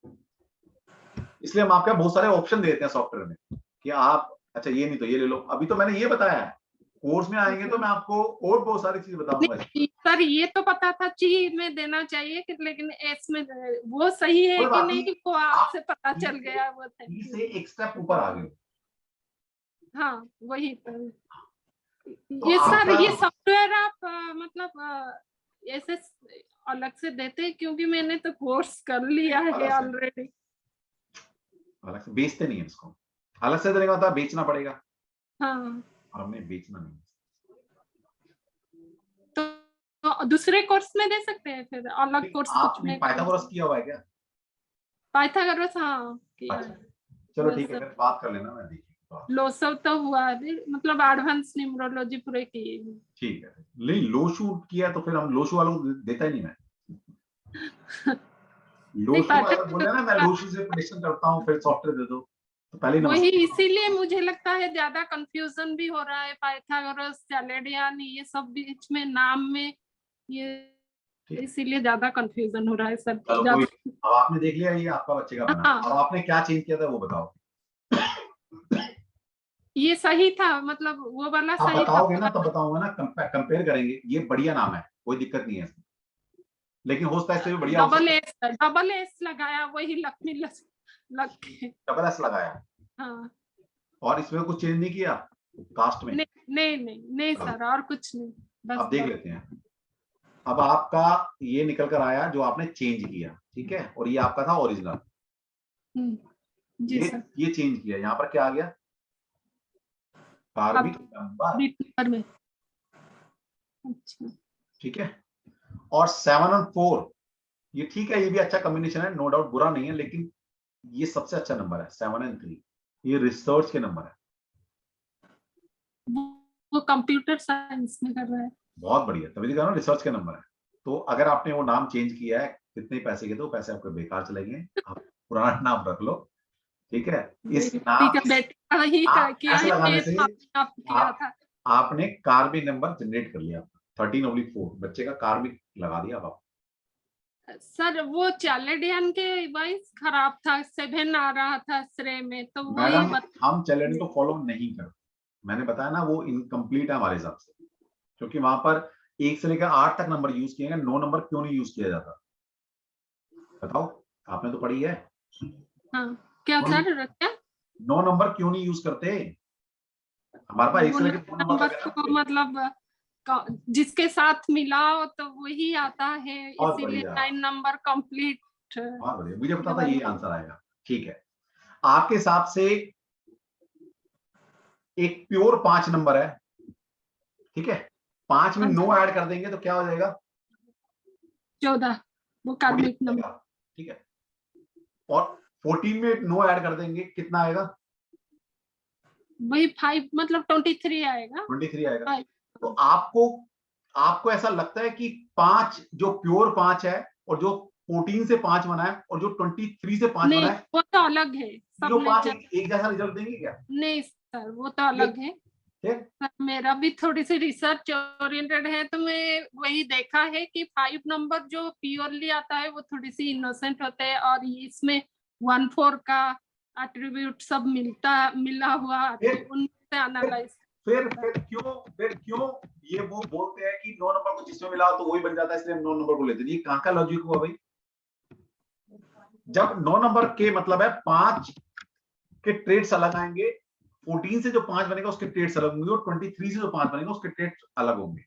इसलिए हम आपको बहुत सारे ऑप्शन देते हैं सॉफ्टवेयर में कि आप अच्छा ये नहीं तो ये ले लो। अभी तो मैंने ये बताया है, कोर्स में आएंगे तो मैं आपको और बहुत सारी चीज बताऊंगा। सर ये तो पता था ची में देना चाहिए लेकिन एस में वो सही है कि नहीं वो आपसे पता चल गया। वो से एक स्टेप ऊपर आ गए। हाँ वही तो ये सर ये सॉफ्टवेयर आप मतलब ऐसे अलग से देते हैं क्योंकि मैंने तो कोर्स कर लिया है ऑलरेडी। अलग से बेचते नहीं है इसको, अलग से देने का मतलब बेचना पड़ेगा। हाँ, और हमने बेचना नहीं। तो दूसरे कोर्स में दे सकते हैं फिर अलग कोर्स। आपने पाइथागोरस किया हुआ है क्या? पाइथागोरस हाँ किया है। चलो ठीक है, फिर बात कर लेना, मैं देखिए। लोसव तो हुआ है, मतलब एडवांस न्यूमरोलॉजी पूरे किए। ठीक है, नहीं लोशू किया तो फिर हम लोशू वालों को देता ही नहीं मैं। लोशू वाला बोला ना, मैं लोशू से प्रेडिक्शन करता हूँ फिर सॉफ्टवेयर दे दो, तो पहले वही इसीलिए मुझे लगता है ज्यादा कंफ्यूजन भी हो रहा है। पाइथागोरस, चैलेडियन, ये सब बीच में नाम में ये इसीलिए ज्यादा कंफ्यूजन हो रहा है सर। अब आपने देख लिया ये आपका बच्चे का बना। अब आपने क्या चेंज किया था वो बताओ। ये सही था, मतलब वो वाला आप सही बताओगे ना तब बताऊंगा ना, कंपेयर करेंगे। ये बढ़िया नाम है, कोई दिक्कत नहीं है इसमें, लेकिन हो सकता है इससे भी बढ़िया। डबल एस लगाया, वही लक्ष्मी लग के डबल एस लगाया। हाँ, और इसमें कुछ चेंज नहीं किया कास्ट में? नहीं सर, और कुछ नहीं। बस अब देख लेते हैं। अब आपका ये निकल कर आया जो आपने चेंज किया, ठीक है, और ये आपका था ओरिजिनल। ये चेंज किया, यहाँ पर क्या आ गया? कार्मिक नंबर में। अच्छा, ठीक है। और 7 और 4 ये ठीक है, ये भी अच्छा कॉम्बिनेशन है, नो डाउट, बुरा नहीं है, लेकिन ये सबसे अच्छा नंबर है 7 और 3। ये रिसर्च के नंबर है, वो कंप्यूटर साइंस में कर रहा है। बहुत बढ़िया, तभी तो रिसर्च के नंबर है। तो अगर आपने वो नाम चेंज किया है, कितने पैसे के, तो पैसे आपके बेकार चलेंगे, आप पुराना नाम रख लो, ठीक है। इस नाम ऐसे लगाने से आपने कार्मिक नंबर जनरेट कर लिया 13/4, बच्चे का कार्मिक लगा दिया आप। सर वो चैलेडियन के वाइज खराब था, 7 आ रहा था श्रेय में, तो वही मैडम हम चैलेंज को फॉलो नहीं करते, मैंने बताया ना वो इनकम्प्लीट है हमारे हिसाब से, क्योंकि वहां पर 1 से लेकर 8 तक नंबर यूज किए गए, 9 नंबर क्यों नहीं यूज किया जाता? बताओ, आपने तो पढ़ी है। हाँ, क्या सर, क्या 9 नंबर क्यों नहीं यूज करते? हमारे पास 1 से लेकर 9 नंबर नंबर तक है को ना। मतलब जिसके साथ मिलाओ तो वही आता है, बहुत इसीलिए बढ़िया। 9 नंबर कंप्लीट। बहुत बढ़िया, मुझे पता था ये आंसर आएगा। ठीक है, आपके हिसाब से एक प्योर 5 नंबर है, ठीक है, 5 में 9 ऐड कर देंगे तो क्या हो जाएगा? 14, वो कार्मिक 14 नंबर। आएगा, ठीक है, और 14 में 9 ऐड कर देंगे कितना आएगा? वही 5 मतलब 23 आएगा। 23 आएगा। 5 तो आपको ऐसा लगता है कि 5 जो प्योर 5 है और जो 14 से 5 बना है और जो 23 से 5 बना नहीं, है, वो तो अलग है, सब तीनों 5 नेचर। एक जैसा रिजल्ट देंगे क्या? नहीं सर, वो तो अलग है। ठीक, सर, मेरा भी थोड़ी सी रिसर्च ओरिएंटेड है, तो मैं वही देखा है कि 5 नंबर जो प्योरली आता है वो थोड़ी सी इनोसेंट होते हैं, और इसमें 1/4 का एट्रीब्यूट सब मिला हुआ, तो उनसे एनालाइज। फिर क्यों ये वो बोलते हैं कि 9 नंबर को जिसमें मिला तो वही बन जाता है, इसलिए हम 9 नंबर को लेते हैं? ये कहां का लॉजिक हुआ भाई? जब 9 नंबर के मतलब है 5 के ट्रेड्स अलग आएंगे, 14 से जो 5 बनेगा उसके ट्रेड्स अलग होंगे, और 23 से जो 5 बनेगा उसके ट्रेड्स अलग होंगे।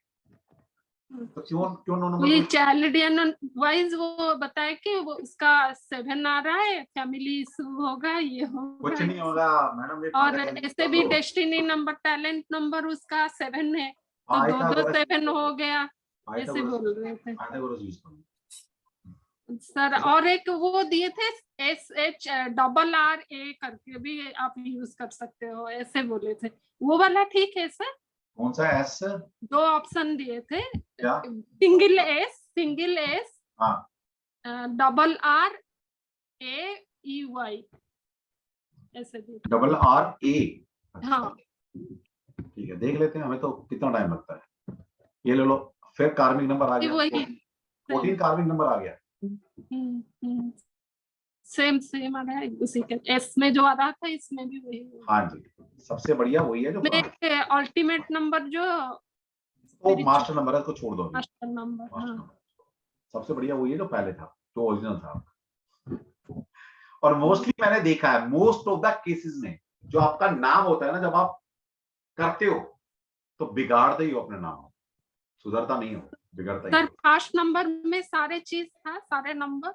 तो क्यों 9 नंबर? ये चैलेडियन वाइज वो बताए कि वो उसका 7 आ रहा है, फैमिली इशू होगा, ये होगा, कुछ नहीं होगा मैडम, ये और ऐसे भी डेस्टिनी नंबर, टैलेंट नंबर उसका 7 है, तो 2 7 हो गया, ऐसे बोल रहे थे सर। और एक वो दिए थे SHRRA करके भी आप यूज कर सकते हो, ऐसे बोले थे, वो वाला ठीक है सर? कौन सा एस? 2 ऑप्शन दिए थे, क्या? सिंगल एस हाँ, RRAEY, ऐसे भी। RRA। हाँ, ठीक है, देख लेते हैं, हमें तो कितना टाइम लगता है। ये ले लो, फिर कार्मिक नंबर आ गया, वही 14 कार्मिक नंबर आ गया। सेम आ रहा है, उसी के एस में जो आ रहा था इसमें भी वही। हाँ जी, सबसे बढ़िया वही है जो अल्टीमेट नंबर जो तो मास्टर नंबर है, उसको छोड़ दो। मास्टर नंबर, हाँ। सबसे बढ़िया वही है जो पहले था, जो ओरिजिनल था। और मोस्टली मैंने देखा है, मोस्ट ऑफ द केसेस में जो आपका नाम होता है ना, जब आप करते हो तो बिगाड़ते ही हो अपने नाम, सुधरता नहीं हो, बिगड़ता ही सर हो। फर्स्ट नंबर में सारे चीज था, सारे नंबर,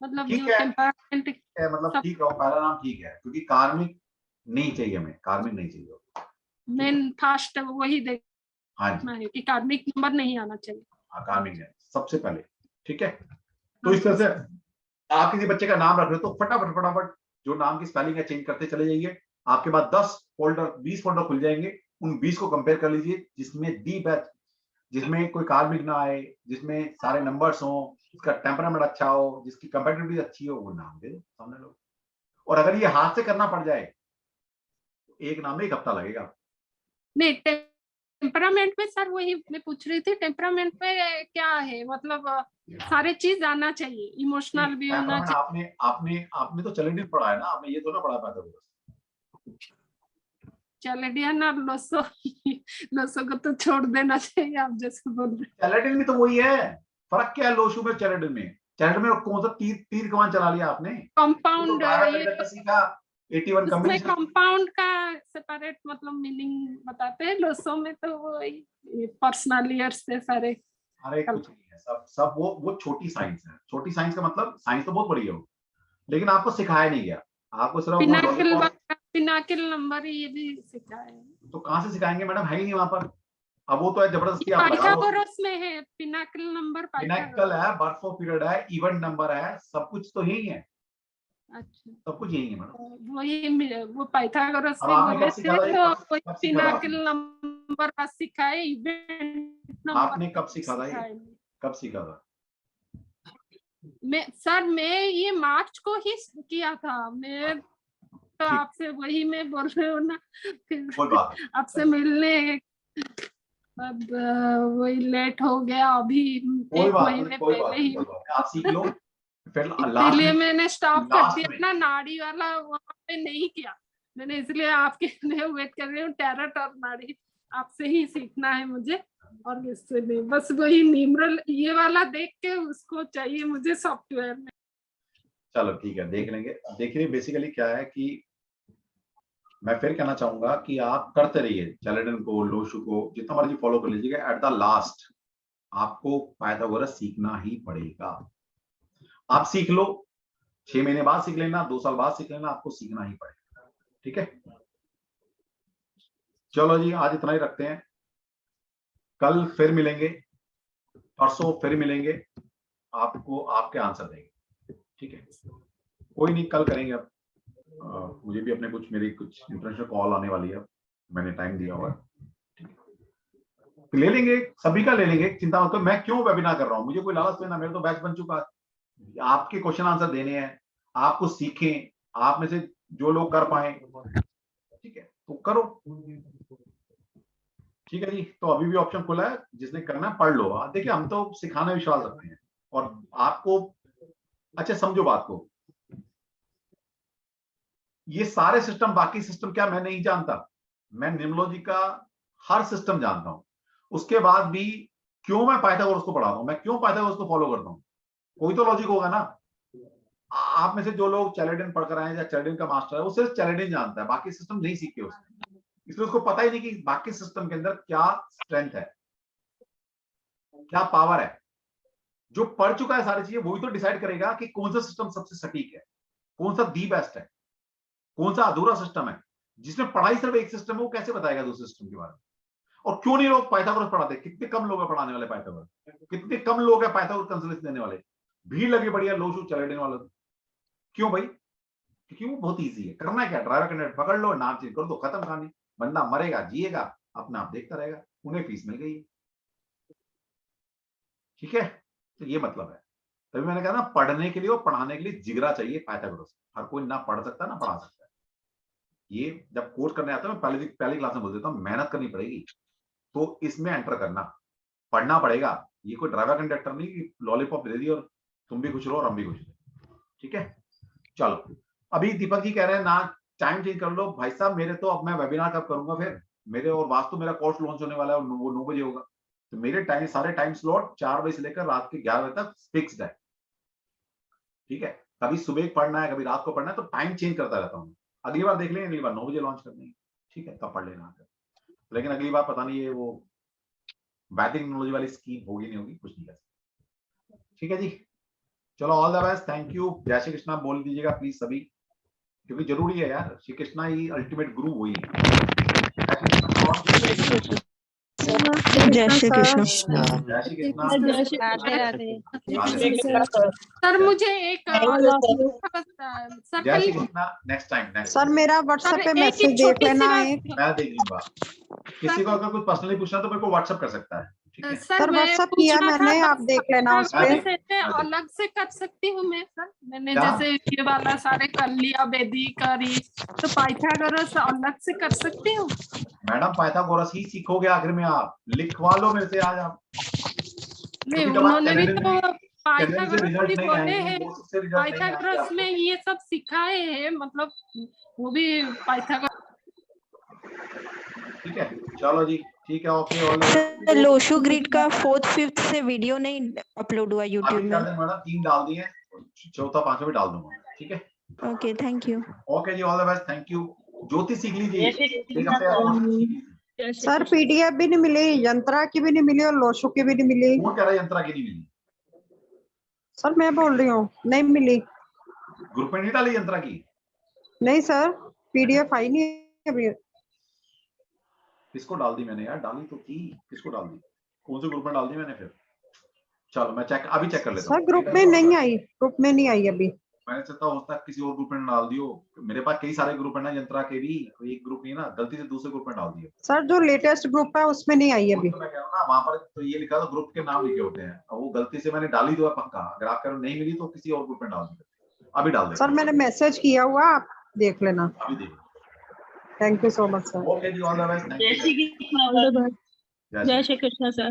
मतलब ठीक जो है, टेम्परामेंट, मतलब ठीक है, पहला नाम ठीक है, क्योंकि कार्मिक नहीं चाहिए हमें, कार्मिक नहीं चाहिए। मेन फास्ट वही देखना हाँ जी, है कि कार्मिक नंबर नहीं आना चाहिए। हाँ, कार्मिक है सबसे पहले। ठीक है, तो इस तरह से आप किसी बच्चे का नाम रख रहे हो तो फटाफट जो नाम की स्पेलिंग है चेंज करते चले जाइए। आपके पास 10 फोल्डर 20 फोल्डर खुल जाएंगे, उन 20 को कंपेयर कर लीजिए, जिसमें डी बैच, जिसमें कोई कार्मिक ना आए, जिसमें सारे नंबर्स हो, जिसका टेम्परामेंट अच्छा हो, जिसकी कंपेटिबिलिटी अच्छी हो, वो नाम दे दो सामने लोग। और अगर ये हाथ से करना पड़ जाए तो एक नाम में 1 हफ्ता लगेगा। नहीं, टेम्परामेंट में सर वही मैं पूछ रही थी, टेम्परामेंट में क्या है, मतलब सारे चीज आना चाहिए, इमोशनल भी होना चाहिए। आपने तो चैलेंजिंग पढ़ा है ना, आपने ये तो ना पढ़ा पाया। चैलेडियन और लोसो को तो छोड़ देना चाहिए, आप जैसे बोल रहे हैं। चैलेडियन भी तो वही है, फर्क क्या है लोशु में चैलेडियन में? चैलेडियन में कौन सा तीर कमान चला लिया आपने? कंपाउंड सीखा 81 उसमें कंपाउंड का सेपरेट मतलब मीनिंग बताते हैं, लोसो में तो वो पर्सनल ईयर्स से सारे। अरे कुछ नहीं है, सब वो छोटी साइंस है। छोटी साइंस का मतलब साइंस तो बहुत बड़ी है, लेकिन आपको सिखाया नहीं गया, आपको सिर्फ पिनाकिल नंबर ये भी सिखाया है। तो कहाँ से सिखाएंगे मैडम, है ही नहीं वहां पर। अब वो तो है जबरदस्ती आप लगा लो। पाइथागोरस में है पिनाकिल नंबर, पिनाकल है, बर्थ ऑफ पीरियड है, इवेंट नंबर है, सब कुछ तो यही है। अच्छा, सब कुछ यही है मैडम। वही वो पाइथागोरस अब में आपने बोले कब सीखा था थे, ये? तो पिनाकिल नंबर का सिखाए, इवेंट नंबर आपने कब सीखा था ये? कब सीखा था? मैं ये मार्च को ही किया था। मैं तो आपसे वही मैं बोल रही हूँ ना, फिर आपसे मिलने अब वही लेट हो गया अभी, कोई एक बात महीने नहीं, कोई बात पहले नहीं, ही। कोई बात नहीं, आप सीख लो फिर इसीलिए मैंने स्टॉप कर लास्ट दिया में ना, नाड़ी वाला वहां पे नहीं किया मैंने, इसलिए आपके लिए वेट कर रही हूँ। टैरट और नाड़ी आपसे ही सीखना है मुझे, और इससे नहीं, बस वही न्यूमरल ये वाला देख के उसको चाहिए मुझे सॉफ्टवेयर में। चलो ठीक है, देख लेंगे। देखिए बेसिकली क्या है कि मैं फिर कहना चाहूंगा कि आप करते रहिए, चैलेडन को, लोशु को जितना मर्जी फॉलो कर लीजिएगा, एट द लास्ट आपको पाइथागोरस सीखना ही पड़ेगा। आप सीख लो, 6 महीने बाद सीख लेना, 2 साल बाद सीख लेना, आपको सीखना ही पड़ेगा। ठीक है, चलो जी आज इतना ही रखते हैं, कल फिर मिलेंगे, परसों फिर मिलेंगे, आपको आपके आंसर देंगे। ठीक है, कोई नहीं, कल करेंगे। अब मुझे भी अपने मेरी कुछ इंटरनेशनल कॉल आने वाली है, मैंने टाइम दिया हुआ है, ले लेंगे, सभी का ले लेंगे, चिंता मत करो। मैं क्यों वेबिनार कर रहा हूं, मुझे कोई लालच लेना, मेरा तो बैच बन चुका है, आपके क्वेश्चन आंसर देने हैं, आपको सीखें, आप में से जो लोग कर पाए, ठीक है तो करो। ठीक है जी, तो अभी भी ऑप्शन खुला है, जिसने करना है पढ़ लो। देखिए हम तो सिखाने विश्वास रखते हैं, और आपको अच्छा समझो बात को, ये सारे सिस्टम, बाकी सिस्टम क्या मैं नहीं जानता, मैं न्यूमरोलॉजी का हर सिस्टम जानता हूं, उसके बाद भी क्यों मैं पाइथागोरस को पढ़ाता हूं, मैं क्यों पाइथागोरस को फॉलो करता हूं, कोई तो लॉजिक होगा ना। आप में से जो लोग चैलेडिन पढ़कर आए या चैलेडिन का मास्टर है, वो सिर्फ चैलेडिन जानता है, बाकी सिस्टम नहीं सीखे उसने, इसलिए उसको पता ही नहीं कि बाकी सिस्टम के अंदर क्या स्ट्रेंथ है, क्या पावर है। जो पढ़ चुका है सारी चीजें, वही तो डिसाइड करेगा कि कौन सा सिस्टम सबसे सटीक है, कौन सा दी बेस्ट है, कौन सा अधूरा सिस्टम है। जिसने पढ़ाई सिर्फ एक सिस्टम है, वो कैसे बताएगा दूसरे सिस्टम के बारे में। और क्यों नहीं लोग पाइथागोरस पढ़ाते, कितने कम लोग हैं पढ़ाने वाले पाइथागोरस, कितने कम लोग हैं पाइथागोरस कंसल्टेंसी देने वाले, भीड़ लगी पड़ी है लोशु चैलेडिन वालों। क्यों भाई, क्योंकि वो बहुत इजी है। करना क्या, ड्राइवर कैंडिडेट पकड़ लो, नाम चेंज कर दो, खत्म कहानी, बंदा मरेगा जिएगा अपना आप देखता रहेगा, उन्हें फीस मिल गई। ठीक है, तो ये मतलब है। तभी मैंने कहा ना, पढ़ने के लिए और पढ़ाने के लिए जिगरा चाहिए पाइथागोरस। हर कोई ना पढ़ सकता ना पढ़ा सकता है। ये जब कोर्स करने आता है, मैं पहली क्लास में बोल देता हूँ, मेहनत करनी पड़ेगी, तो इसमें एंटर करना पढ़ना पड़ेगा। ये कोई ड्राइवर कंडक्टर नहीं कि लॉलीपॉप दे दी और तुम भी खुश रहो और हम भी खुश रहे। ठीक है, चलो अभी दीपक जी कह रहे हैं ना टाइम चेंज कर लो। भाई साहब मेरे तो अब मैं वेबिनार कब करूंगा फिर, मेरे और वास्तु मेरा कोर्स लॉन्च होने वाला है, वो 9 बजे होगा, तो मेरे टाइम सारे टाइम स्लॉट 4 बजे से लेकर रात के 11 बजे तक फिक्स्ड है। ठीक है, कभी सुबह पढ़ना है, कभी रात को पढ़ना है, तो टाइम चेंज करता रहता हूँ। अगली बार देख लेंगे, अगली बार 9 बजे लॉन्च करनी है, ठीक है तब पढ़ लेना। लेकिन अगली बार पता नहीं ये वो वैदिक टेक्नोलॉजी वाली स्कीम होगी नहीं होगी, कुछ नहीं कर सकते। ठीक है जी, चलो all the best, thank you, जय श्री कृष्णा बोल दीजिएगा प्लीज सभी, क्योंकि जरूरी है यार, श्री कृष्णा ही अल्टीमेट गुरु वही है। जय श्री कृष्ण। जय श्री कृष्णा। राधे राधे। सर मुझे एक जय Shri Krishna, next time sir मेरा व्हाट्सएप पे मैसेज देख लेना है, मैं देख लूंगा। किसी को अगर कुछ पर्सनली पूछना तो मेरे को व्हाट्सएप कर सकता है। सर व्हाट्सएप किया मैंने, आप देख लेना उस पे। अलग से कर सकती हूँ मैं सर, मैंने जैसे ये वाला सारे कर लिया, वैदिक करी, तो पाइथागोरस अलग से कर सकती हूँ। मैडम पाइथागोरस ही सीखोगे आखिर में, आप लिखवा लो मेरे से आज आप। नहीं उन्होंने भी तो पाइथागोरस भी बोले हैं, पाइथागोरस में ये सब सिखाए हैं, मतलब वो भी पाइथागोरस। ठीक है, चलो जी ठीक है, ओके। लोशु ग्रिड का 4th 5th से वीडियो नहीं अपलोड हुआ यूट्यूब में। मैडम 3 डाल दिए, चौथा 5वां भी डाल दूंगा। ठीक है, okay thank you. Okay ji, all the best, thank you. Jyoti सीख लीजिए, सर पीडीएफ भी नहीं मिली, यंत्रा की भी नहीं मिली और लोशु की भी नहीं मिली। कौन कह रहा है यंत्रा की नहीं मिली? सर मैं बोल रही हूँ नहीं मिली। ग्रुप में नहीं डाली यंत्रा की? नहीं सर, पीडीएफ आई नहीं अभी। किसको डाल दी मैंने यार, डाली तो थी, किसको डाल दी, कौन से ग्रुप में डाल दी मैंने फिर? चलो मैं अभी चेक कर लेता हूँ। सर ग्रुप में नहीं आई, ग्रुप में नहीं आई अभी। मैंने चाहता होता किसी और ग्रुप में डाल दियो, मेरे पास कई सारे ग्रुप है ना यंत्रा के भी, तो एक ग्रुप नहीं ना, गलती से दूसरे ग्रुप में डाल दिया। सर जो लेटेस्ट ग्रुप है उसमें नहीं आई अभी। तो मैं कह रहा हूँ ना, वहां पर तो ये लिखा था ग्रुप के नाम लिखे होते हैं, और वो गलती से मैंने डाल ही दिया पक्का। अगर आप कह रहे नहीं मिली तो किसी और ग्रुप में डाल दिया, अभी डाल दे। सर मैंने मैसेज किया हुआ, आप देख लेना। अभी देखो। Thank you so much sir. Okay ji, all the best, thank you. जय श्री जय श्री कृष्ण सर।